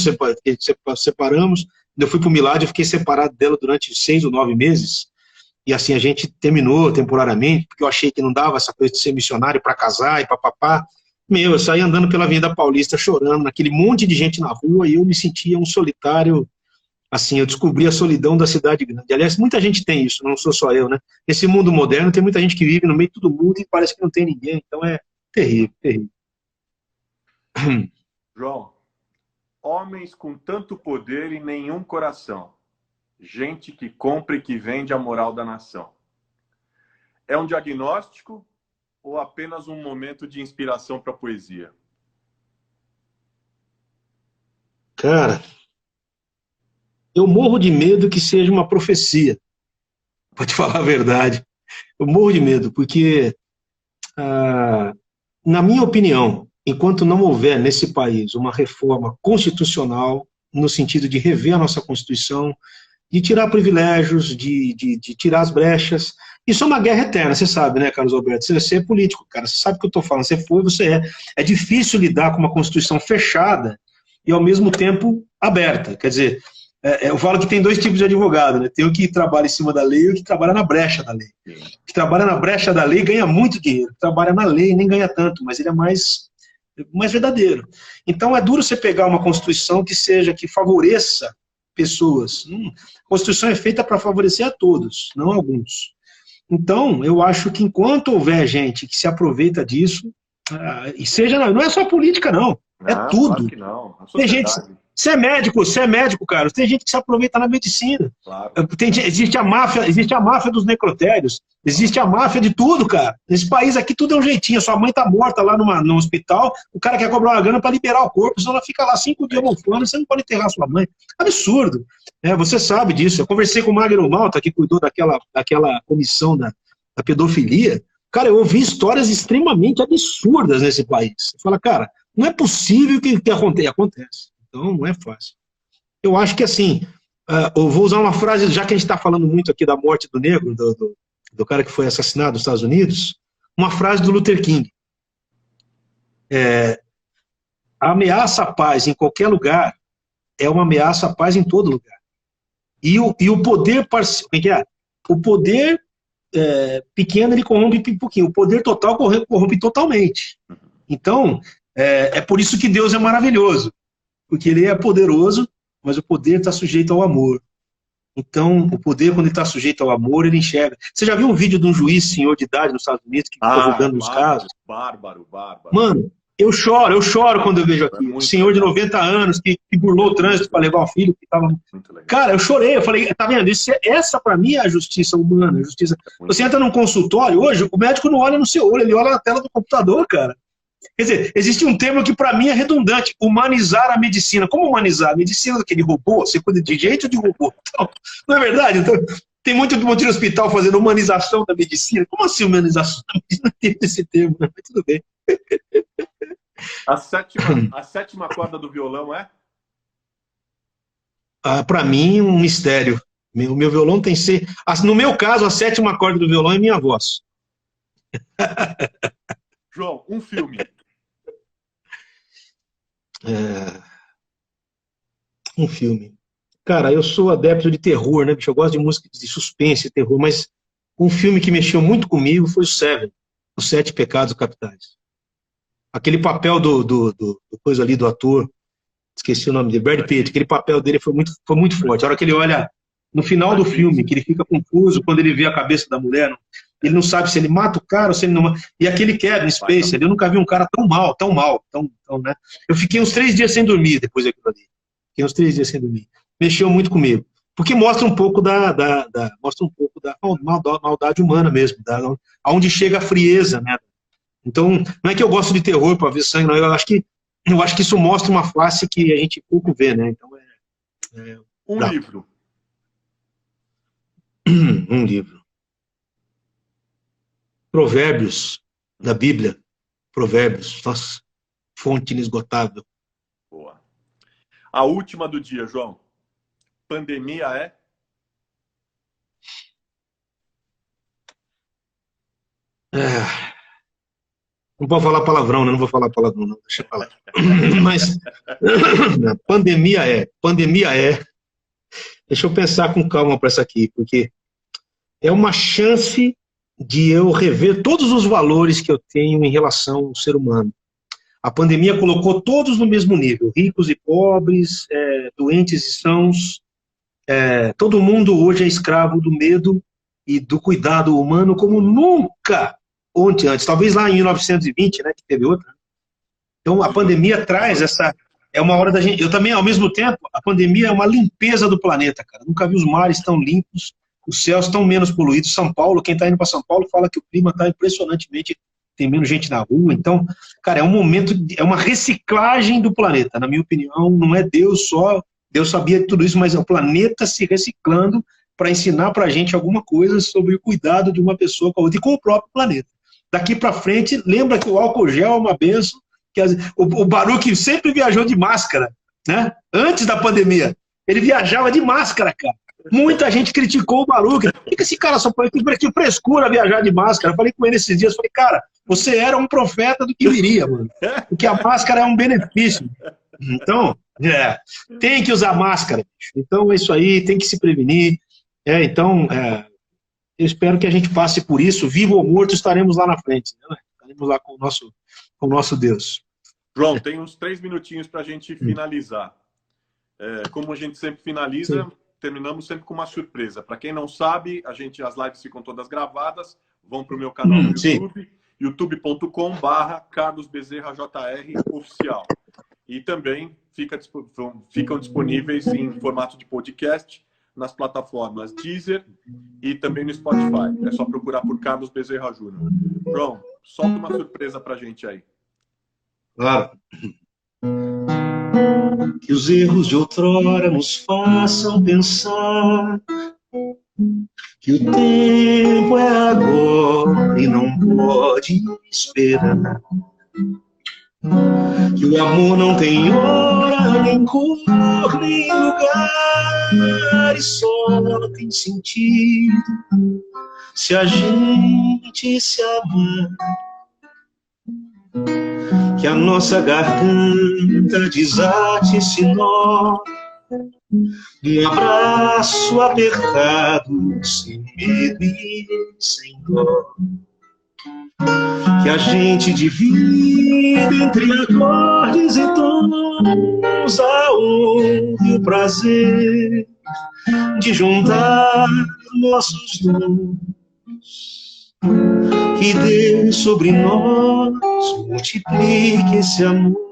separamos, eu fui para o Milagre, eu fiquei separado dela durante 6 ou 9 meses, e assim a gente terminou temporariamente, porque eu achei que não dava essa coisa de ser missionário para casar e papapá. Eu saí andando pela Avenida Paulista chorando, naquele monte de gente na rua, e eu me sentia um solitário, assim, eu descobri a solidão da cidade grande. Aliás, muita gente tem isso, não sou só eu, né? Nesse mundo moderno tem muita gente que vive no meio de todo mundo e parece que não tem ninguém, então é terrível, terrível. João, homens com tanto poder e nenhum coração, gente que compra e que vende a moral da nação. É um diagnóstico ou apenas um momento de inspiração para a poesia? Cara, eu morro de medo que seja uma profecia, para te falar a verdade. Eu morro de medo, porque, na minha opinião, enquanto não houver nesse país uma reforma constitucional, no sentido de rever a nossa Constituição, de tirar privilégios, de tirar as brechas. Isso é uma guerra eterna, você sabe, né, Carlos Alberto? Você é político, cara, você sabe o que eu estou falando, você foi, você é. É difícil lidar com uma Constituição fechada e, ao mesmo tempo, aberta. Quer dizer, eu falo que tem 2 tipos de advogado, né? Tem o que trabalha em cima da lei e o que trabalha na brecha da lei. O que trabalha na brecha da lei ganha muito dinheiro, o que trabalha na lei nem ganha tanto, mas ele é mais verdadeiro. Então, é duro você pegar uma Constituição que favoreça pessoas. A Constituição é feita para favorecer a todos, não a alguns. Então, eu acho que enquanto houver gente que se aproveita disso, e seja, não é só política, não, é tudo. Claro que não. Tem gente, você é médico, cara, tem gente que se aproveita na medicina. Claro. Existe a máfia dos necrotérios, existe a máfia de tudo, cara. Nesse país aqui tudo é um jeitinho, sua mãe tá morta lá no hospital, o cara quer cobrar uma grana para liberar o corpo, senão ela fica lá 5 dias mofando, você não pode enterrar sua mãe. Absurdo. Você sabe disso. Eu conversei com o Magno Malta, que cuidou daquela comissão da pedofilia. Cara, eu ouvi histórias extremamente absurdas nesse país. Você fala, cara, não é possível que acontece. Então, não é fácil. Eu acho que, assim, eu vou usar uma frase, já que a gente está falando muito aqui da morte do negro, do cara que foi assassinado nos Estados Unidos, uma frase do Luther King. A ameaça à paz em qualquer lugar é uma ameaça à paz em todo lugar. E o poder parcial, como é que é? O poder pequeno, ele corrompe um pouquinho. O poder total corrompe totalmente. Então, é por isso que Deus é maravilhoso. Porque ele é poderoso, mas o poder está sujeito ao amor. Então, o poder, quando ele está sujeito ao amor, ele enxerga. Você já viu um vídeo de um juiz senhor de idade nos Estados Unidos que ficou julgando nos casos? Bárbaro. Mano, eu choro quando eu vejo aqui. Um senhor de 90 anos que burlou o trânsito para levar o filho. Que tava... Cara, eu chorei. Eu falei, tá vendo? Essa para mim é a justiça humana. A justiça... Você entra num consultório hoje, o médico não olha no seu olho, ele olha na tela do computador, cara. Quer dizer, existe um termo que para mim é redundante, humanizar a medicina. Como humanizar? A medicina daquele robô? Você cuida de jeito de robô. Então, não é verdade? Então, tem muito no hospital fazendo humanização da medicina. Como assim humanização da medicina? Não tem esse termo, né? Mas tudo bem. A sétima corda do violão é? Para mim, um mistério. O meu violão tem que ser... No meu caso, a sétima corda do violão é minha voz. João, um filme. Um filme. Cara, eu sou adepto de terror, né, bicho? Eu gosto de música de suspense, terror, mas um filme que mexeu muito comigo foi o Seven, Os Sete Pecados Capitais. Aquele papel do coisa ali, do ator, esqueci o nome dele, Brad Pitt, aquele papel dele foi muito forte. A hora que ele olha no final do filme, que ele fica confuso quando ele vê a cabeça da mulher, ele não sabe se ele mata o cara ou se ele não... E aquele Kevin Spacey, eu nunca vi um cara tão mal, né? Eu fiquei uns 3 dias sem dormir depois daquilo ali. Fiquei uns 3 dias sem dormir. Mexeu muito comigo. Porque mostra um pouco da maldade humana mesmo, aonde chega a frieza, né? Então, não é que eu gosto de terror para ver sangue, não. Eu acho que isso mostra uma face que a gente pouco vê, né? Então, livro. Um livro. Provérbios, da Bíblia. Provérbios, nossa, fonte inesgotável. Boa. A última do dia, João. Pandemia é? Não pode falar palavrão, né? Não vou falar palavrão, não. Deixa eu falar. Mas, pandemia é. Deixa eu pensar com calma para essa aqui, porque é uma chance de eu rever todos os valores que eu tenho em relação ao ser humano. A pandemia colocou todos no mesmo nível, ricos e pobres, doentes e sãos. Todo mundo hoje é escravo do medo e do cuidado humano como nunca antes. Talvez lá em 1920, né, que teve outra. Então, a pandemia traz essa... É uma hora da gente... Eu também, ao mesmo tempo, a pandemia é uma limpeza do planeta, cara. Nunca vi os mares tão limpos, os céus tão menos poluídos. São Paulo, quem está indo para São Paulo fala que o clima está impressionantemente... Tem menos gente na rua. Então, cara, é um momento... É uma reciclagem do planeta. Na minha opinião, não é Deus só... Deus sabia de tudo isso, mas é o planeta se reciclando para ensinar para a gente alguma coisa sobre o cuidado de uma pessoa com a outra e com o próprio planeta. Daqui para frente, lembra que o álcool gel é uma benção, que o Baruch sempre viajou de máscara, né? Antes da pandemia. Ele viajava de máscara, cara. Muita gente criticou o Baruch. Por que esse cara só põe que frescura viajar de máscara? Eu falei com ele esses dias, falei, cara, você era um profeta do que viria, mano. Porque a máscara é um benefício. Então, tem que usar máscara. Então, é isso aí, tem que se prevenir. Eu espero que a gente passe por isso, vivo ou morto, estaremos lá na frente. Né? Estaremos lá com o nosso Deus. João, tem uns 3 minutinhos para a gente finalizar. Como a gente sempre finaliza, terminamos sempre com uma surpresa. Para quem não sabe, as lives ficam todas gravadas, vão para o meu canal no YouTube, youtube.com/carlosbezerrajr oficial. E também ficam disponíveis em formato de podcast nas plataformas Deezer e também no Spotify. É só procurar por Carlos Bezerra Júnior. João, solta uma surpresa pra gente aí. Claro. Que os erros de outrora nos façam pensar que o tempo é agora e não pode esperar. Que o amor não tem hora, nem cor, nem lugar, e só tem sentido se a gente se amar. Que a nossa garganta desate esse nó Um abraço apertado, sem medo e sem dó, que a gente divide entre acordes e tons, a honra e o prazer de juntar nossos dons. Que Deus sobre nós multiplique esse amor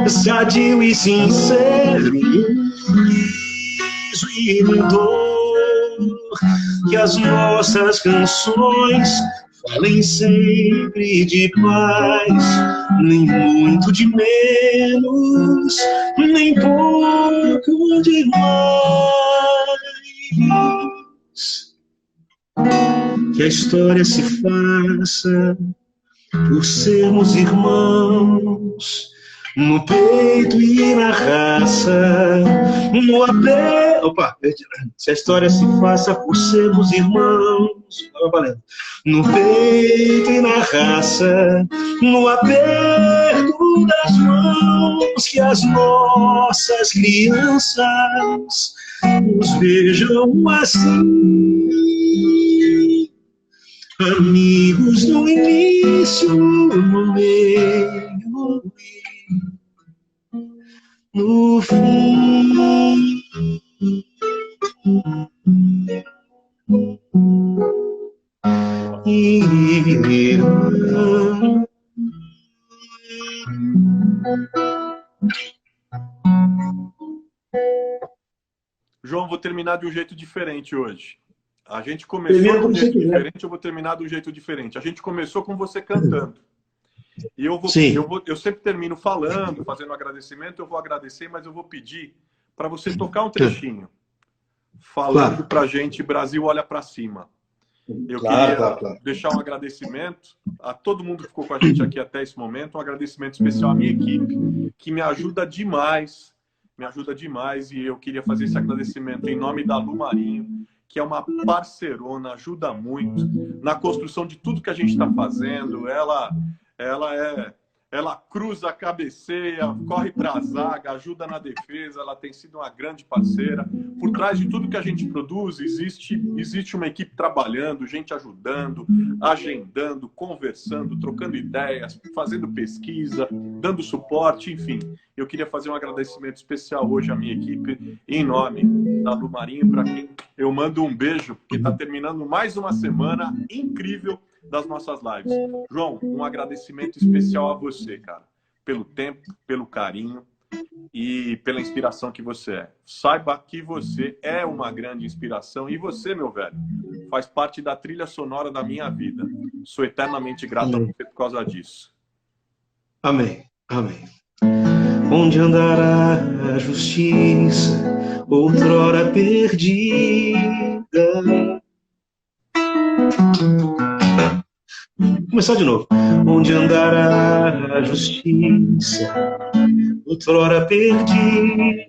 sadio e sincero, riso e dor. Que as nossas canções falem sempre de paz, nem muito de menos, nem pouco de mais. Que a história se faça por sermos irmãos, no peito e na raça, no apelo. Opa, se a história se faça por sermos irmãos, estava valendo. No peito e na raça, no aperto das mãos, que as nossas crianças nos vejam assim. Amigos no início, no meio, no fim. João, vou terminar de um jeito diferente hoje. A gente começou de um jeito diferente, eu vou terminar de um jeito diferente. A gente começou com você cantando. E eu sempre termino falando, fazendo um agradecimento, eu vou agradecer, mas eu vou pedir para você tocar um trechinho, falando pra gente, Brasil olha para cima. Eu queria deixar um agradecimento a todo mundo que ficou com a gente aqui até esse momento, um agradecimento especial à minha equipe, que me ajuda demais, e eu queria fazer esse agradecimento em nome da Lu Marinho, que é uma parceirona, ajuda muito na construção de tudo que a gente está fazendo. Ela cruza a cabeceia, corre para a zaga, ajuda na defesa, ela tem sido uma grande parceira. Por trás de tudo que a gente produz, existe uma equipe trabalhando, gente ajudando, agendando, conversando, trocando ideias, fazendo pesquisa, dando suporte, enfim. Eu queria fazer um agradecimento especial hoje à minha equipe, em nome da Lu Marinho, para quem eu mando um beijo, porque está terminando mais uma semana incrível das nossas lives. João, um agradecimento especial a você, cara, pelo tempo, pelo carinho e pela inspiração que você é. Saiba que você é uma grande inspiração e você, meu velho, faz parte da trilha sonora da minha vida. Sou eternamente grato a você por causa disso. Amém, amém. Onde andará a justiça, outrora perdida? Vou começar de novo. Onde andará a justiça, outrora perdida?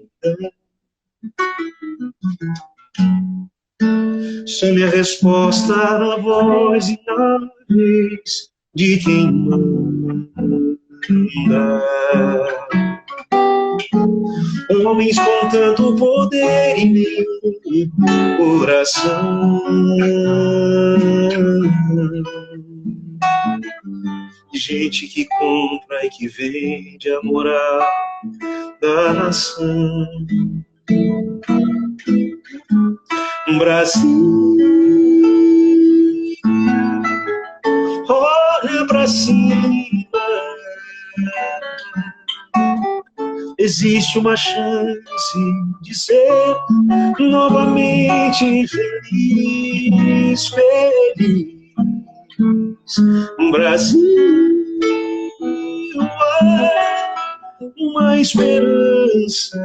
Some a resposta na voz e na vez de quem manda. Homens com tanto poder em meu coração, gente que compra e que vende a moral da nação. Brasil, olha pra cima. Existe uma chance de ser novamente feliz, feliz. Brasil, há uma esperança.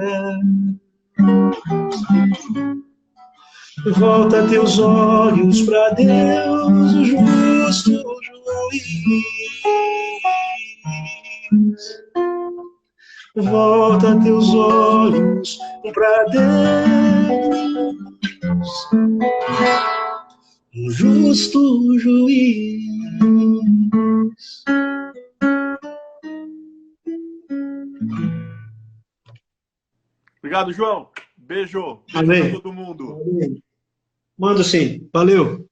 Volta teus olhos para Deus, o justo juiz. Volta teus olhos para Deus, o justo juiz. Obrigado, João. Beijo. Beijo Amém. pra todo mundo. Mando sim. Valeu.